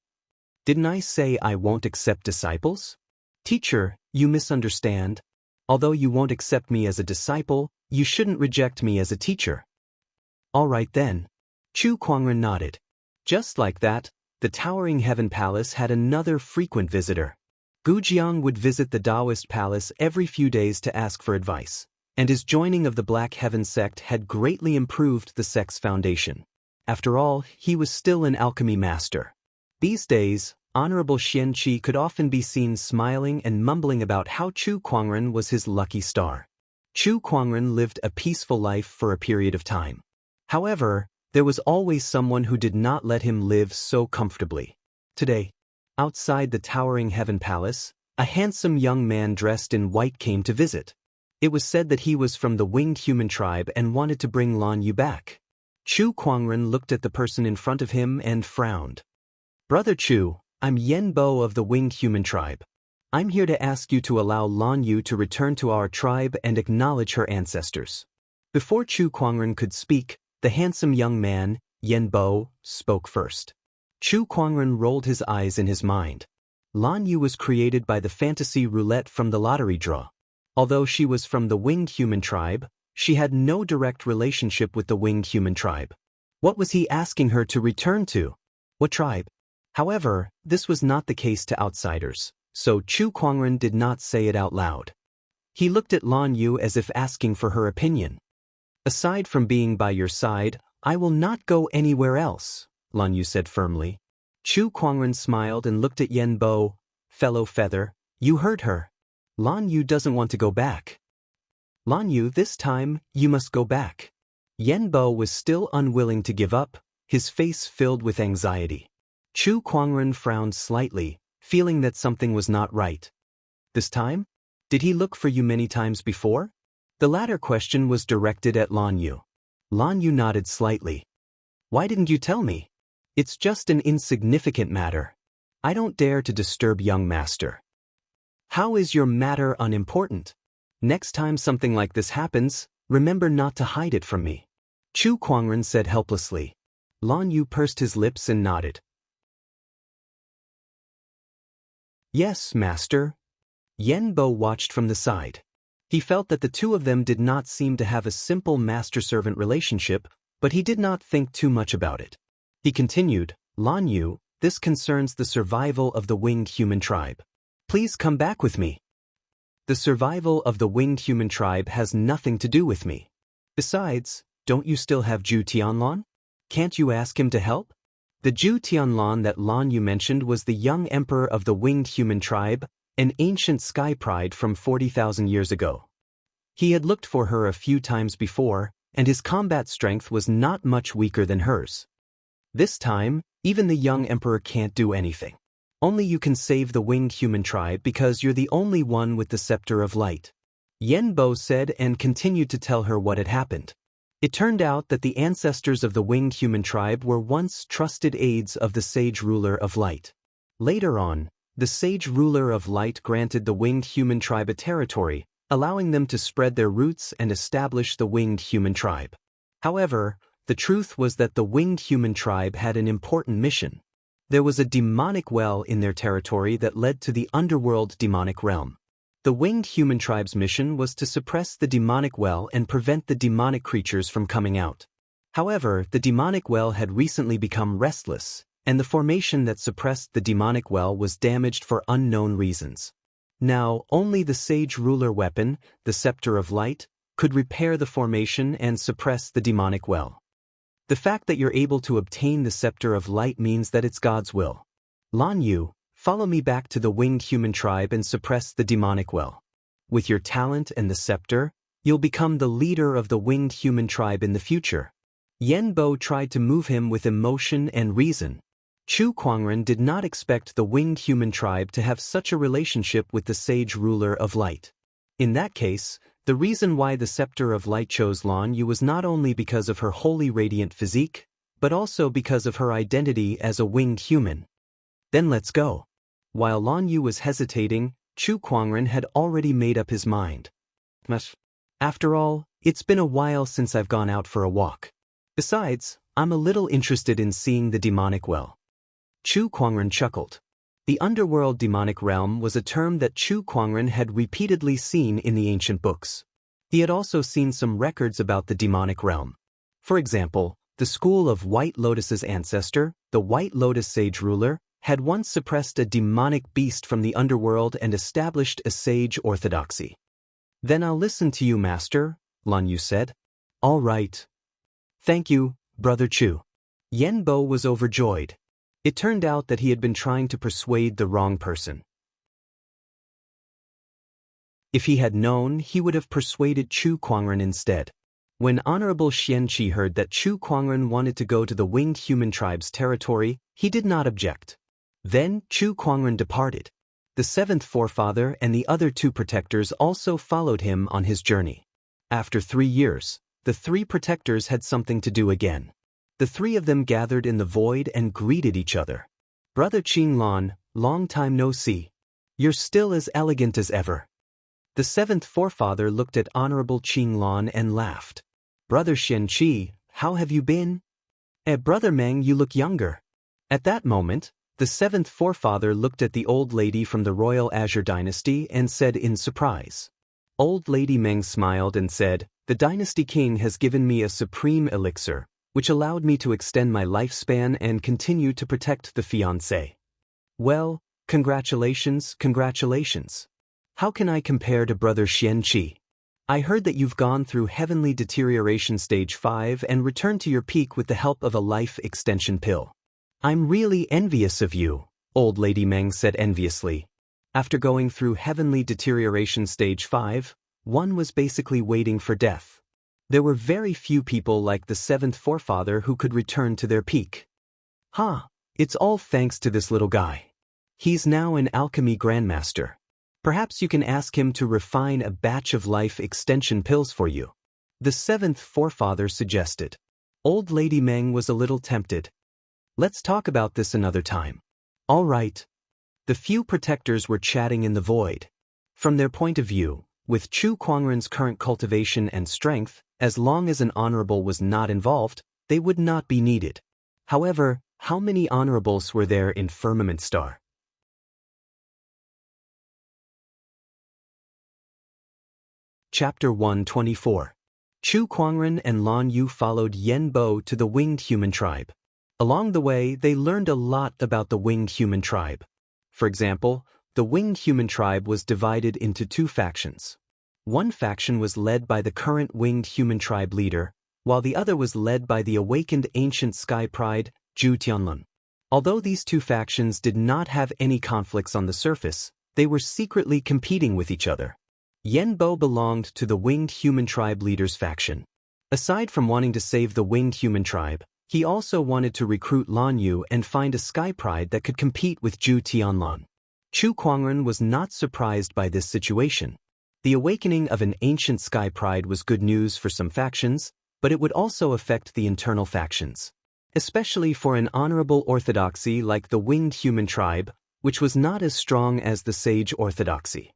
[SPEAKER 1] Didn't I say I won't accept disciples? Teacher, you misunderstand. Although you won't accept me as a disciple, you shouldn't reject me as a teacher. All right then. Chu Kuangren nodded. Just like that, the Towering Heaven Palace had another frequent visitor. Gujiang would visit the Daoist palace every few days to ask for advice, and his joining of the Black Heaven sect had greatly improved the sect's foundation. After all, he was still an alchemy master. These days, Honorable Xianxia could often be seen smiling and mumbling about how Chu Kuangren was his lucky star. Chu Kuangren lived a peaceful life for a period of time. However, there was always someone who did not let him live so comfortably. Today, outside the Towering Heaven Palace, a handsome young man dressed in white came to visit. It was said that he was from the winged human tribe and wanted to bring Lan Yu back. Chu Kuangren looked at the person in front of him and frowned. Brother Chu, I'm Yen Bo of the winged human tribe. I'm here to ask you to allow Lan Yu to return to our tribe and acknowledge her ancestors. Before Chu Kuangren could speak, the handsome young man, Yen Bo, spoke first. Chu Kuangren rolled his eyes in his mind. Lan Yu was created by the fantasy roulette from the lottery draw. Although she was from the winged human tribe, she had no direct relationship with the winged human tribe. What was he asking her to return to? What tribe? However, this was not the case to outsiders, so Chu Kuangren did not say it out loud. He looked at Lan Yu as if asking for her opinion. Aside from being by your side, I will not go anywhere else, Lan Yu said firmly. Chu Kuangren smiled and looked at Yen Bo. Fellow feather, you heard her. Lan Yu doesn't want to go back. Lan Yu, this time, you must go back. Yen Bo was still unwilling to give up, his face filled with anxiety. Chu Kuangren frowned slightly, feeling that something was not right. This time? Did he look for you many times before? The latter question was directed at Lan Yu. Lan Yu nodded slightly. Why didn't you tell me? It's just an insignificant matter. I don't dare to disturb young master. How is your matter unimportant? Next time something like this happens, remember not to hide it from me. Chu Kuangren said helplessly. Lan Yu pursed his lips and nodded. Yes, master. Yen Bo watched from the side. He felt that the two of them did not seem to have a simple master-servant relationship, but he did not think too much about it. He continued, Lan Yu, this concerns the survival of the winged human tribe. Please come back with me. The survival of the winged human tribe has nothing to do with me. Besides, don't you still have Zhu Tianlan? Can't you ask him to help? The Zhu Tianlan that Lan Yu mentioned was the young emperor of the winged human tribe, an ancient sky pride from 40,000 years ago. He had looked for her a few times before, and his combat strength was not much weaker than hers. This time, even the young emperor can't do anything. Only you can save the winged human tribe because you're the only one with the scepter of light. Yen Bo said and continued to tell her what had happened. It turned out that the ancestors of the winged human tribe were once trusted aides of the sage ruler of light. Later on, the sage ruler of light granted the winged human tribe a territory, allowing them to spread their roots and establish the winged human tribe. However, the truth was that the winged human tribe had an important mission. There was a demonic well in their territory that led to the underworld demonic realm. The winged human tribe's mission was to suppress the demonic well and prevent the demonic creatures from coming out. However, the demonic well had recently become restless, and the formation that suppressed the demonic well was damaged for unknown reasons. Now, only the sage ruler weapon, the scepter of light, could repair the formation and suppress the demonic well. The fact that you're able to obtain the scepter of light means that it's God's will. Lan Yu, follow me back to the winged human tribe and suppress the demonic well. With your talent and the scepter, you'll become the leader of the winged human tribe in the future. Yen Bo tried to move him with emotion and reason. Chu Kuangren did not expect the winged human tribe to have such a relationship with the sage ruler of light. In that case, the reason why the scepter of light chose Lan Yu was not only because of her wholly radiant physique, but also because of her identity as a winged human. Then let's go. While Lan Yu was hesitating, Chu Kuangren had already made up his mind. After all, it's been a while since I've gone out for a walk. Besides, I'm a little interested in seeing the demonic well. Chu Kuangren chuckled. The underworld demonic realm was a term that Chu Kuangren had repeatedly seen in the ancient books. He had also seen some records about the demonic realm. For example, the school of White Lotus's ancestor, the White Lotus sage ruler, had once suppressed a demonic beast from the underworld and established a sage orthodoxy. Then I'll listen to you, master, Lan Yu said. All right. Thank you, Brother Chu. Yen Bo was overjoyed. It turned out that he had been trying to persuade the wrong person. If he had known, he would have persuaded Chu Kuangren instead. When Honorable Xianxia heard that Chu Kuangren wanted to go to the winged human tribe's territory, he did not object. Then Chu Kuangren departed. The seventh forefather and the other two protectors also followed him on his journey. After 3 years, the three protectors had something to do again. The three of them gathered in the void and greeted each other. Brother Qinglan, long time no see. You're still as elegant as ever. The seventh forefather looked at Honorable Qinglan and laughed. Brother Xianxia, how have you been? Brother Meng, you look younger. At that moment, the seventh forefather looked at the old lady from the Royal Azure Dynasty and said in surprise. Old Lady Meng smiled and said, The Dynasty King has given me a supreme elixir, which allowed me to extend my lifespan and continue to protect the fiancé. Well, congratulations, congratulations. How can I compare to Brother Xianxia? I heard that you've gone through heavenly deterioration stage 5 and returned to your peak with the help of a life extension pill. I'm really envious of you, Old Lady Meng said enviously. After going through heavenly deterioration stage 5, one was basically waiting for death. There were very few people like the seventh forefather who could return to their peak. It's all thanks to this little guy. He's now an alchemy grandmaster. Perhaps you can ask him to refine a batch of life extension pills for you. The seventh forefather suggested. Old Lady Meng was a little tempted. Let's talk about this another time. All right. The few protectors were chatting in the void. From their point of view, with Chu Kuangren's current cultivation and strength, as long as an honorable was not involved, they would not be needed. However, how many honorables were there in Firmament Star? Chapter 124. Chu Kuangren and Lan Yu followed Yen Bo to the winged human tribe. Along the way, they learned a lot about the winged human tribe. For example, the winged human tribe was divided into 2 factions. One faction was led by the current winged human tribe leader, while the other was led by the awakened ancient sky pride, Zhu Tianlun. Although these 2 factions did not have any conflicts on the surface, they were secretly competing with each other. Yen Bo belonged to the winged human tribe leader's faction. Aside from wanting to save the winged human tribe, he also wanted to recruit Lan Yu and find a sky pride that could compete with Zhu Tianlun. Chu Kuangren was not surprised by this situation. The awakening of an ancient sky pride was good news for some factions, but it would also affect the internal factions. Especially for an honorable orthodoxy like the winged human tribe, which was not as strong as the sage orthodoxy.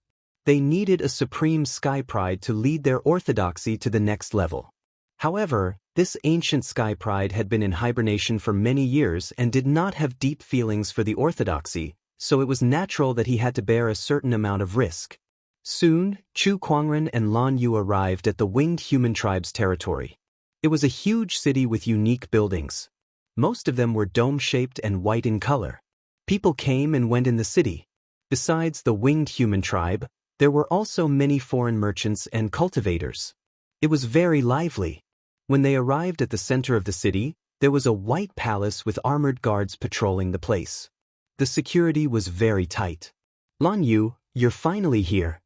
[SPEAKER 1] They needed a supreme sky pride to lead their orthodoxy to the next level. However, This ancient sky pride had been in hibernation for many years and did not have deep feelings for the orthodoxy, so it was natural that he had to bear a certain amount of risk. Soon, Chu Kuangren and Lan Yu arrived at the winged human tribe's territory. It was a huge city with unique buildings. Most of them were dome-shaped and white in color. People came and went in the city. Besides the winged human tribe, there were also many foreign merchants and cultivators. It was very lively. When they arrived at the center of the city, there was a white palace with armored guards patrolling the place. The security was very tight. Lan Yu, you're finally here.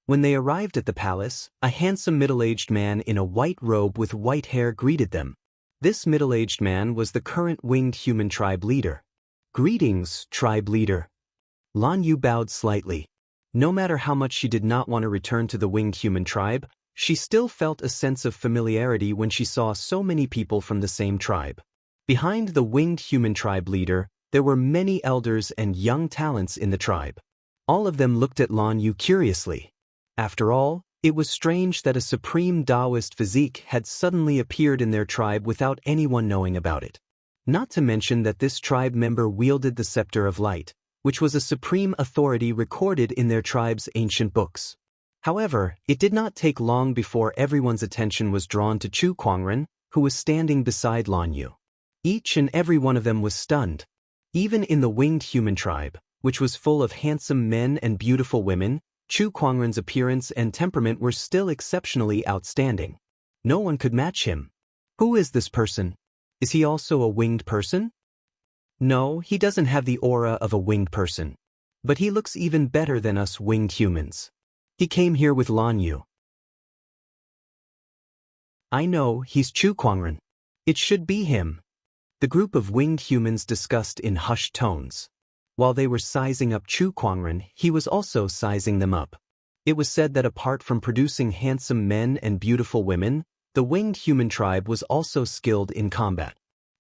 [SPEAKER 1] When they arrived at the palace, a handsome middle-aged man in a white robe with white hair greeted them. This middle-aged man was the current winged human tribe leader. Greetings, tribe leader. Lan Yu bowed slightly. No matter how much she did not want to return to the winged human tribe, she still felt a sense of familiarity when she saw so many people from the same tribe. Behind the winged human tribe leader, there were many elders and young talents in the tribe. All of them looked at Lan Yu curiously. After all, it was strange that a supreme Daoist physique had suddenly appeared in their tribe without anyone knowing about it. Not to mention that this tribe member wielded the scepter of light, which was a supreme authority recorded in their tribe's ancient books. However, it did not take long before everyone's attention was drawn to Chu Kuangren, who was standing beside Lan Yu. Each and every one of them was stunned. Even in the winged human tribe, which was full of handsome men and beautiful women, Chu Kuangren's appearance and temperament were still exceptionally outstanding. No one could match him. Who is this person? Is he also a winged person? No, he doesn't have the aura of a winged person. But he looks even better than us winged humans. He came here with Lan Yu. I know, he's Chu Kuangren. It should be him. The group of winged humans discussed in hushed tones. While they were sizing up Chu Kuangren, he was also sizing them up. It was said that apart from producing handsome men and beautiful women, the winged human tribe was also skilled in combat.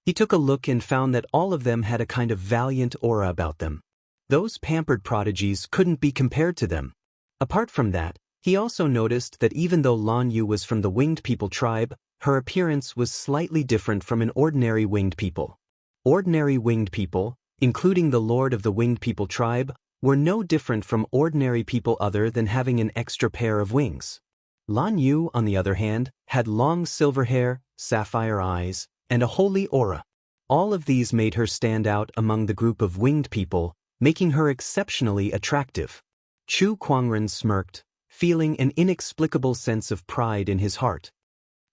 [SPEAKER 1] He took a look and found that all of them had a kind of valiant aura about them. Those pampered prodigies couldn't be compared to them. Apart from that, he also noticed that even though Lan Yu was from the winged people tribe, her appearance was slightly different from an ordinary winged people. Ordinary winged people, including the lord of the winged people tribe, were no different from ordinary people other than having an extra pair of wings. Lan Yu, on the other hand, had long silver hair, sapphire eyes, and a holy aura. All of these made her stand out among the group of winged people, making her exceptionally attractive. Chu Kuangren smirked, feeling an inexplicable sense of pride in his heart.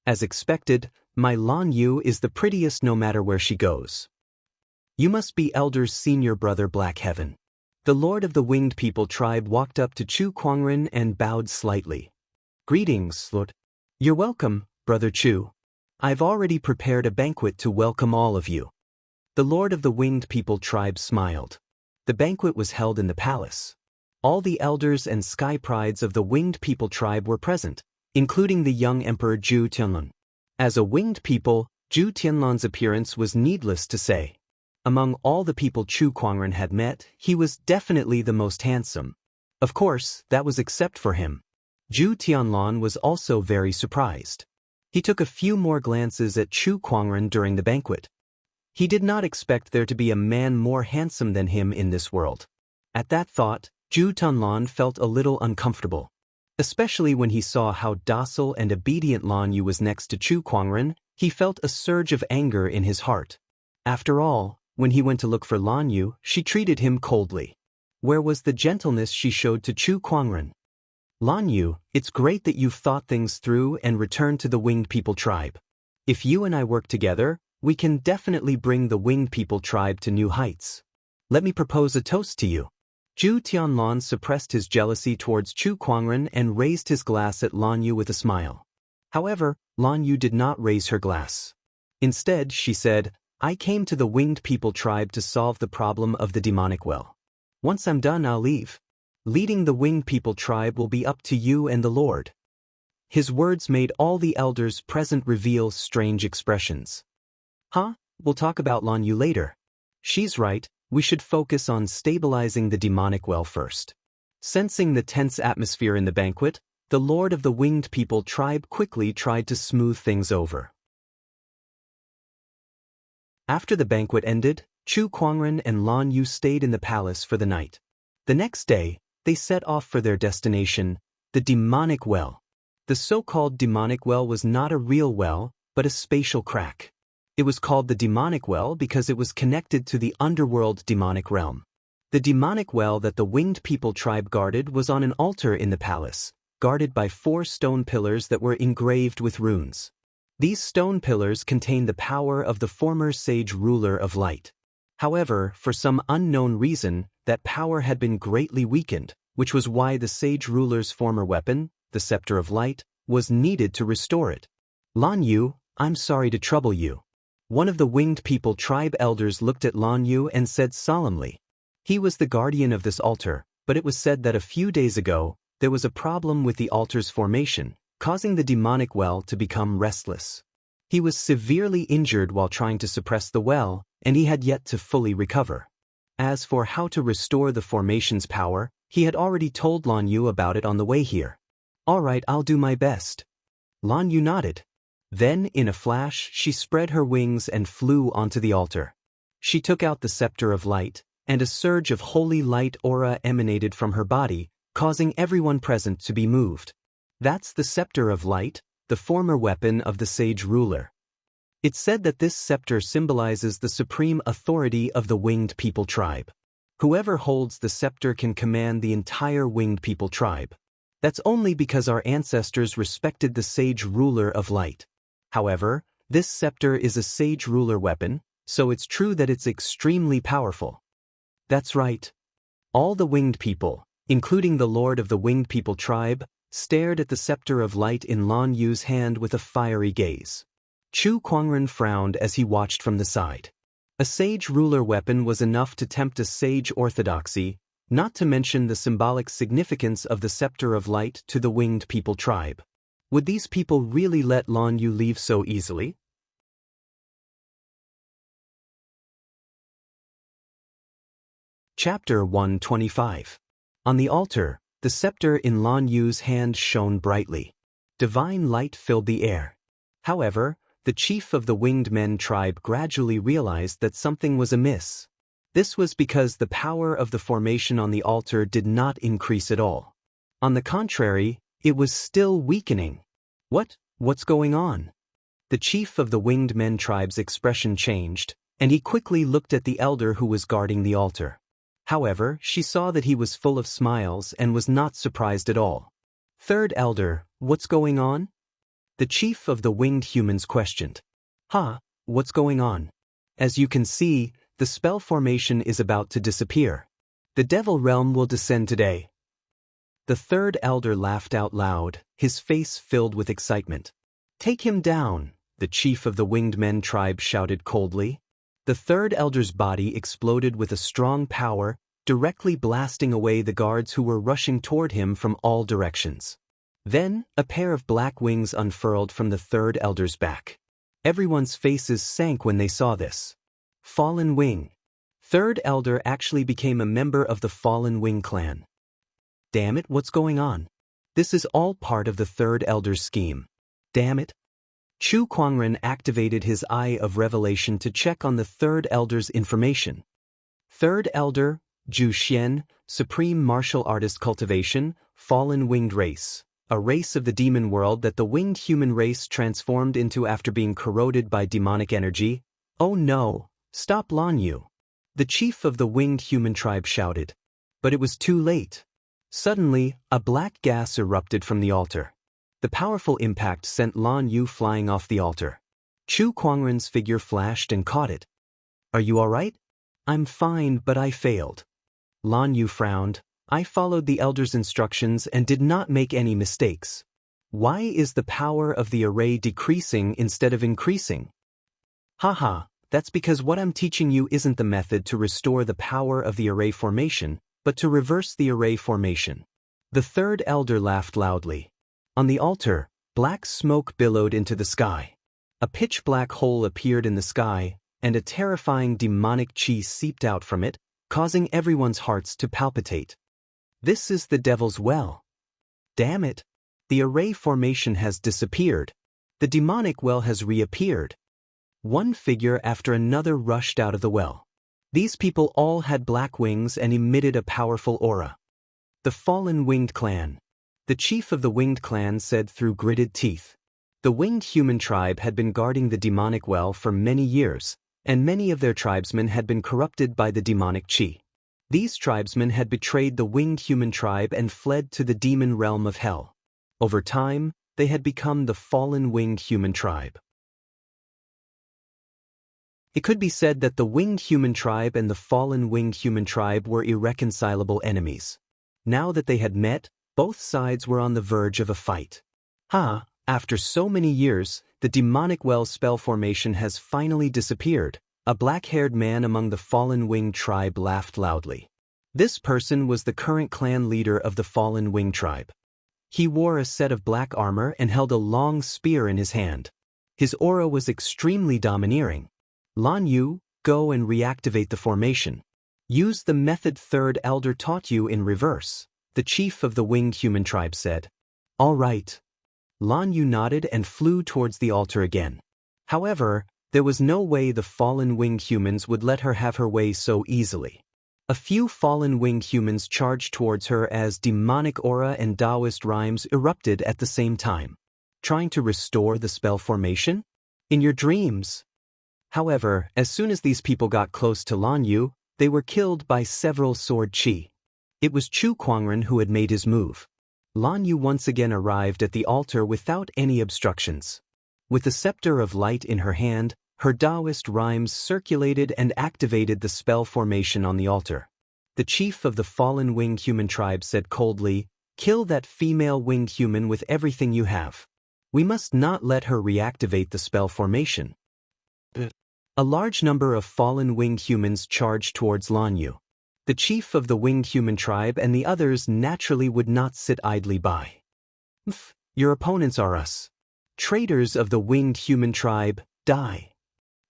[SPEAKER 1] As expected, my Lan Yu is the prettiest no matter where she goes. You must be Elder's senior brother Black Heaven. The lord of the winged people tribe walked up to Chu Kuangren and bowed slightly. Greetings, Lord. You're welcome, Brother Chu. I've already prepared a banquet to welcome all of you. The lord of the winged people tribe smiled. The banquet was held in the palace. All the elders and sky prides of the winged people tribe were present, including the young emperor Zhu Tianlan. As a winged people, Zhu Tianlan's appearance was needless to say. Among all the people Chu Kuangren had met, he was definitely the most handsome. Of course, that was except for him. Zhu Tianlan was also very surprised. He took a few more glances at Chu Kuangren during the banquet. He did not expect there to be a man more handsome than him in this world. At that thought, Zhu Tianlan felt a little uncomfortable. Especially when he saw how docile and obedient Lan Yu was next to Chu Kuangren, he felt a surge of anger in his heart. After all, when he went to look for Lan Yu, she treated him coldly. Where was the gentleness she showed to Chu Kuangren? Lan Yu, it's great that you've thought things through and returned to the winged people tribe. If you and I work together, we can definitely bring the winged people tribe to new heights. Let me propose a toast to you. Zhu Tianlan suppressed his jealousy towards Chu Kuangren and raised his glass at Lan Yu with a smile. However, Lan Yu did not raise her glass. Instead, she said, I came to the winged people tribe to solve the problem of the demonic well. Once I'm done, I'll leave. Leading the winged people tribe will be up to you and the Lord. His words made all the elders present reveal strange expressions. Huh? We'll talk about Lan Yu later. She's right, we should focus on stabilizing the demonic well first. Sensing the tense atmosphere in the banquet, the Lord of the winged people tribe quickly tried to smooth things over. After the banquet ended, Chu Kuangren and Lan Yu stayed in the palace for the night. The next day, they set off for their destination, the demonic well. The so-called demonic well was not a real well, but a spatial crack. It was called the demonic well because it was connected to the underworld demonic realm. The demonic well that the winged people tribe guarded was on an altar in the palace, guarded by 4 stone pillars that were engraved with runes. These stone pillars contain the power of the former sage ruler of light. However, for some unknown reason, that power had been greatly weakened, which was why the sage ruler's former weapon, the scepter of light, was needed to restore it. Lan Yu, I'm sorry to trouble you. One of the winged people tribe elders looked at Lan Yu and said solemnly. He was the guardian of this altar, but it was said that a few days ago, there was a problem with the altar's formation, causing the demonic well to become restless. He was severely injured while trying to suppress the well, and he had yet to fully recover. As for how to restore the formation's power, he had already told Lan Yu about it on the way here. All right, I'll do my best. Lan Yu nodded. Then, in a flash, she spread her wings and flew onto the altar. She took out the scepter of light, and a surge of holy light aura emanated from her body, causing everyone present to be moved. That's the scepter of light, the former weapon of the sage ruler. It's said that this scepter symbolizes the supreme authority of the winged people tribe. Whoever holds the scepter can command the entire winged people tribe. That's only because our ancestors respected the sage ruler of light. However, this scepter is a sage ruler weapon, so it's true that it's extremely powerful. That's right. All the winged people, including the lord of the winged people tribe, stared at the scepter of light in Lan Yu's hand with a fiery gaze. Chu Kuangren frowned as he watched from the side. A sage ruler weapon was enough to tempt a sage orthodoxy, not to mention the symbolic significance of the scepter of light to the winged people tribe. Would these people really let Lan Yu leave so easily? Chapter 125. On the altar, the scepter in Lan Yu's hand shone brightly. Divine light filled the air. However, the chief of the winged men tribe gradually realized that something was amiss. This was because the power of the formation on the altar did not increase at all. On the contrary, it was still weakening. What's going on? The chief of the winged men tribe's expression changed, and he quickly looked at the elder who was guarding the altar. However, she saw that he was full of smiles and was not surprised at all. Third elder, what's going on? The chief of the winged humans questioned. What's going on? As you can see, the spell formation is about to disappear. The devil realm will descend today. The third elder laughed out loud, his face filled with excitement. Take him down, the chief of the winged men tribe shouted coldly. The third elder's body exploded with a strong power, directly blasting away the guards who were rushing toward him from all directions. Then, a pair of black wings unfurled from the third elder's back. Everyone's faces sank when they saw this. Fallen Wing. Third elder actually became a member of the Fallen Wing clan. Damn it, what's going on? This is all part of the third elder's scheme. Damn it. Chu Kuangren activated his Eye of Revelation to check on the third elder's information. Third elder, Zhu Xian, supreme martial artist cultivation, fallen winged race. A race of the demon world that the winged human race transformed into after being corroded by demonic energy. Oh no, stop Lan Yu. The chief of the winged human tribe shouted. But it was too late. Suddenly, a black gas erupted from the altar. The powerful impact sent Lan Yu flying off the altar. Chu Kuangren's figure flashed and caught it. Are you alright? I'm fine, but I failed. Lan Yu frowned. I followed the elder's instructions and did not make any mistakes. Why is the power of the array decreasing instead of increasing? That's because what I'm teaching you isn't the method to restore the power of the array formation, but to reverse the array formation. The third elder laughed loudly. On the altar, black smoke billowed into the sky. A pitch-black hole appeared in the sky, and a terrifying demonic chi seeped out from it, causing everyone's hearts to palpitate. This is the devil's well. Damn it! The array formation has disappeared. The demonic well has reappeared. One figure after another rushed out of the well. These people all had black wings and emitted a powerful aura. The fallen winged clan. The chief of the winged clan said through gritted teeth. The winged human tribe had been guarding the demonic well for many years, and many of their tribesmen had been corrupted by the demonic chi. These tribesmen had betrayed the winged human tribe and fled to the demon realm of hell. Over time, they had become the fallen winged human tribe. It could be said that the winged human tribe and the fallen winged human tribe were irreconcilable enemies. Now that they had met, both sides were on the verge of a fight. After so many years, the demonic well spell formation has finally disappeared. A black-haired man among the fallen winged tribe laughed loudly. This person was the current clan leader of the fallen winged tribe. He wore a set of black armor and held a long spear in his hand. His aura was extremely domineering. Lan Yu, go and reactivate the formation. Use the method third elder taught you in reverse, the chief of the winged human tribe said. All right. Lan Yu nodded and flew towards the altar again. However, there was no way the fallen winged humans would let her have her way so easily. A few fallen winged humans charged towards her as demonic aura and Daoist rhymes erupted at the same time. Trying to restore the spell formation? In your dreams. However, as soon as these people got close to Lan Yu, they were killed by several sword chi. It was Chu Kuangren who had made his move. Lan Yu once again arrived at the altar without any obstructions. With the scepter of light in her hand, her Daoist rhymes circulated and activated the spell formation on the altar. The chief of the fallen winged human tribe said coldly, kill that female winged human with everything you have. We must not let her reactivate the spell formation. A large number of fallen winged humans charged towards Lan Yu. The chief of the winged human tribe and the others naturally would not sit idly by. Your opponents are us. Traitors of the winged human tribe, die.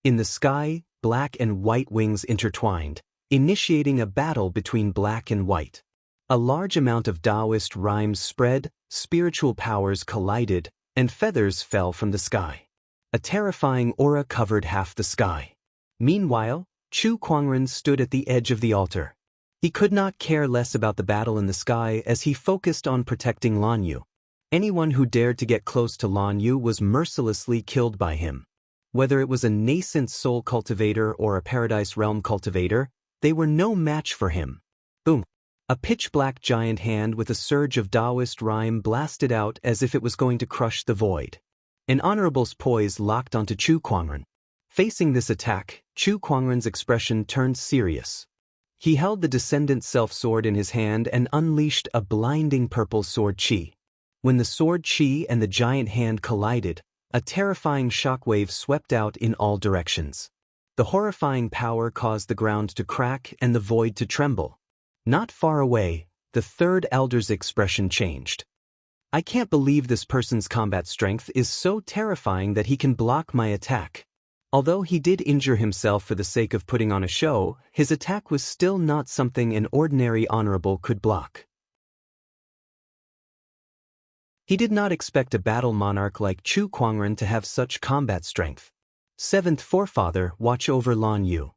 [SPEAKER 1] In the sky, black and white wings intertwined, initiating a battle between black and white. A large amount of Daoist rhymes spread, spiritual powers collided, and feathers fell from the sky. A terrifying aura covered half the sky. Meanwhile, Chu Kuangren stood at the edge of the altar. He could not care less about the battle in the sky as he focused on protecting Lan Yu. Anyone who dared to get close to Lan Yu was mercilessly killed by him. Whether it was a nascent soul cultivator or a paradise realm cultivator, they were no match for him. Boom! A pitch-black giant hand with a surge of Daoist rhyme blasted out as if it was going to crush the void. An honorable's poise locked onto Chu Kuangren. Facing this attack, Chu Kuangren's expression turned serious. He held the Descendant Self-Sword in his hand and unleashed a blinding purple sword chi. When the sword chi and the giant hand collided, a terrifying shockwave swept out in all directions. The horrifying power caused the ground to crack and the void to tremble. Not far away, the third elder's expression changed. I can't believe this person's combat strength is so terrifying that he can block my attack. Although he did injure himself for the sake of putting on a show, his attack was still not something an ordinary honorable could block. He did not expect a battle monarch like Chu Kuangren to have such combat strength. Seventh forefather, watch over Lan Yu.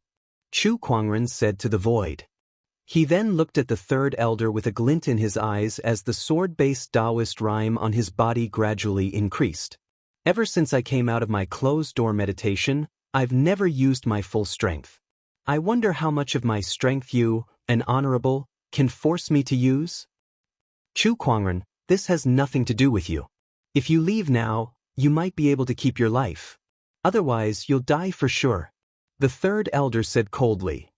[SPEAKER 1] Chu Kuangren said to the void. He then looked at the third elder with a glint in his eyes as the sword-based Daoist rhyme on his body gradually increased. Ever since I came out of my closed-door meditation, I've never used my full strength. I wonder how much of my strength you, an honorable, can force me to use? Chu Kuangren, this has nothing to do with you. If you leave now, you might be able to keep your life. Otherwise, you'll die for sure. The third elder said coldly.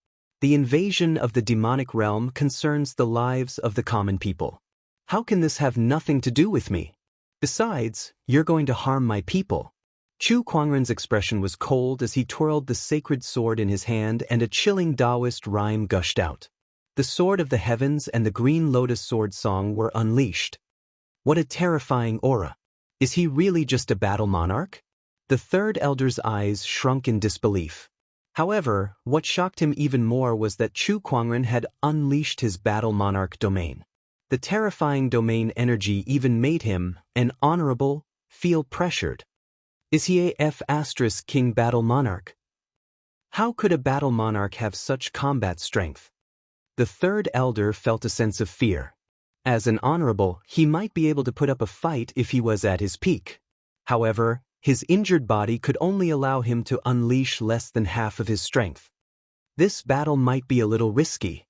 [SPEAKER 1] The invasion of the demonic realm concerns the lives of the common people. How can this have nothing to do with me? Besides, you're going to harm my people. Chu Kuangren's expression was cold as he twirled the sacred sword in his hand and a chilling Daoist rhyme gushed out. The sword of the heavens and the green lotus sword song were unleashed. What a terrifying aura. Is he really just a battle monarch? The third elder's eyes shrunk in disbelief. However, what shocked him even more was that Chu Kuangren had unleashed his battle monarch domain. The terrifying domain energy even made him, an honorable, feel pressured. Is he a F** king battle monarch? How could a battle monarch have such combat strength? The third elder felt a sense of fear. As an honorable, he might be able to put up a fight if he was at his peak. However, his injured body could only allow him to unleash less than half of his strength. This battle might be a little risky.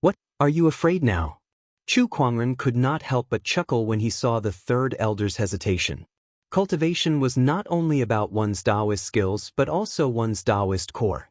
[SPEAKER 1] What, are you afraid now? Chu Kuangren could not help but chuckle when he saw the third elder's hesitation. Cultivation was not only about one's Daoist skills but also one's Daoist core.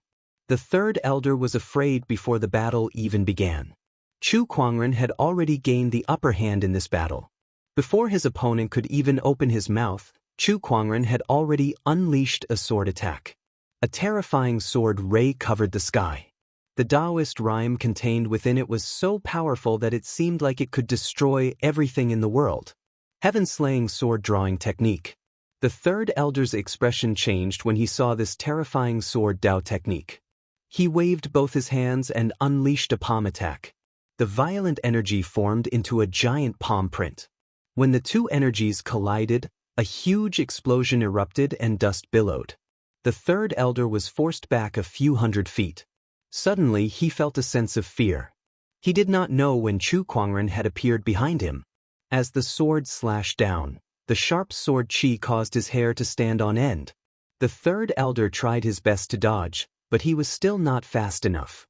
[SPEAKER 1] The third elder was afraid before the battle even began. Chu Kuangren had already gained the upper hand in this battle. Before his opponent could even open his mouth, Chu Kuangren had already unleashed a sword attack. A terrifying sword ray covered the sky. The Daoist rhyme contained within it was so powerful that it seemed like it could destroy everything in the world. Heaven-slaying sword-drawing technique. The third elder's expression changed when he saw this terrifying sword Dao technique. He waved both his hands and unleashed a palm attack. The violent energy formed into a giant palm print. When the two energies collided, a huge explosion erupted and dust billowed. The third elder was forced back a few hundred feet. Suddenly he felt a sense of fear. He did not know when Chu Kuangren had appeared behind him. As the sword slashed down, the sharp sword chi caused his hair to stand on end. The third elder tried his best to dodge, but he was still not fast enough.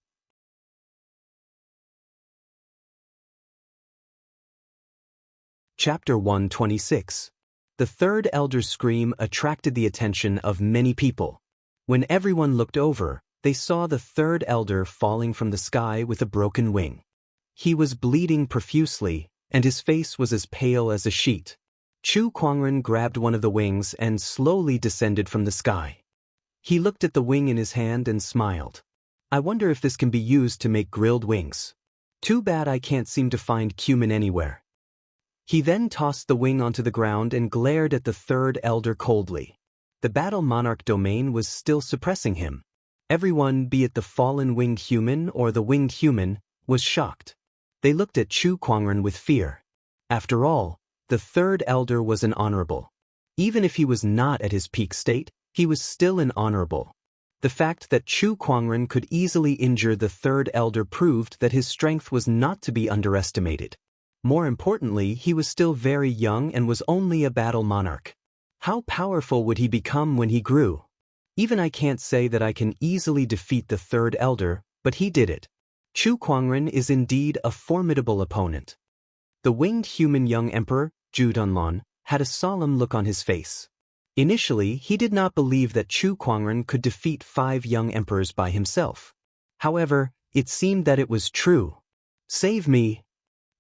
[SPEAKER 1] Chapter 126. The third elder's scream attracted the attention of many people. When everyone looked over, they saw the third elder falling from the sky with a broken wing. He was bleeding profusely, and his face was as pale as a sheet. Chu Kuangren grabbed one of the wings and slowly descended from the sky. He looked at the wing in his hand and smiled. I wonder if this can be used to make grilled wings. Too bad I can't seem to find cumin anywhere. He then tossed the wing onto the ground and glared at the third elder coldly. The battle monarch domain was still suppressing him. Everyone, be it the fallen winged human or the winged human, was shocked. They looked at Chu Kuangren with fear. After all, the third elder was an honorable. Even if he was not at his peak state, he was still an honorable. The fact that Chu Kuangren could easily injure the third elder proved that his strength was not to be underestimated. More importantly, he was still very young and was only a battle monarch. How powerful would he become when he grew? Even I can't say that I can easily defeat the third elder, but he did it. Chu Kuangren is indeed a formidable opponent. The winged human young emperor, Zhu Dunlun, had a solemn look on his face. Initially, he did not believe that Chu Kuangren could defeat 5 young emperors by himself. However, it seemed that it was true. Save me!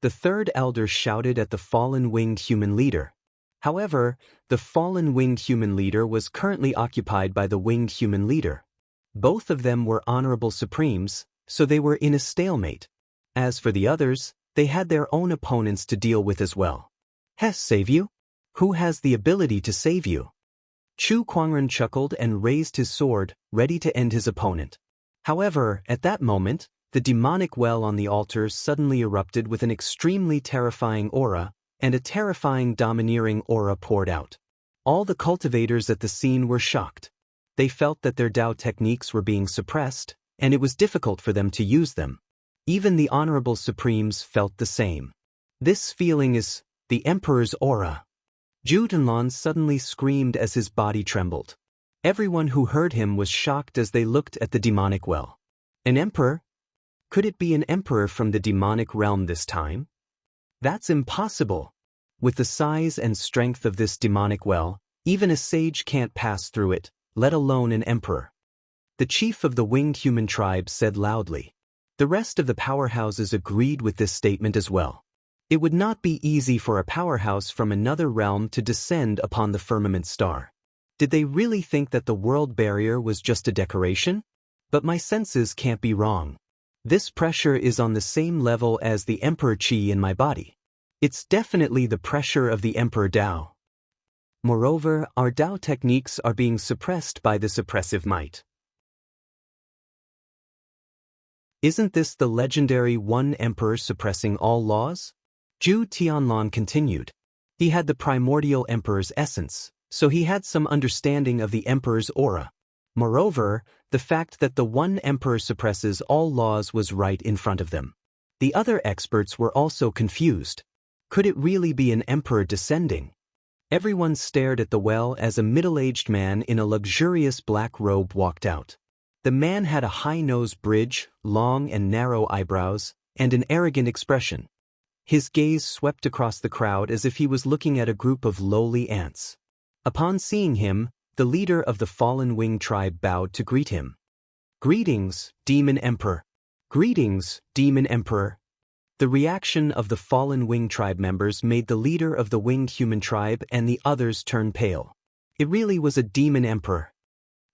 [SPEAKER 1] The third elder shouted at the fallen winged human leader. However, the fallen winged human leader was currently occupied by the winged human leader. Both of them were honorable supremes, so they were in a stalemate. As for the others, they had their own opponents to deal with as well. Save you? Who has the ability to save you? Chu Kuangren chuckled and raised his sword, ready to end his opponent. However, at that moment, the demonic well on the altar suddenly erupted with an extremely terrifying aura, and a terrifying domineering aura poured out. All the cultivators at the scene were shocked. They felt that their Dao techniques were being suppressed, and it was difficult for them to use them. Even the honorable supremes felt the same. This feeling is the Emperor's aura. Zhu Dunlun suddenly screamed as his body trembled. Everyone who heard him was shocked as they looked at the demonic well. An emperor? Could it be an emperor from the demonic realm this time? That's impossible. With the size and strength of this demonic well, even a sage can't pass through it, let alone an emperor. The chief of the winged human tribe said loudly. The rest of the powerhouses agreed with this statement as well. It would not be easy for a powerhouse from another realm to descend upon the firmament star. Did they really think that the world barrier was just a decoration? But my senses can't be wrong. This pressure is on the same level as the Emperor Qi in my body. It's definitely the pressure of the Emperor Dao. Moreover, our Dao techniques are being suppressed by this oppressive might. Isn't this the legendary One Emperor suppressing all laws? Zhu Tianlan continued. He had the primordial emperor's essence, so he had some understanding of the emperor's aura. Moreover, the fact that the one emperor suppresses all laws was right in front of them. The other experts were also confused. Could it really be an emperor descending? Everyone stared at the well as a middle-aged man in a luxurious black robe walked out. The man had a high nose bridge, long and narrow eyebrows, and an arrogant expression. His gaze swept across the crowd as if he was looking at a group of lowly ants. Upon seeing him, the leader of the fallen Wing tribe bowed to greet him. "Greetings, Demon Emperor." "Greetings, Demon Emperor." The reaction of the fallen Wing tribe members made the leader of the winged human tribe and the others turn pale. It really was a demon emperor.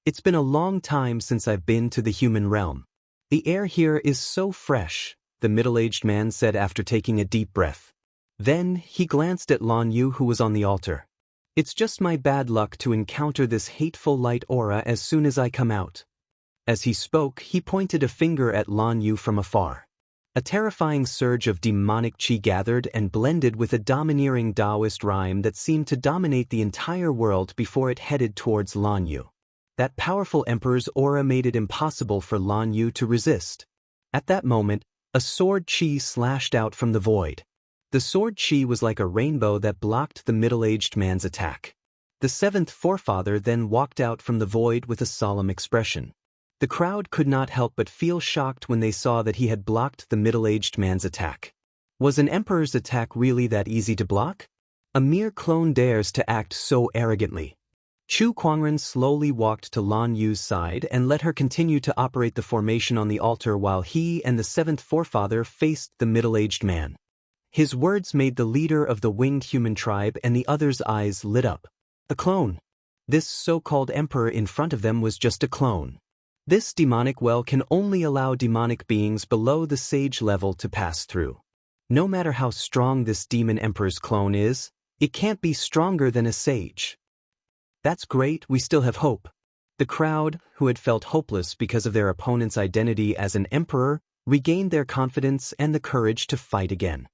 [SPEAKER 1] "It's been a long time since I've been to the human realm. The air here is so fresh," the middle-aged man said after taking a deep breath. Then, he glanced at Lan Yu who was on the altar. "It's just my bad luck to encounter this hateful light aura as soon as I come out." As he spoke, he pointed a finger at Lan Yu from afar. A terrifying surge of demonic qi gathered and blended with a domineering Daoist rhyme that seemed to dominate the entire world before it headed towards Lan Yu. That powerful emperor's aura made it impossible for Lan Yu to resist. At that moment, a sword qi slashed out from the void. The sword qi was like a rainbow that blocked the middle-aged man's attack. The seventh forefather then walked out from the void with a solemn expression. The crowd could not help but feel shocked when they saw that he had blocked the middle-aged man's attack. Was an emperor's attack really that easy to block? A mere clone dares to act so arrogantly. Chu Kuangren slowly walked to Lan Yu's side and let her continue to operate the formation on the altar while he and the seventh forefather faced the middle-aged man. His words made the leader of the winged human tribe and the others' eyes lit up. A clone. This so-called emperor in front of them was just a clone. This demonic well can only allow demonic beings below the sage level to pass through. No matter how strong this demon emperor's clone is, it can't be stronger than a sage. "That's great, we still have hope." The crowd, who had felt hopeless because of their opponent's identity as an emperor, regained their confidence and the courage to fight again.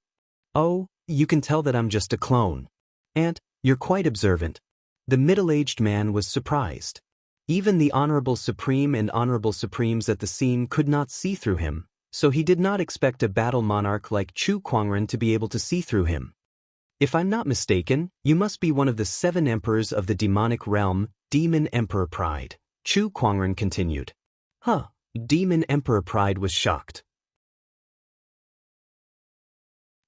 [SPEAKER 1] "Oh, you can tell that I'm just a clone. And you're quite observant." The middle-aged man was surprised. Even the Honorable Supreme and Honorable Supremes at the scene could not see through him, so he did not expect a battle monarch like Chu Kuangren to be able to see through him. "If I'm not mistaken, you must be one of the 7 emperors of the demonic realm, Demon Emperor Pride," Chu Kuangren continued. "Huh." Demon Emperor Pride was shocked.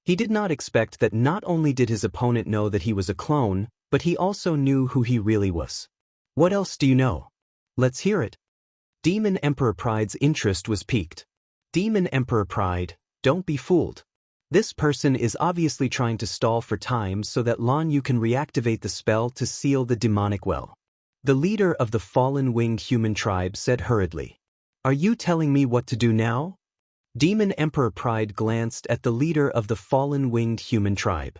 [SPEAKER 1] He did not expect that not only did his opponent know that he was a clone, but he also knew who he really was. "What else do you know? Let's hear it." Demon Emperor Pride's interest was piqued. "Demon Emperor Pride, don't be fooled. This person is obviously trying to stall for time so that Lan Yu can reactivate the spell to seal the demonic well," the leader of the fallen winged human tribe said hurriedly. "Are you telling me what to do now?" Demon Emperor Pride glanced at the leader of the fallen winged human tribe.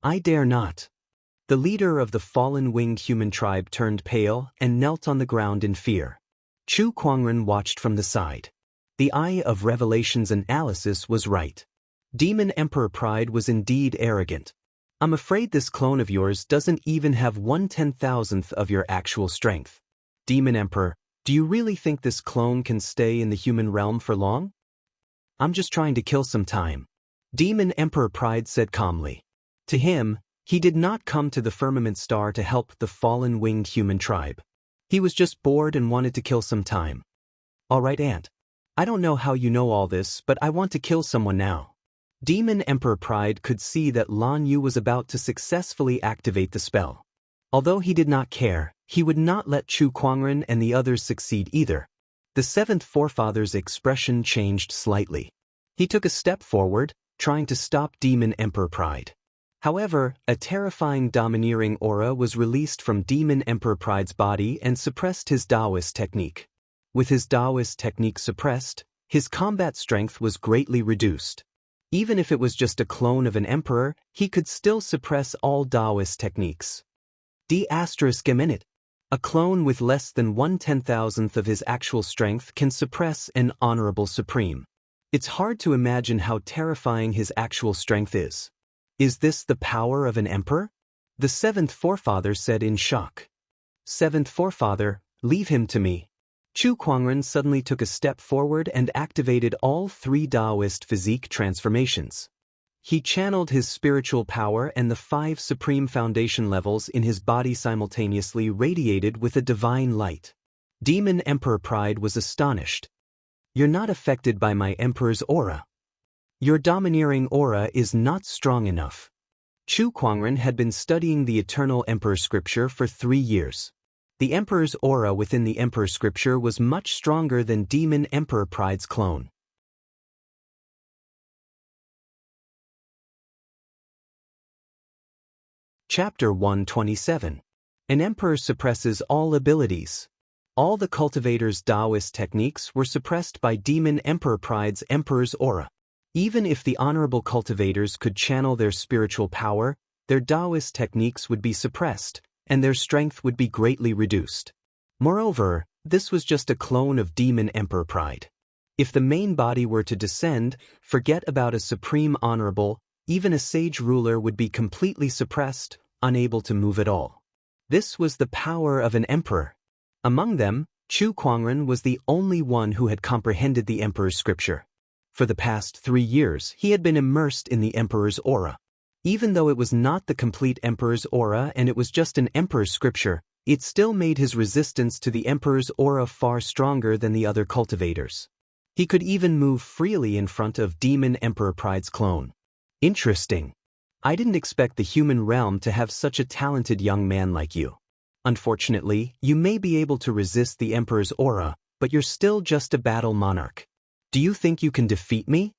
[SPEAKER 1] "I dare not." The leader of the fallen winged human tribe turned pale and knelt on the ground in fear. Chu Kuangren watched from the side. The eye of Revelation's analysis was right. Demon Emperor Pride was indeed arrogant. "I'm afraid this clone of yours doesn't even have 1/10,000th of your actual strength. Demon Emperor, do you really think this clone can stay in the human realm for long?" "I'm just trying to kill some time," Demon Emperor Pride said calmly. To him, he did not come to the firmament star to help the fallen winged human tribe. He was just bored and wanted to kill some time. "All right, Aunt. I don't know how you know all this, but I want to kill someone now." Demon Emperor Pride could see that Lan Yu was about to successfully activate the spell. Although he did not care, he would not let Chu Kuangren and the others succeed either. The seventh forefather's expression changed slightly. He took a step forward, trying to stop Demon Emperor Pride. However, a terrifying domineering aura was released from Demon Emperor Pride's body and suppressed his Daoist technique. With his Daoist technique suppressed, his combat strength was greatly reduced. Even if it was just a clone of an emperor, he could still suppress all Daoist techniques. D***. A clone with less than 1/10,000th of his actual strength can suppress an honorable supreme. It's hard to imagine how terrifying his actual strength is. Is this the power of an emperor? The seventh forefather said in shock. Seventh forefather, leave him to me. Chu Kuangren suddenly took a step forward and activated all 3 Daoist physique transformations. He channeled his spiritual power, and the 5 supreme foundation levels in his body simultaneously radiated with a divine light. Demon Emperor Pride was astonished. You're not affected by my Emperor's aura. Your domineering aura is not strong enough. Chu Kuangren had been studying the Eternal Emperor scripture for 3 years. The Emperor's aura within the Emperor scripture was much stronger than Demon Emperor Pride's clone. Chapter 127. An emperor suppresses all abilities. All the cultivator's Daoist techniques were suppressed by Demon Emperor Pride's Emperor's aura. Even if the honorable cultivators could channel their spiritual power, their Daoist techniques would be suppressed, and their strength would be greatly reduced. Moreover, this was just a clone of Demon Emperor Pride. If the main body were to descend, forget about a supreme honorable, even a sage ruler would be completely suppressed, unable to move at all. This was the power of an emperor. Among them, Chu Kuangren was the only one who had comprehended the emperor's scripture. For the past 3 years, he had been immersed in the emperor's aura. Even though it was not the complete emperor's aura and it was just an emperor's scripture, it still made his resistance to the emperor's aura far stronger than the other cultivators. He could even move freely in front of Demon Emperor Pride's clone. Interesting. I didn't expect the human realm to have such a talented young man like you. Unfortunately, you may be able to resist the Emperor's aura, but you're still just a battle monarch. Do you think you can defeat me?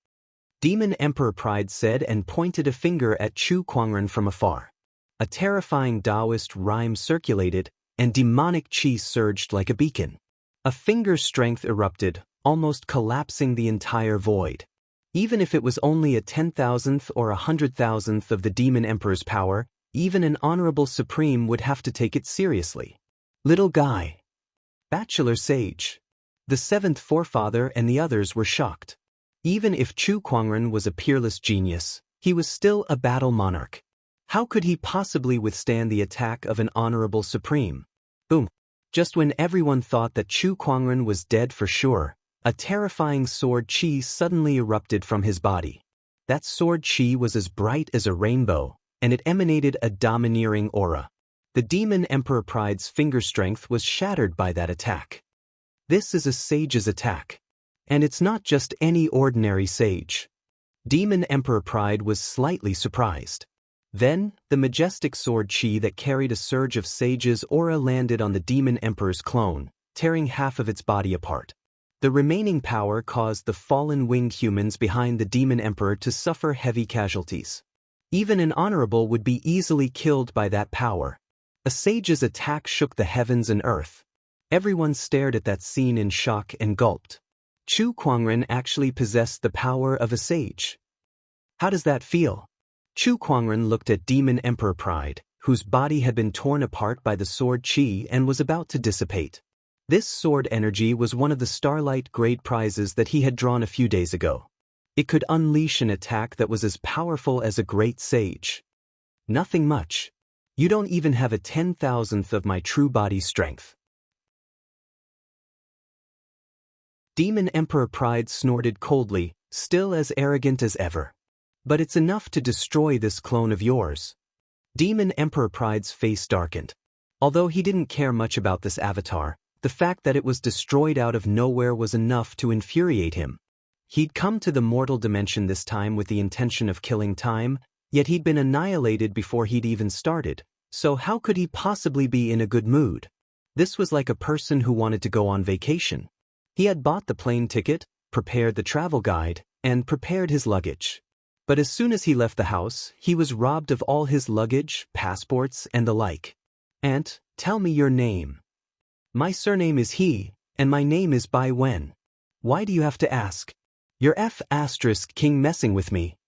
[SPEAKER 1] Demon Emperor Pride said and pointed a finger at Chu Kuangren from afar. A terrifying Daoist rhyme circulated, and demonic chi surged like a beacon. A finger's strength erupted, almost collapsing the entire void. Even if it was only a 10,000th or 100,000th of the Demon Emperor's power, even an honorable supreme would have to take it seriously. Little guy. Bachelor sage. The seventh forefather and the others were shocked. Even if Chu Kuangren was a peerless genius, he was still a battle monarch. How could he possibly withstand the attack of an honorable supreme? Boom. Just when everyone thought that Chu Kuangren was dead for sure, a terrifying sword chi suddenly erupted from his body. That sword chi was as bright as a rainbow, and it emanated a domineering aura. The Demon Emperor Pride's finger strength was shattered by that attack. This is a sage's attack. And it's not just any ordinary sage. Demon Emperor Pride was slightly surprised. Then, the majestic sword chi that carried a surge of sage's aura landed on the Demon Emperor's clone, tearing half of its body apart. The remaining power caused the fallen winged humans behind the Demon Emperor to suffer heavy casualties. Even an honorable would be easily killed by that power. A sage's attack shook the heavens and earth. Everyone stared at that scene in shock and gulped. Chu Kuangren actually possessed the power of a sage. How does that feel? Chu Kuangren looked at Demon Emperor Pride, whose body had been torn apart by the sword chi and was about to dissipate. This sword energy was one of the Starlight Grade prizes that he had drawn a few days ago. It could unleash an attack that was as powerful as a great sage. Nothing much. You don't even have a 10,000th of my true body strength. Demon Emperor Pride snorted coldly, still as arrogant as ever. But it's enough to destroy this clone of yours. Demon Emperor Pride's face darkened. Although he didn't care much about this avatar, the fact that it was destroyed out of nowhere was enough to infuriate him. He'd come to the mortal dimension this time with the intention of killing time, yet he'd been annihilated before he'd even started, so how could he possibly be in a good mood? This was like a person who wanted to go on vacation. He had bought the plane ticket, prepared the travel guide, and prepared his luggage. But as soon as he left the house, he was robbed of all his luggage, passports, and the like. "Aunt, tell me your name." "My surname is He, and my name is Bai Wen." "Why do you have to ask?" "You're King messing with me."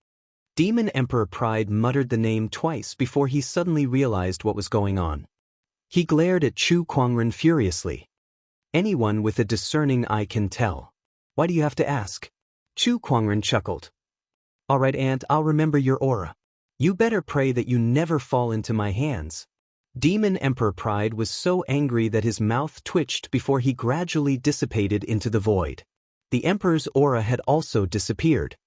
[SPEAKER 1] Demon Emperor Pride muttered the name twice before he suddenly realized what was going on. He glared at Chu Kuangren furiously. "Anyone with a discerning eye can tell. Why do you have to ask?" Chu Kuangren chuckled. "All right, Aunt, I'll remember your aura. You better pray that you never fall into my hands. Demon Emperor Pride was so angry that his mouth twitched before he gradually dissipated into the void. The Emperor's aura had also disappeared.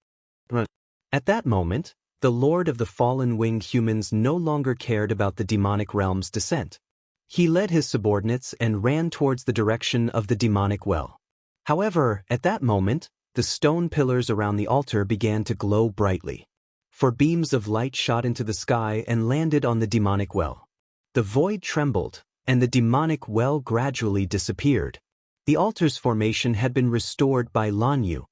[SPEAKER 1] At that moment, the Lord of the Fallen Winged Humans no longer cared about the demonic realm's descent. He led his subordinates and ran towards the direction of the demonic well. However, at that moment, the stone pillars around the altar began to glow brightly. For beams of light shot into the sky and landed on the demonic well. The void trembled, and the demonic well gradually disappeared. The altar's formation had been restored by Lan Yu.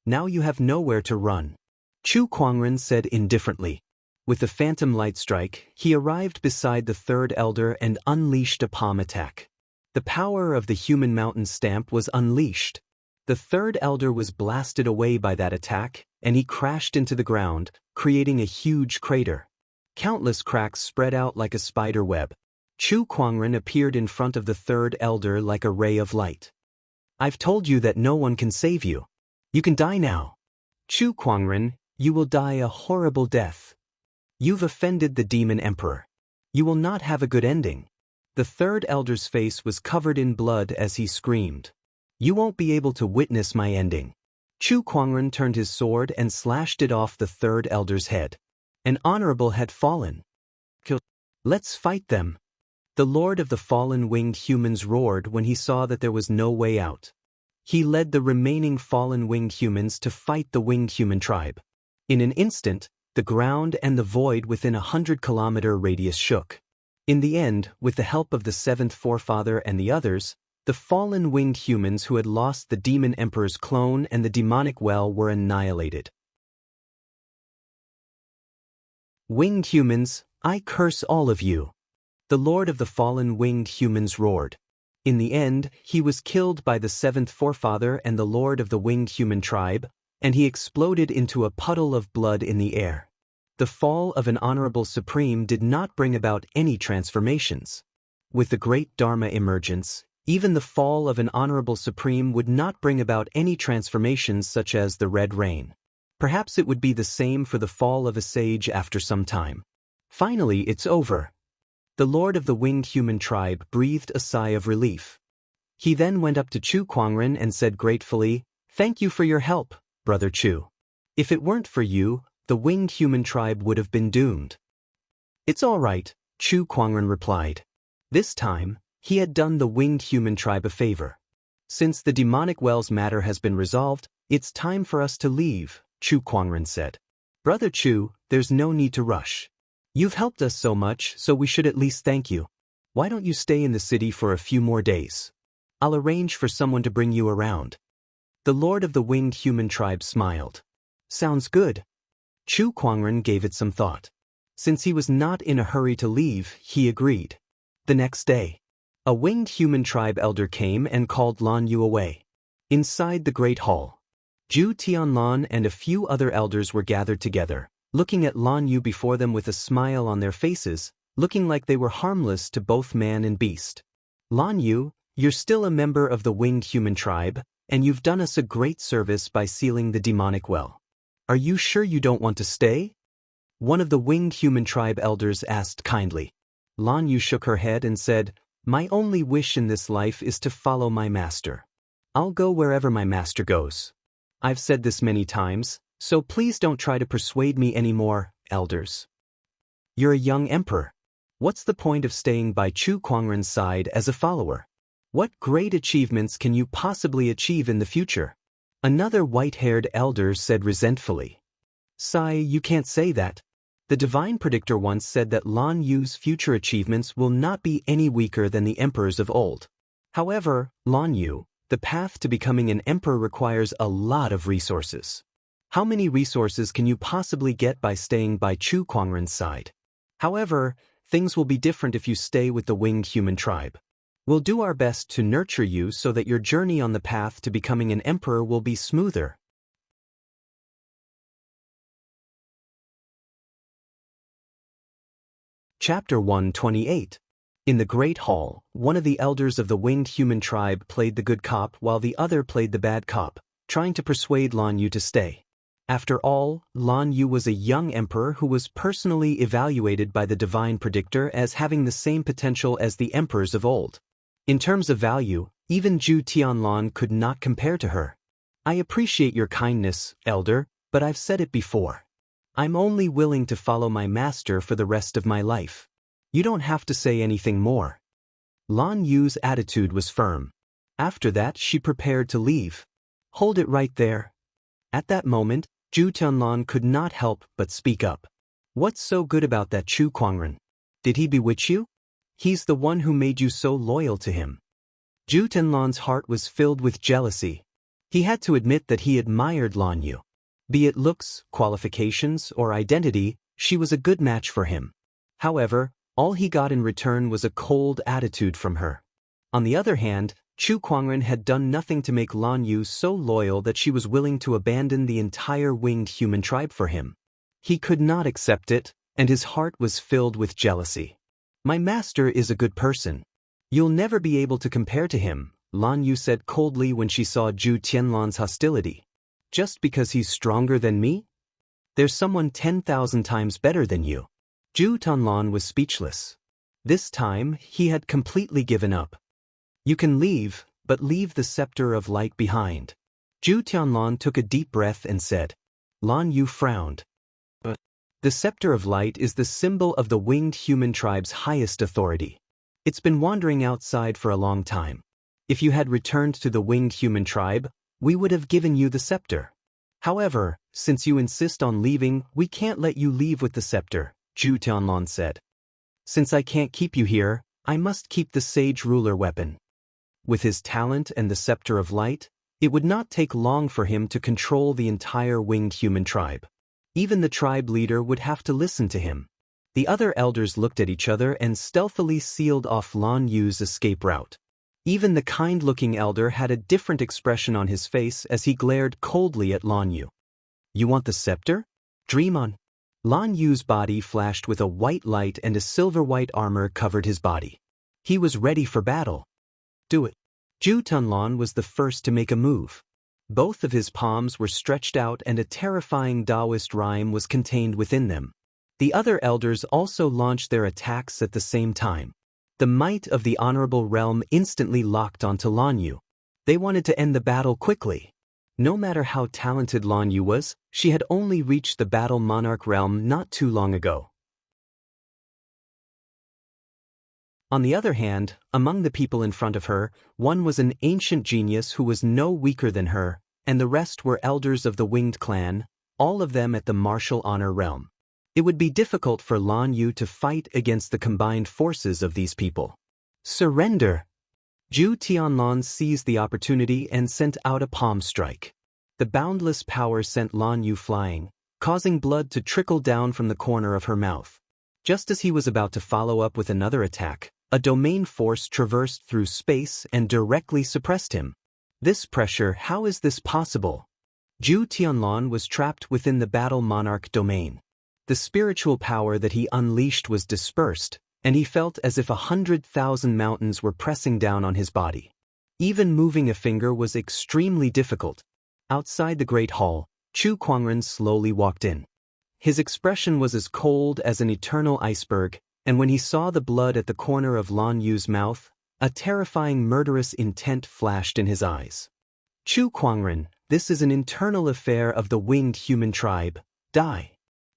[SPEAKER 1] Now you have nowhere to run, Chu Kuangren said indifferently. With the phantom light strike, he arrived beside the third elder and unleashed a palm attack. The power of the human mountain stamp was unleashed. The third elder was blasted away by that attack, and he crashed into the ground, creating a huge crater. Countless cracks spread out like a spider web. Chu Kuangren appeared in front of the third elder like a ray of light. I've told you that no one can save you. You can die now. Chu Kuangren, you will die a horrible death. You've offended the Demon Emperor. You will not have a good ending. The third elder's face was covered in blood as he screamed. You won't be able to witness my ending. Chu Kuangren turned his sword and slashed it off the third elder's head. An honorable had fallen. Let's fight them. The Lord of the Fallen Winged Humans roared when he saw that there was no way out. He led the remaining fallen winged humans to fight the winged human tribe. In an instant, the ground and the void within a 100-kilometer radius shook. In the end, with the help of the seventh forefather and the others, the fallen winged humans who had lost the Demon Emperor's clone and the demonic well were annihilated. Winged humans, I curse all of you. The Lord of the Fallen Winged Humans roared. In the end, he was killed by the seventh forefather and the Lord of the Winged Human tribe, and he exploded into a puddle of blood in the air. The fall of an honorable supreme did not bring about any transformations. With the great Dharma emergence, even the fall of an honorable supreme would not bring about any transformations such as the red rain. Perhaps it would be the same for the fall of a sage after some time. Finally, it's over. The Lord of the Winged Human tribe breathed a sigh of relief. He then went up to Chu Kuangren and said gratefully, "Thank you for your help, Brother Chu. If it weren't for you, the Winged Human tribe would have been doomed." "It's all right," Chu Kuangren replied. This time, he had done the Winged Human tribe a favor. "Since the demonic well's matter has been resolved, it's time for us to leave," Chu Kuangren said. "Brother Chu, there's no need to rush. You've helped us so much, so we should at least thank you. Why don't you stay in the city for a few more days? I'll arrange for someone to bring you around." The Lord of the Winged Human tribe smiled. "Sounds good." Chu Kuangren gave it some thought. Since he was not in a hurry to leave, he agreed. The next day, a Winged Human tribe elder came and called Lan Yu away. Inside the great hall, Zhu Tianlan and a few other elders were gathered together, looking at Lan Yu before them with a smile on their faces, looking like they were harmless to both man and beast. "Lan Yu, you're still a member of the Winged Human tribe, and you've done us a great service by sealing the demonic well. Are you sure you don't want to stay?" One of the Winged Human tribe elders asked kindly. Lan Yu shook her head and said, "My only wish in this life is to follow my master. I'll go wherever my master goes. I've said this many times, so please don't try to persuade me anymore, elders. You're a young emperor. What's the point of staying by Chu Kuangren's side as a follower? What great achievements can you possibly achieve in the future?" Another white-haired elder said resentfully. "Sai, you can't say that. The divine predictor once said that Lan Yu's future achievements will not be any weaker than the emperors of old. However, Lan Yu, the path to becoming an emperor requires a lot of resources. How many resources can you possibly get by staying by Chu Kuangren's side? However, things will be different if you stay with the Winged Human tribe. We'll do our best to nurture you so that your journey on the path to becoming an emperor will be smoother." Chapter 128. In the Great Hall, one of the elders of the Winged Human tribe played the good cop while the other played the bad cop, trying to persuade Lan Yu to stay. After all, Lan Yu was a young emperor who was personally evaluated by the divine predictor as having the same potential as the emperors of old. In terms of value, even Zhu Tianlan could not compare to her. I appreciate your kindness, elder, but I've said it before. I'm only willing to follow my master for the rest of my life. You don't have to say anything more. Lan Yu's attitude was firm. After that, she prepared to leave. Hold it right there. At that moment, Zhu Tianlan could not help but speak up. What's so good about that Chu Kuangren? Did he bewitch you? He's the one who made you so loyal to him. Zhu Tianlan's heart was filled with jealousy. He had to admit that he admired Lan Yu. Be it looks, qualifications, or identity, she was a good match for him. However, all he got in return was a cold attitude from her. On the other hand, Chu Kuangren had done nothing to make Lan Yu so loyal that she was willing to abandon the entire winged human tribe for him. He could not accept it, and his heart was filled with jealousy. My master is a good person. You'll never be able to compare to him, Lan Yu said coldly when she saw Zhu Tianlan's hostility. Just because he's stronger than me? There's someone 10,000 times better than you. Zhu Tianlan was speechless. This time, he had completely given up. You can leave, but leave the scepter of light behind. Zhu Tianlan took a deep breath and said. Lan Yu frowned. But the scepter of light is the symbol of the winged human tribe's highest authority. It's been wandering outside for a long time. If you had returned to the winged human tribe, we would have given you the scepter. However, since you insist on leaving, we can't let you leave with the scepter, Zhu Tianlan said. Since I can't keep you here, I must keep the sage ruler weapon. With his talent and the scepter of light, it would not take long for him to control the entire winged human tribe. Even the tribe leader would have to listen to him. The other elders looked at each other and stealthily sealed off Lan Yu's escape route. Even the kind-looking elder had a different expression on his face as he glared coldly at Lan Yu. You want the scepter? Dream on. Lan Yu's body flashed with a white light and a silver-white armor covered his body. He was ready for battle. Do it. Zhu Tianlan was the first to make a move. Both of his palms were stretched out and a terrifying Daoist rhyme was contained within them. The other elders also launched their attacks at the same time. The might of the honorable realm instantly locked onto Lan Yu. They wanted to end the battle quickly. No matter how talented Lan Yu was, she had only reached the battle monarch realm not too long ago. On the other hand, among the people in front of her, one was an ancient genius who was no weaker than her, and the rest were elders of the winged clan, all of them at the martial honor realm. It would be difficult for Lan Yu to fight against the combined forces of these people. Surrender! Zhu Tianlan seized the opportunity and sent out a palm strike. The boundless power sent Lan Yu flying, causing blood to trickle down from the corner of her mouth. Just as he was about to follow up with another attack, a domain force traversed through space and directly suppressed him. This pressure, how is this possible? Zhu Tianlan was trapped within the battle monarch domain. The spiritual power that he unleashed was dispersed, and he felt as if 100,000 mountains were pressing down on his body. Even moving a finger was extremely difficult. Outside the great hall, Chu Kuangren slowly walked in. His expression was as cold as an eternal iceberg, and when he saw the blood at the corner of Lan Yu's mouth, a terrifying murderous intent flashed in his eyes. Chu Kuangren, this is an internal affair of the winged human tribe. Die.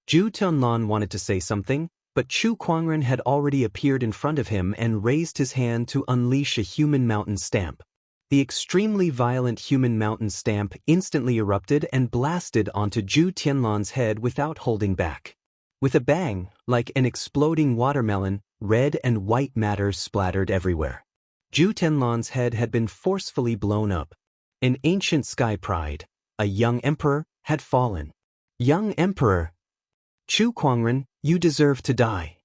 [SPEAKER 1] Zhu Tianlan wanted to say something, but Chu Kuangren had already appeared in front of him and raised his hand to unleash a human mountain stamp. The extremely violent human mountain stamp instantly erupted and blasted onto Zhu Tianlan's head without holding back. With a bang, like an exploding watermelon, red and white matter splattered everywhere. Zhu Tianlan's head had been forcefully blown up. An ancient sky pride, a young emperor, had fallen. Young emperor! Chu Kuangren, you deserve to die.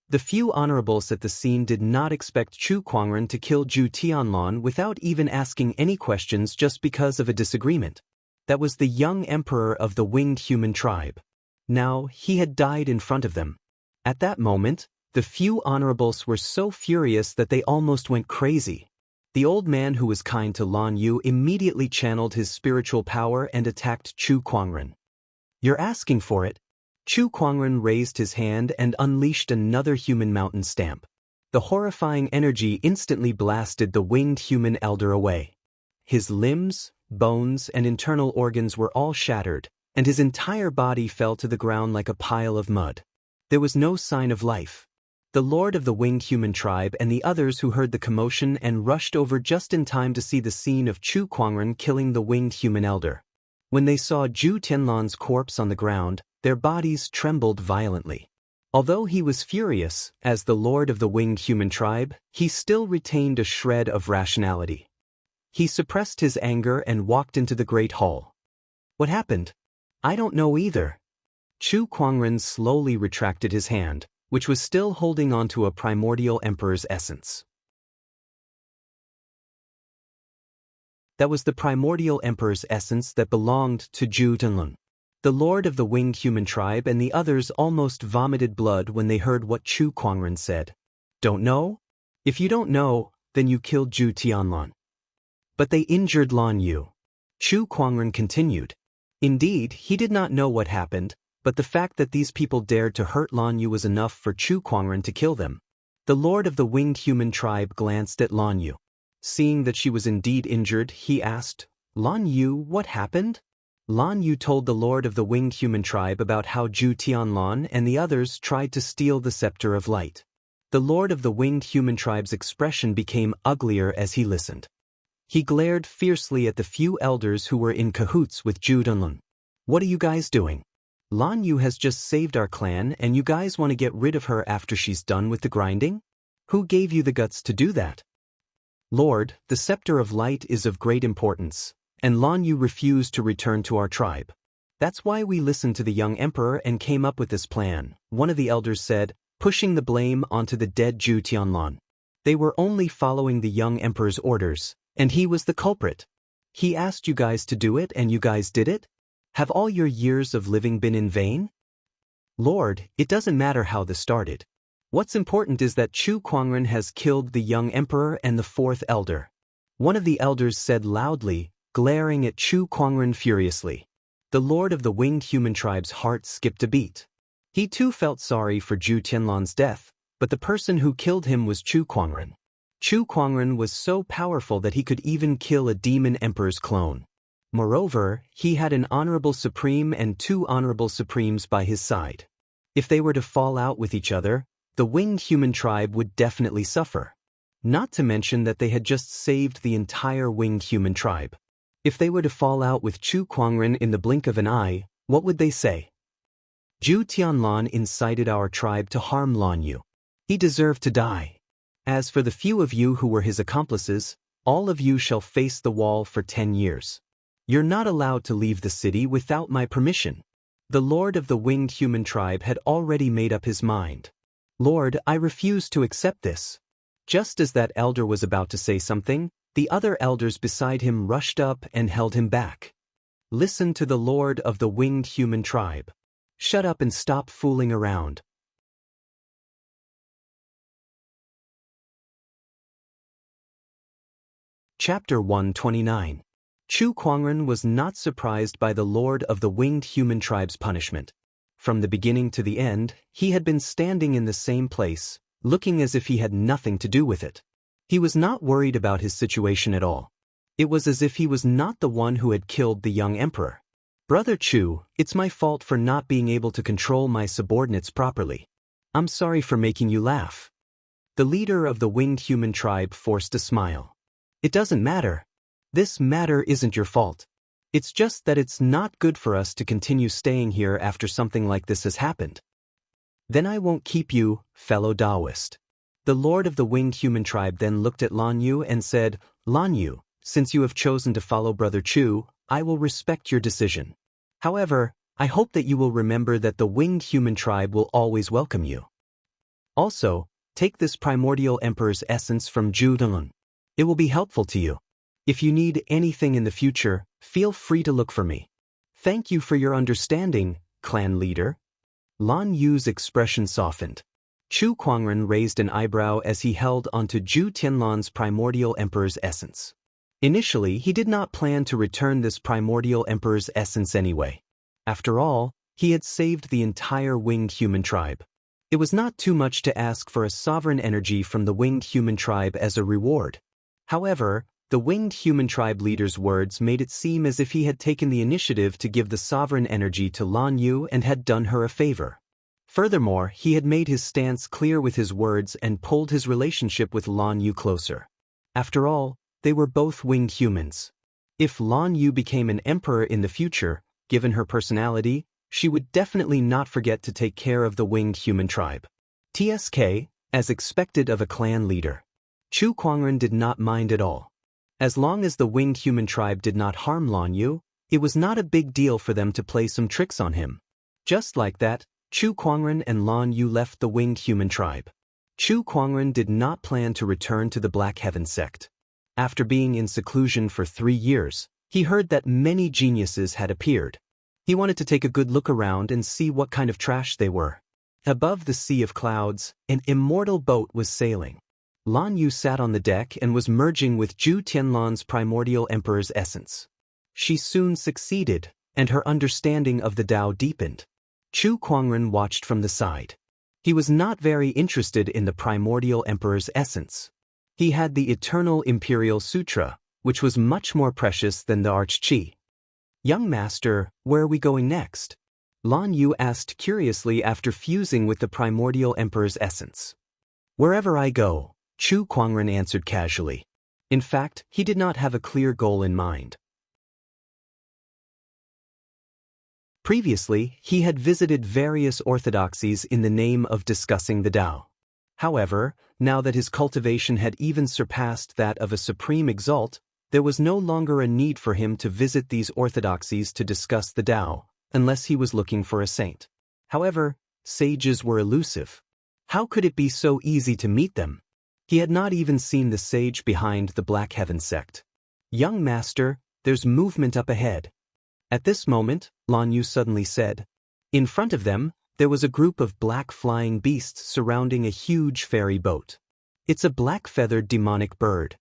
[SPEAKER 1] The few honorables at the scene did not expect Chu Kuangren to kill Zhu Tianlan without even asking any questions just because of a disagreement. That was the young emperor of the winged human tribe. Now, he had died in front of them. At that moment, the few honorables were so furious that they almost went crazy. The old man who was kind to Lan Yu immediately channeled his spiritual power and attacked Chu Kuangren. You're asking for it. Chu Kuangren raised his hand and unleashed another human mountain stamp. The horrifying energy instantly blasted the winged human elder away. His limbs, bones, and internal organs were all shattered, and his entire body fell to the ground like a pile of mud. There was no sign of life. The lord of the winged human tribe and the others who heard the commotion and rushed over just in time to see the scene of Chu Kuangren killing the winged human elder. When they saw Zhu Tianlan's corpse on the ground, their bodies trembled violently. Although he was furious, as the lord of the winged human tribe, he still retained a shred of rationality. He suppressed his anger and walked into the great hall. What happened? I don't know either. Chu Kuangren slowly retracted his hand, which was still holding onto a primordial emperor's essence. That was the primordial emperor's essence that belonged to Zhu Tianlan. The lord of the winged human tribe and the others almost vomited blood when they heard what Chu Kuangren said. Don't know? If you don't know, then you killed Zhu Tianlan. But they injured Lan Yu. Chu Kuangren continued. Indeed, he did not know what happened, but the fact that these people dared to hurt Lan Yu was enough for Chu Kuangren to kill them. The lord of the winged human tribe glanced at Lan Yu. Seeing that she was indeed injured, he asked, Lan Yu, what happened? Lan Yu told the lord of the winged human tribe about how Zhu Tianlan and the others tried to steal the scepter of light. The lord of the winged human tribe's expression became uglier as he listened. He glared fiercely at the few elders who were in cahoots with Zhu Tianlan. What are you guys doing? Lan Yu has just saved our clan and you guys want to get rid of her after she's done with the grinding? Who gave you the guts to do that? Lord, the scepter of light is of great importance, and Lan Yu refused to return to our tribe. That's why we listened to the young emperor and came up with this plan, one of the elders said, pushing the blame onto the dead Zhu Tianlan. They were only following the young emperor's orders, and he was the culprit. He asked you guys to do it and you guys did it? Have all your years of living been in vain? Lord, it doesn't matter how this started. What's important is that Chu Kuangren has killed the young emperor and the fourth elder. One of the elders said loudly, glaring at Chu Kuangren furiously. The lord of the winged human tribe's heart skipped a beat. He too felt sorry for Zhu Tianlan's death, but the person who killed him was Chu Kuangren. Chu Kuangren was so powerful that he could even kill a demon emperor's clone. Moreover, he had an honorable supreme and two honorable supremes by his side. If they were to fall out with each other, the winged human tribe would definitely suffer. Not to mention that they had just saved the entire winged human tribe. If they were to fall out with Chu Kuangren in the blink of an eye, what would they say? Zhu Tianlan incited our tribe to harm Lan Yu. He deserved to die. As for the few of you who were his accomplices, all of you shall face the wall for 10 years. You're not allowed to leave the city without my permission. The lord of the winged human tribe had already made up his mind. Lord, I refuse to accept this. Just as that elder was about to say something, the other elders beside him rushed up and held him back. Listen to the lord of the winged human tribe. Shut up and stop fooling around. Chapter 129. Chu Kuangren was not surprised by the lord of the winged human tribe's punishment. From the beginning to the end, he had been standing in the same place, looking as if he had nothing to do with it. He was not worried about his situation at all. It was as if he was not the one who had killed the young emperor. Brother Chu, it's my fault for not being able to control my subordinates properly. I'm sorry for making you laugh. The leader of the winged human tribe forced a smile. It doesn't matter. This matter isn't your fault. It's just that it's not good for us to continue staying here after something like this has happened. Then I won't keep you, fellow Daoist. The lord of the winged human tribe then looked at Lan Yu and said, Lan Yu, since you have chosen to follow Brother Chu, I will respect your decision. However, I hope that you will remember that the winged human tribe will always welcome you. Also, take this primordial emperor's essence from Zhu Tianlan. It will be helpful to you. If you need anything in the future, feel free to look for me. Thank you for your understanding, clan leader. Lan Yu's expression softened. Chu Kuangren raised an eyebrow as he held onto Zhu Tianlan's primordial emperor's essence. Initially, he did not plan to return this primordial emperor's essence anyway. After all, he had saved the entire winged human tribe. It was not too much to ask for a sovereign energy from the winged human tribe as a reward. However, the winged human tribe leader's words made it seem as if he had taken the initiative to give the sovereign energy to Lan Yu and had done her a favor. Furthermore, he had made his stance clear with his words and pulled his relationship with Lan Yu closer. After all, they were both winged humans. If Lan Yu became an emperor in the future, given her personality, she would definitely not forget to take care of the winged human tribe. TSK, as expected of a clan leader. Chu Kuangren did not mind at all. As long as the winged human tribe did not harm Lan Yu, it was not a big deal for them to play some tricks on him. Just like that, Chu Kuangren and Lan Yu left the winged human tribe. Chu Kuangren did not plan to return to the Black Heaven sect. After being in seclusion for 3 years, he heard that many geniuses had appeared. He wanted to take a good look around and see what kind of trash they were. Above the sea of clouds, an immortal boat was sailing. Lan Yu sat on the deck and was merging with Zhu Tianlan's primordial emperor's essence. She soon succeeded, and her understanding of the Tao deepened. Chu Kuangren watched from the side. He was not very interested in the primordial emperor's essence. He had the eternal imperial sutra, which was much more precious than the arch-chi. "Young master, where are we going next?" Lan Yu asked curiously after fusing with the primordial emperor's essence. "Wherever I go," Chu Kuangren answered casually. In fact, he did not have a clear goal in mind. Previously, he had visited various orthodoxies in the name of discussing the Tao. However, now that his cultivation had even surpassed that of a supreme exalt, there was no longer a need for him to visit these orthodoxies to discuss the Tao, unless he was looking for a saint. However, sages were elusive. How could it be so easy to meet them? He had not even seen the sage behind the Black Heaven sect. "Young master, there's movement up ahead." At this moment, Lan Yu suddenly said. In front of them, there was a group of black flying beasts surrounding a huge ferry boat. "It's a black-feathered demonic bird."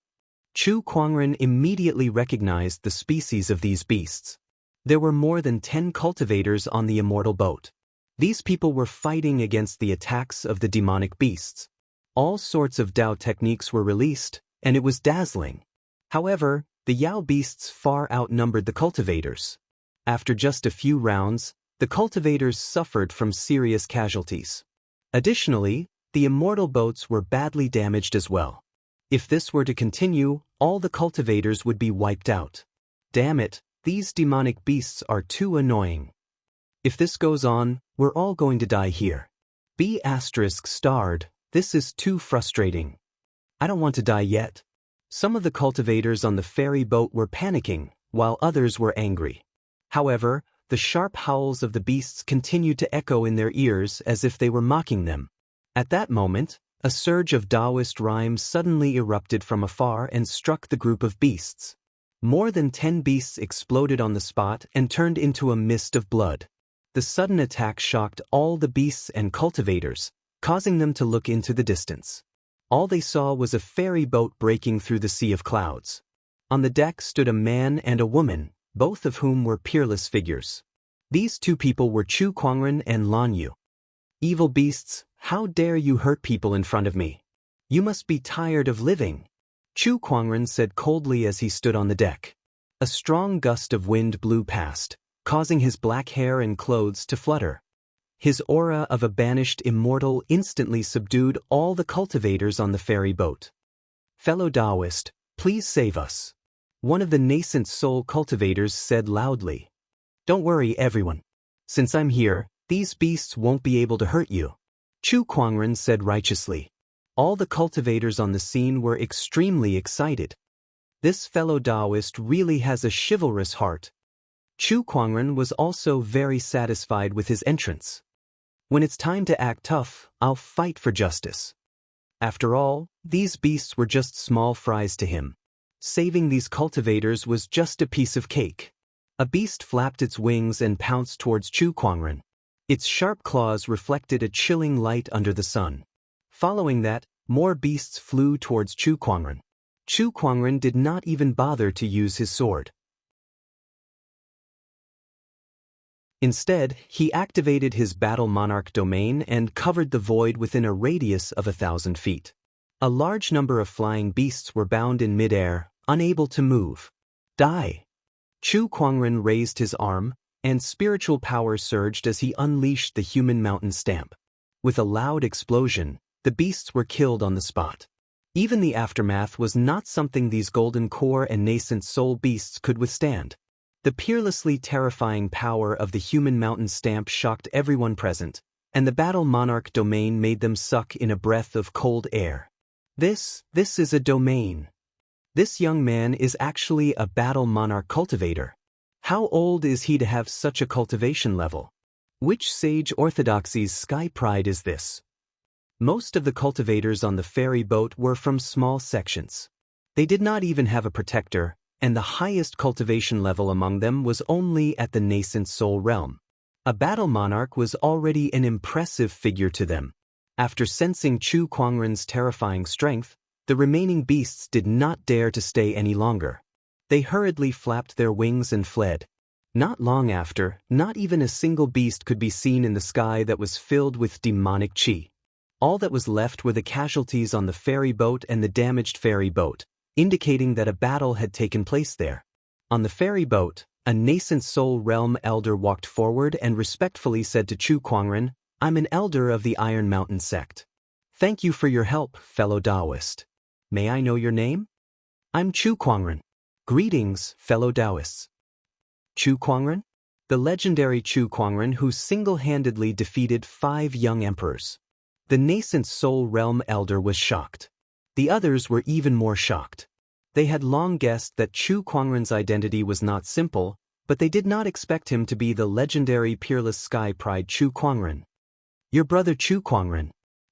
[SPEAKER 1] Chu Kuangren immediately recognized the species of these beasts. There were more than 10 cultivators on the immortal boat. These people were fighting against the attacks of the demonic beasts. All sorts of Tao techniques were released, and it was dazzling. However, the Yao beasts far outnumbered the cultivators. After just a few rounds, the cultivators suffered from serious casualties. Additionally, the immortal boats were badly damaged as well. If this were to continue, all the cultivators would be wiped out. Damn it, these demonic beasts are too annoying. If this goes on, we're all going to die here. B** starred. This is too frustrating. I don't want to die yet. Some of the cultivators on the ferry boat were panicking, while others were angry. However, the sharp howls of the beasts continued to echo in their ears as if they were mocking them. At that moment, a surge of Daoist rhymes suddenly erupted from afar and struck the group of beasts. More than 10 beasts exploded on the spot and turned into a mist of blood. The sudden attack shocked all the beasts and cultivators, causing them to look into the distance. All they saw was a ferry boat breaking through the sea of clouds. On the deck stood a man and a woman, both of whom were peerless figures. These two people were Chu Kuangren and Lan Yu. "Evil beasts, how dare you hurt people in front of me? You must be tired of living," Chu Kuangren said coldly as he stood on the deck. A strong gust of wind blew past, causing his black hair and clothes to flutter. His aura of a banished immortal instantly subdued all the cultivators on the ferry boat. "Fellow Daoist, please save us," one of the nascent soul cultivators said loudly. "Don't worry, everyone. Since I'm here, these beasts won't be able to hurt you," Chu Kuangren said righteously. All the cultivators on the scene were extremely excited. This fellow Daoist really has a chivalrous heart. Chu Kuangren was also very satisfied with his entrance. When it's time to act tough, I'll fight for justice. After all, these beasts were just small fries to him. Saving these cultivators was just a piece of cake. A beast flapped its wings and pounced towards Chu Kuangren. Its sharp claws reflected a chilling light under the sun. Following that, more beasts flew towards Chu Kuangren. Chu Kuangren did not even bother to use his sword. Instead, he activated his battle monarch domain and covered the void within a radius of 1,000 feet. A large number of flying beasts were bound in midair, unable to move. Die! Chu Kuangren raised his arm, and spiritual power surged as he unleashed the human mountain stamp. With a loud explosion, the beasts were killed on the spot. Even the aftermath was not something these golden core and nascent soul beasts could withstand. The peerlessly terrifying power of the human mountain stamp shocked everyone present, and the battle monarch domain made them suck in a breath of cold air. This is a domain. This young man is actually a battle monarch cultivator. How old is he to have such a cultivation level? Which sage orthodoxy's sky pride is this? Most of the cultivators on the ferry boat were from small sections. They did not even have a protector, and the highest cultivation level among them was only at the nascent soul realm. A battle monarch was already an impressive figure to them. After sensing Chu Kuangren's terrifying strength, the remaining beasts did not dare to stay any longer. They hurriedly flapped their wings and fled. Not long after, not even a single beast could be seen in the sky that was filled with demonic qi. All that was left were the casualties on the ferry boat and the damaged ferry boat, indicating that a battle had taken place there. On the ferry boat, a nascent soul realm elder walked forward and respectfully said to Chu Kuangren, "I'm an elder of the Iron Mountain sect. Thank you for your help, fellow Daoist. May I know your name?" "I'm Chu Kuangren." "Greetings, fellow Daoists." Chu Kuangren? The legendary Chu Kuangren who single-handedly defeated 5 young emperors. The nascent soul realm elder was shocked. The others were even more shocked. They had long guessed that Chu Kuangren's identity was not simple, but they did not expect him to be the legendary peerless sky pride Chu Kuangren. "Your brother Chu Kuangren."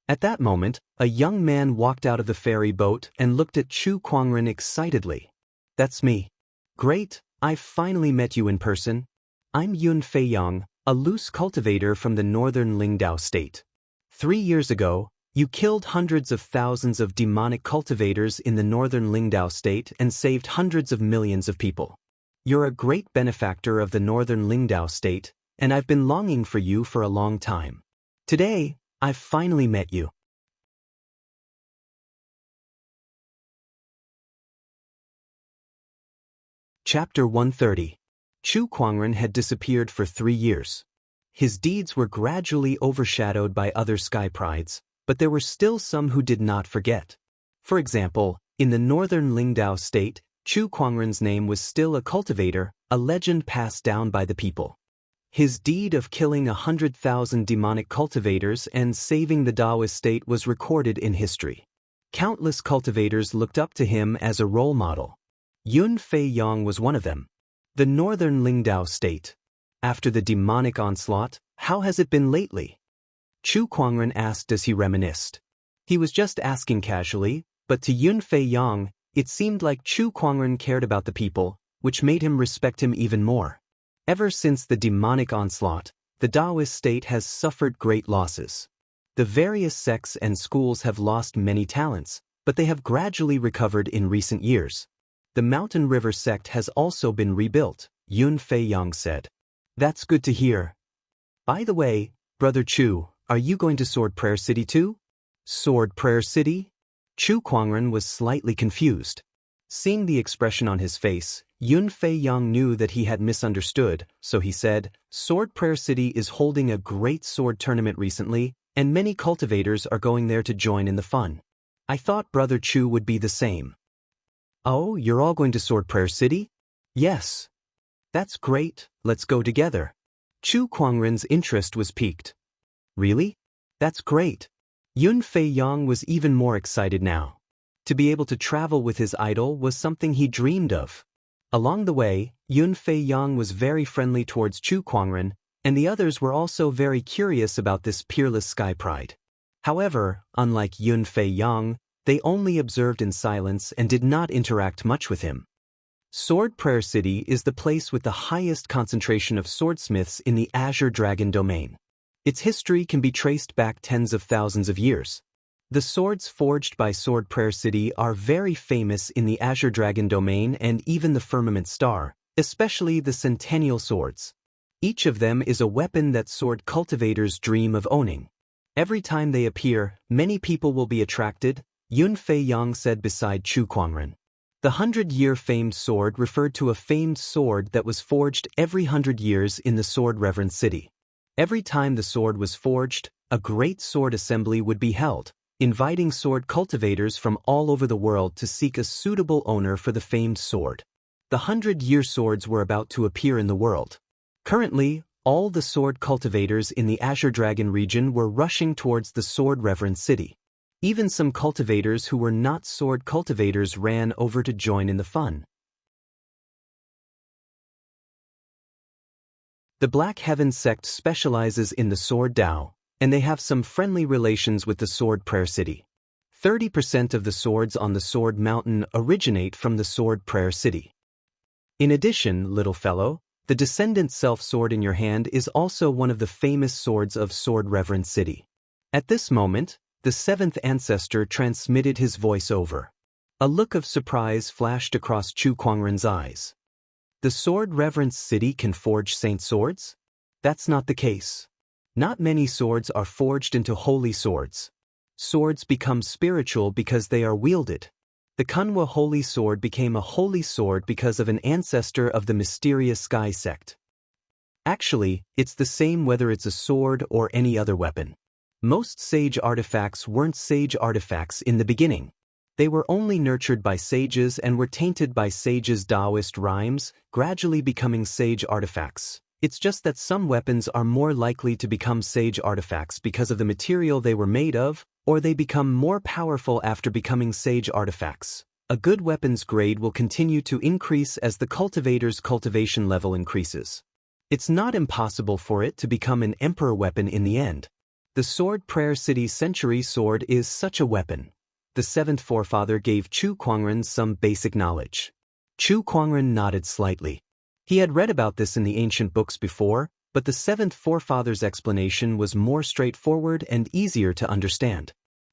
[SPEAKER 1] At that moment, a young man walked out of the ferry boat and looked at Chu Kuangren excitedly. "That's me." "Great, I've finally met you in person. I'm Yun Feiyang, a loose cultivator from the northern Lingdao state. 3 years ago, you killed hundreds of thousands of demonic cultivators in the northern Lingdao state and saved hundreds of millions of people. You're a great benefactor of the northern Lingdao state, and I've been longing for you for a long time. Today, I've finally met you." Chapter 130. Chu Kuangren had disappeared for 3 years. His deeds were gradually overshadowed by other sky prides, but there were still some who did not forget. For example, in the northern Lingdao state, Chu Kuangren's name was still a cultivator, a legend passed down by the people. His deed of killing 100,000 demonic cultivators and saving the Daoist state was recorded in history. Countless cultivators looked up to him as a role model. Yun Feiyang was one of them. The northern Lingdao state. After the demonic onslaught, how has it been lately? Chu Kuangren asked as he reminisced. He was just asking casually, but to Yun Feiyang, it seemed like Chu Kuangren cared about the people, which made him respect him even more. Ever since the demonic onslaught, the Daoist state has suffered great losses. The various sects and schools have lost many talents, but they have gradually recovered in recent years. The Mountain River sect has also been rebuilt, Yun Feiyang said. That's good to hear. By the way, Brother Chu, are you going to Sword Prayer City too? Sword Prayer City? Chu Kuangren was slightly confused. Seeing the expression on his face, Yun Feiyang knew that he had misunderstood, so he said, Sword Prayer City is holding a great sword tournament recently, and many cultivators are going there to join in the fun. I thought Brother Chu would be the same. Oh, you're all going to Sword Prayer City? Yes. That's great, let's go together. Chu Kuangren's interest was piqued. Really? That's great. Yun Feiyang was even more excited now. To be able to travel with his idol was something he dreamed of. Along the way, Yun Feiyang was very friendly towards Chu Kuangren, and the others were also very curious about this peerless sky pride. However, unlike Yun Feiyang, they only observed in silence and did not interact much with him. Sword Prayer City is the place with the highest concentration of swordsmiths in the Azure Dragon domain. Its history can be traced back tens of thousands of years. The swords forged by Sword Prayer City are very famous in the Azure Dragon domain and even the Firmament Star, especially the Centennial swords. Each of them is a weapon that sword cultivators dream of owning. Every time they appear, many people will be attracted, Yun Fei Yang said beside Chu Kuangren. The 100-year famed sword referred to a famed sword that was forged every 100 years in the sword reverend city. Every time the sword was forged, a great sword assembly would be held, inviting sword cultivators from all over the world to seek a suitable owner for the famed sword. The 100-year swords were about to appear in the world. Currently, all the sword cultivators in the Azure Dragon region were rushing towards the sword reverend city. Even some cultivators who were not sword cultivators ran over to join in the fun. The Black Heaven sect specializes in the sword Dao, and they have some friendly relations with the sword prayer city. 30% of the swords on the sword mountain originate from the sword prayer city. In addition, little fellow, the descendant self-sword in your hand is also one of the famous swords of Sword Reverend City. At this moment, the seventh ancestor transmitted his voice over. A look of surprise flashed across Chu Kuangren's eyes. The Sword Reverend City can forge saint swords? That's not the case. Not many swords are forged into holy swords. Swords become spiritual because they are wielded. The Kunwa holy sword became a holy sword because of an ancestor of the mysterious sky sect. Actually, it's the same whether it's a sword or any other weapon. Most sage artifacts weren't sage artifacts in the beginning. They were only nurtured by sages and were tainted by sages' Daoist rhymes, gradually becoming sage artifacts. It's just that some weapons are more likely to become sage artifacts because of the material they were made of, or they become more powerful after becoming sage artifacts. A good weapon's grade will continue to increase as the cultivator's cultivation level increases. It's not impossible for it to become an emperor weapon in the end. The Sword Prayer City Century Sword is such a weapon. The seventh forefather gave Chu Kuangren some basic knowledge. Chu Kuangren nodded slightly. He had read about this in the ancient books before, but the seventh forefather's explanation was more straightforward and easier to understand.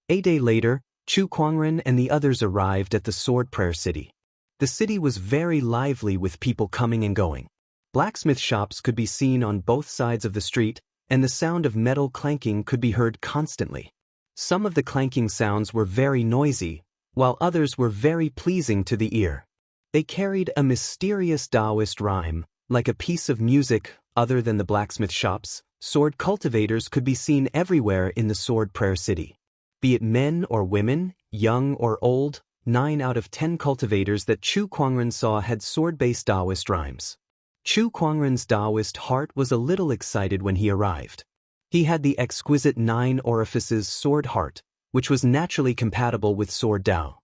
[SPEAKER 1] A day later, Chu Kuangren and the others arrived at the Sword Prayer City. The city was very lively with people coming and going. Blacksmith shops could be seen on both sides of the street, and the sound of metal clanking could be heard constantly. Some of the clanking sounds were very noisy, while others were very pleasing to the ear. They carried a mysterious Daoist rhyme, like a piece of music. Other than the blacksmith shops, sword cultivators could be seen everywhere in the Sword Prayer City. Be it men or women, young or old, 9 out of 10 cultivators that Chu Kuangren saw had sword-based Daoist rhymes. Chu Kuangren's Daoist heart was a little excited when he arrived. He had the exquisite 9 orifices sword heart, which was naturally compatible with sword Dao.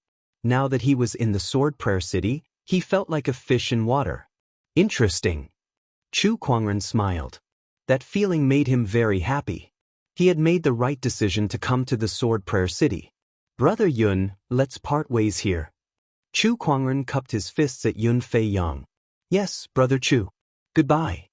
[SPEAKER 1] Now that he was in the Sword Prayer City, he felt like a fish in water. Interesting. Chu Kuangren smiled. That feeling made him very happy. He had made the right decision to come to the Sword Prayer City. Brother Yun, let's part ways here. Chu Kuangren cupped his fists at Yun Fei Yang. Yes, Brother Chu. Goodbye.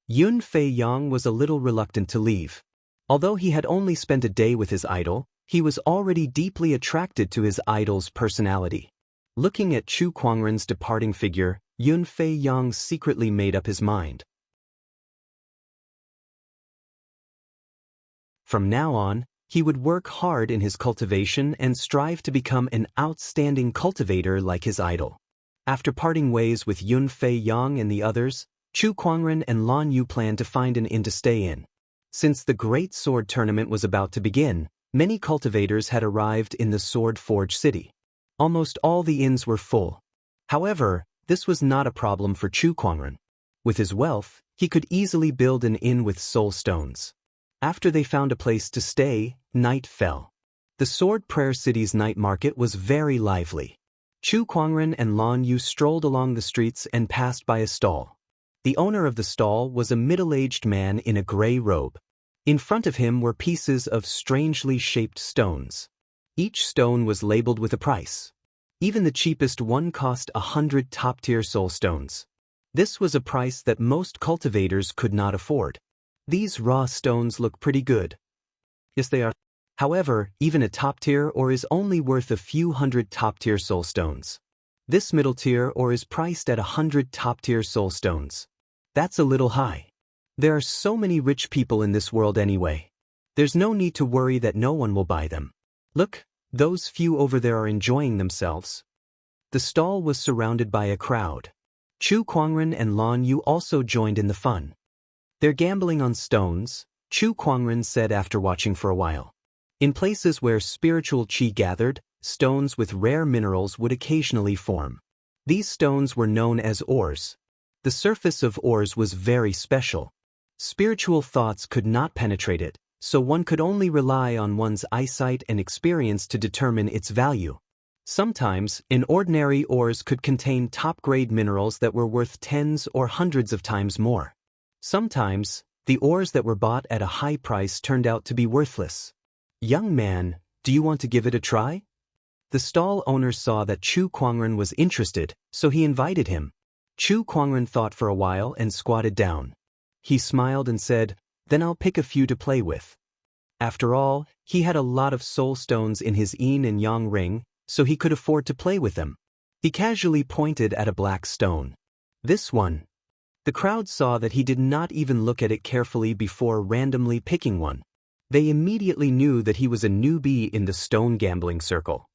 [SPEAKER 1] Yun Fei Yang was a little reluctant to leave. Although he had only spent a day with his idol, he was already deeply attracted to his idol's personality. Looking at Chu Kuangren's departing figure, Yun Fei Yang secretly made up his mind. From now on, he would work hard in his cultivation and strive to become an outstanding cultivator like his idol. After parting ways with Yun Fei Yang and the others, Chu Kuangren and Lan Yu planned to find an inn to stay in. Since the Great Sword Tournament was about to begin, many cultivators had arrived in the Sword Forge City. Almost all the inns were full. However, this was not a problem for Chu Kuangren. With his wealth, he could easily build an inn with soul stones. After they found a place to stay, night fell. The Sword Prayer City's night market was very lively. Chu Kuangren and Lan Yu strolled along the streets and passed by a stall. The owner of the stall was a middle-aged man in a gray robe. In front of him were pieces of strangely shaped stones. Each stone was labeled with a price. Even the cheapest one cost 100 top-tier soul stones. This was a price that most cultivators could not afford. These raw stones look pretty good. Yes, they are. However, even a top-tier ore is only worth a few hundred top-tier soul stones. This middle-tier ore is priced at 100 top-tier soul stones. That's a little high. There are so many rich people in this world anyway. There's no need to worry that no one will buy them. Look, those few over there are enjoying themselves. The stall was surrounded by a crowd. Chu Kuangren and Lan Yu also joined in the fun. They're gambling on stones, Chu Kuangren said after watching for a while. In places where spiritual qi gathered, stones with rare minerals would occasionally form. These stones were known as ores. The surface of ores was very special. Spiritual thoughts could not penetrate it, so one could only rely on one's eyesight and experience to determine its value. Sometimes, an ordinary ores could contain top-grade minerals that were worth tens or hundreds of times more. Sometimes, the ores that were bought at a high price turned out to be worthless. Young man, do you want to give it a try? The stall owner saw that Chu Kuangren was interested, so he invited him. Chu Kuangren thought for a while and squatted down. He smiled and said, "Then I'll pick a few to play with." After all, he had a lot of soul stones in his yin and yang ring, so he could afford to play with them. He casually pointed at a black stone. This one. The crowd saw that he did not even look at it carefully before randomly picking one. They immediately knew that he was a newbie in the stone gambling circle.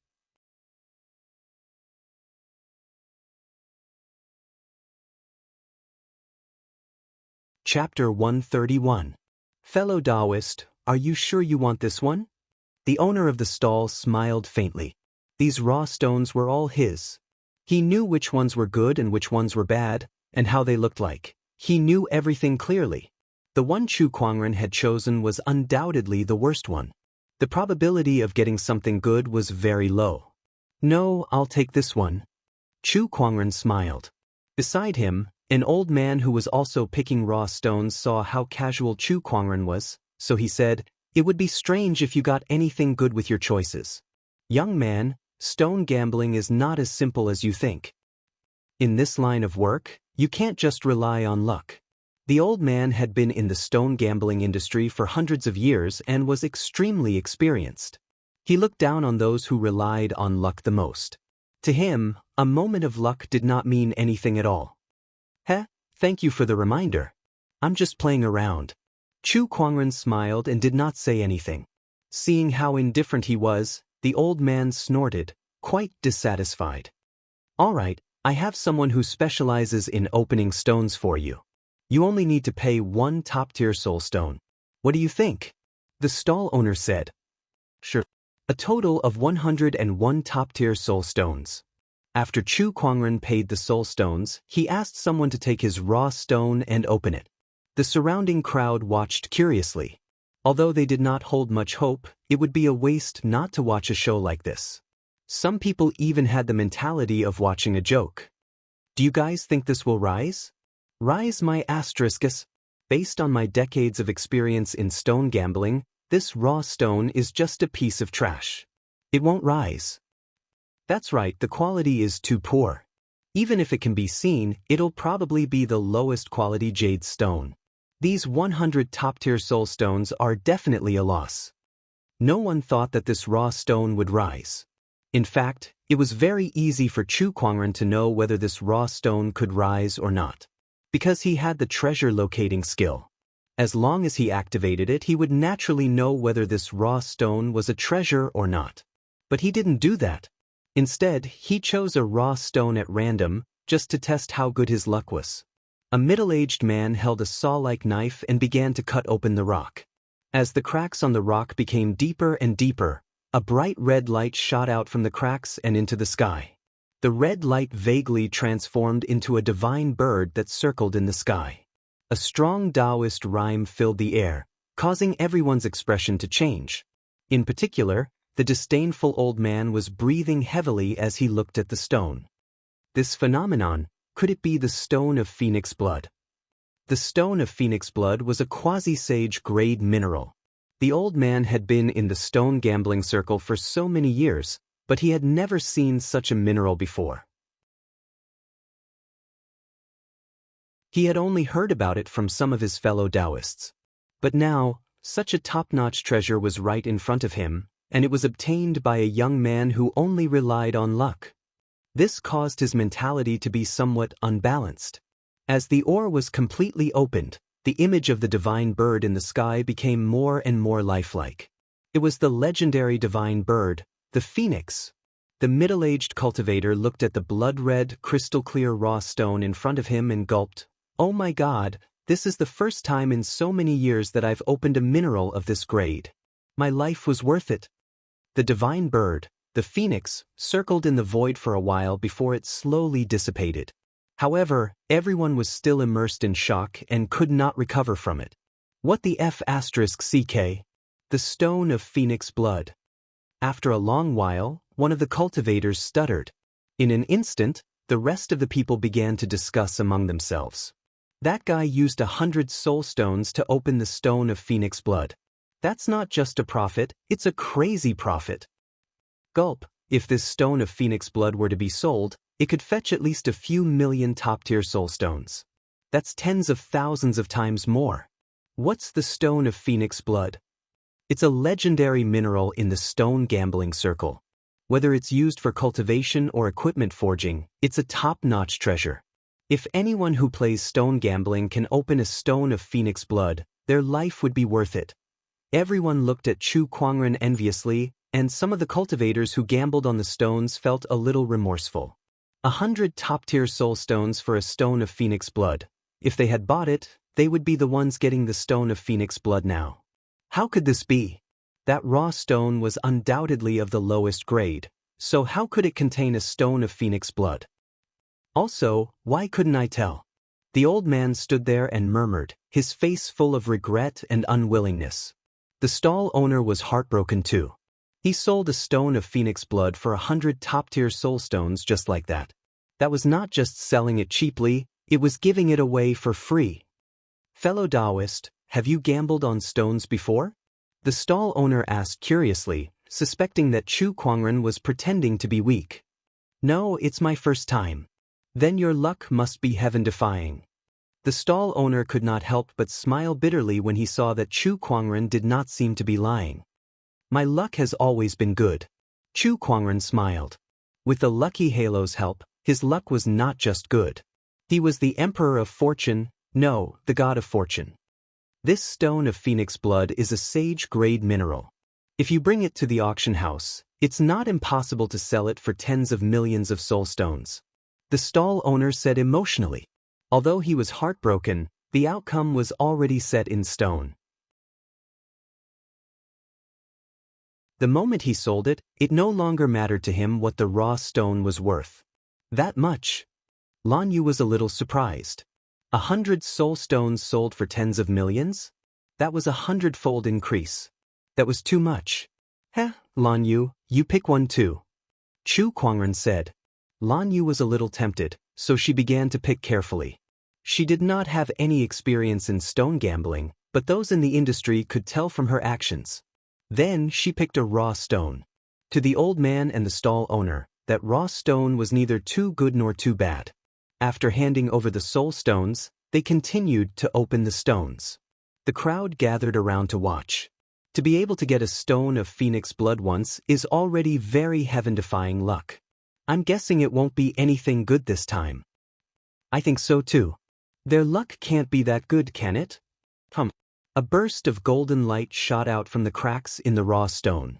[SPEAKER 1] Chapter 131. Fellow Daoist, are you sure you want this one? The owner of the stall smiled faintly. These raw stones were all his. He knew which ones were good and which ones were bad, and how they looked like. He knew everything clearly. The one Chu Kuangren had chosen was undoubtedly the worst one. The probability of getting something good was very low. No, I'll take this one. Chu Kuangren smiled. Beside him, an old man who was also picking raw stones saw how casual Chu Kuangren was, so he said, "It would be strange if you got anything good with your choices. Young man, stone gambling is not as simple as you think. In this line of work, you can't just rely on luck." The old man had been in the stone gambling industry for hundreds of years and was extremely experienced. He looked down on those who relied on luck the most. To him, a moment of luck did not mean anything at all. Thank you for the reminder. I'm just playing around. Chu Kuangren smiled and did not say anything. Seeing how indifferent he was, the old man snorted, quite dissatisfied. "All right, I have someone who specializes in opening stones for you. You only need to pay one top-tier soul stone. What do you think?" The stall owner said. "Sure." A total of 101 top-tier soul stones. After Chu Kuangren paid the soul stones, he asked someone to take his raw stone and open it. The surrounding crowd watched curiously. Although they did not hold much hope, it would be a waste not to watch a show like this. Some people even had the mentality of watching a joke. "Do you guys think this will rise?" "Rise my asteriskus. Based on my decades of experience in stone gambling, this raw stone is just a piece of trash. It won't rise." "That's right, the quality is too poor. Even if it can be seen, it'll probably be the lowest quality jade stone. These 100 top-tier soul stones are definitely a loss." No one thought that this raw stone would rise. In fact, it was very easy for Chu Kuangren to know whether this raw stone could rise or not, because he had the treasure locating skill. As long as he activated it, he would naturally know whether this raw stone was a treasure or not. But he didn't do that. Instead, he chose a raw stone at random, just to test how good his luck was. A middle-aged man held a saw-like knife and began to cut open the rock. As the cracks on the rock became deeper and deeper, a bright red light shot out from the cracks and into the sky. The red light vaguely transformed into a divine bird that circled in the sky. A strong Daoist rhyme filled the air, causing everyone's expression to change. In particular, the disdainful old man was breathing heavily as he looked at the stone. This phenomenon, could it be the stone of phoenix blood? The stone of phoenix blood was a quasi-sage grade mineral. The old man had been in the stone gambling circle for so many years, but he had never seen such a mineral before. He had only heard about it from some of his fellow Daoists. But now, such a top-notch treasure was right in front of him, and it was obtained by a young man who only relied on luck. This caused his mentality to be somewhat unbalanced. As the ore was completely opened, The image of the divine bird in the sky became more and more lifelike. It was the legendary divine bird, the phoenix. The middle-aged cultivator looked at the blood-red, crystal-clear raw stone in front of him and gulped. "Oh my God, this is the first time in so many years that I've opened a mineral of this grade. My life was worth it." The divine bird, the phoenix, circled in the void for a while before it slowly dissipated. However, everyone was still immersed in shock and could not recover from it. What the F***ck? The stone of phoenix blood. After a long while, one of the cultivators stuttered. In an instant, the rest of the people began to discuss among themselves. That guy used 100 soul stones to open the stone of phoenix blood. That's not just a profit, it's a crazy profit. Gulp, if this stone of phoenix blood were to be sold, it could fetch at least a few million top-tier soul stones. That's tens of thousands of times more. What's the stone of phoenix blood? It's a legendary mineral in the stone gambling circle. Whether it's used for cultivation or equipment forging, it's a top-notch treasure. If anyone who plays stone gambling can open a stone of phoenix blood, their life would be worth it. Everyone looked at Chu Kuangren enviously, and some of the cultivators who gambled on the stones felt a little remorseful. 100 top-tier soul stones for a stone of phoenix blood. If they had bought it, they would be the ones getting the stone of phoenix blood now. How could this be? That raw stone was undoubtedly of the lowest grade, so how could it contain a stone of phoenix blood? Also, why couldn't I tell? The old man stood there and murmured, his face full of regret and unwillingness. The stall owner was heartbroken too. He sold a stone of phoenix blood for 100 top-tier soul stones just like that. That was not just selling it cheaply, it was giving it away for free. Fellow Daoist, have you gambled on stones before? The stall owner asked curiously, suspecting that Chu Kuangren was pretending to be weak. No, it's my first time. Then your luck must be heaven-defying. The stall owner could not help but smile bitterly when he saw that Chu Kuangren did not seem to be lying. My luck has always been good. Chu Kuangren smiled. With the Lucky Halo's help, his luck was not just good. He was the Emperor of Fortune, no, the God of Fortune. This stone of phoenix blood is a sage-grade mineral. If you bring it to the auction house, it's not impossible to sell it for tens of millions of soul stones. The stall owner said emotionally. Although he was heartbroken, the outcome was already set in stone. The moment he sold it, it no longer mattered to him what the raw stone was worth. That much. Lan Yu was a little surprised. 100 soul stones sold for tens of millions? That was 100-fold increase. That was too much. Heh, Lan Yu, you pick one too. Chu Kuangren said. Lan Yu was a little tempted, so she began to pick carefully. She did not have any experience in stone gambling, but those in the industry could tell from her actions. Then she picked a raw stone. To the old man and the stall owner, that raw stone was neither too good nor too bad. After handing over the soul stones, they continued to open the stones. The crowd gathered around to watch. To be able to get a stone of phoenix blood once is already very heaven-defying luck. I'm guessing it won't be anything good this time. I think so too. Their luck can't be that good, can it? A burst of golden light shot out from the cracks in the raw stone.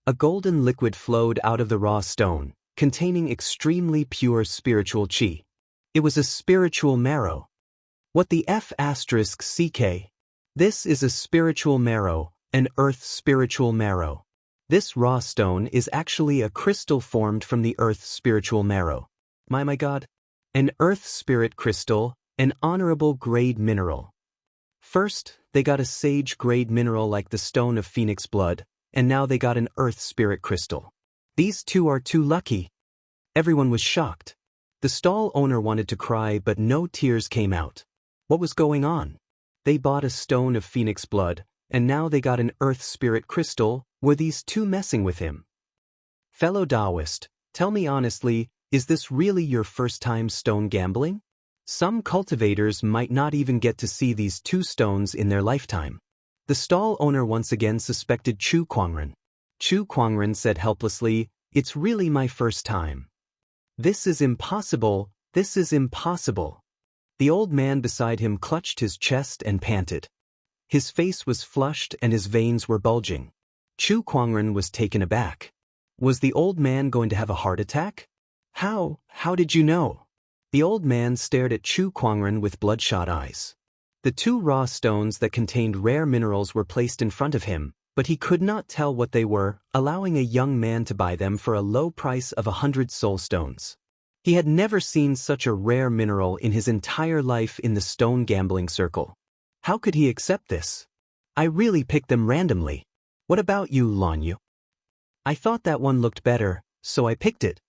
[SPEAKER 1] A golden liquid flowed out of the raw stone, containing extremely pure spiritual qi. It was a spiritual marrow. What the F***ck? This is a spiritual marrow, an earth spiritual marrow. This raw stone is actually a crystal formed from the earth spiritual marrow. My God. An earth spirit crystal, an honorable grade mineral. First, they got a sage-grade mineral like the stone of phoenix blood, and now they got an earth spirit crystal. These two are too lucky. Everyone was shocked. The stall owner wanted to cry, but no tears came out. What was going on? They bought a stone of phoenix blood, and now they got an earth spirit crystal. Were these two messing with him? Fellow Daoist, tell me honestly, is this really your first time stone gambling? Some cultivators might not even get to see these two stones in their lifetime. The stall owner once again suspected Chu Kuangren. Chu Kuangren said helplessly, "It's really my first time." This is impossible, this is impossible. The old man beside him clutched his chest and panted. His face was flushed and his veins were bulging. Chu Kuangren was taken aback. Was the old man going to have a heart attack? How did you know? The old man stared at Chu Kuangren with bloodshot eyes. The two raw stones that contained rare minerals were placed in front of him, but he could not tell what they were, allowing a young man to buy them for a low price of 100 soul stones. He had never seen such a rare mineral in his entire life in the stone gambling circle. How could he accept this? I really picked them randomly. What about you, Lanyu? I thought that one looked better, so I picked it.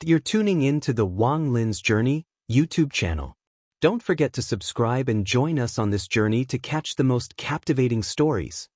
[SPEAKER 1] You're tuning in to the Wang Lin's Journey YouTube channel. Don't forget to subscribe and join us on this journey to catch the most captivating stories.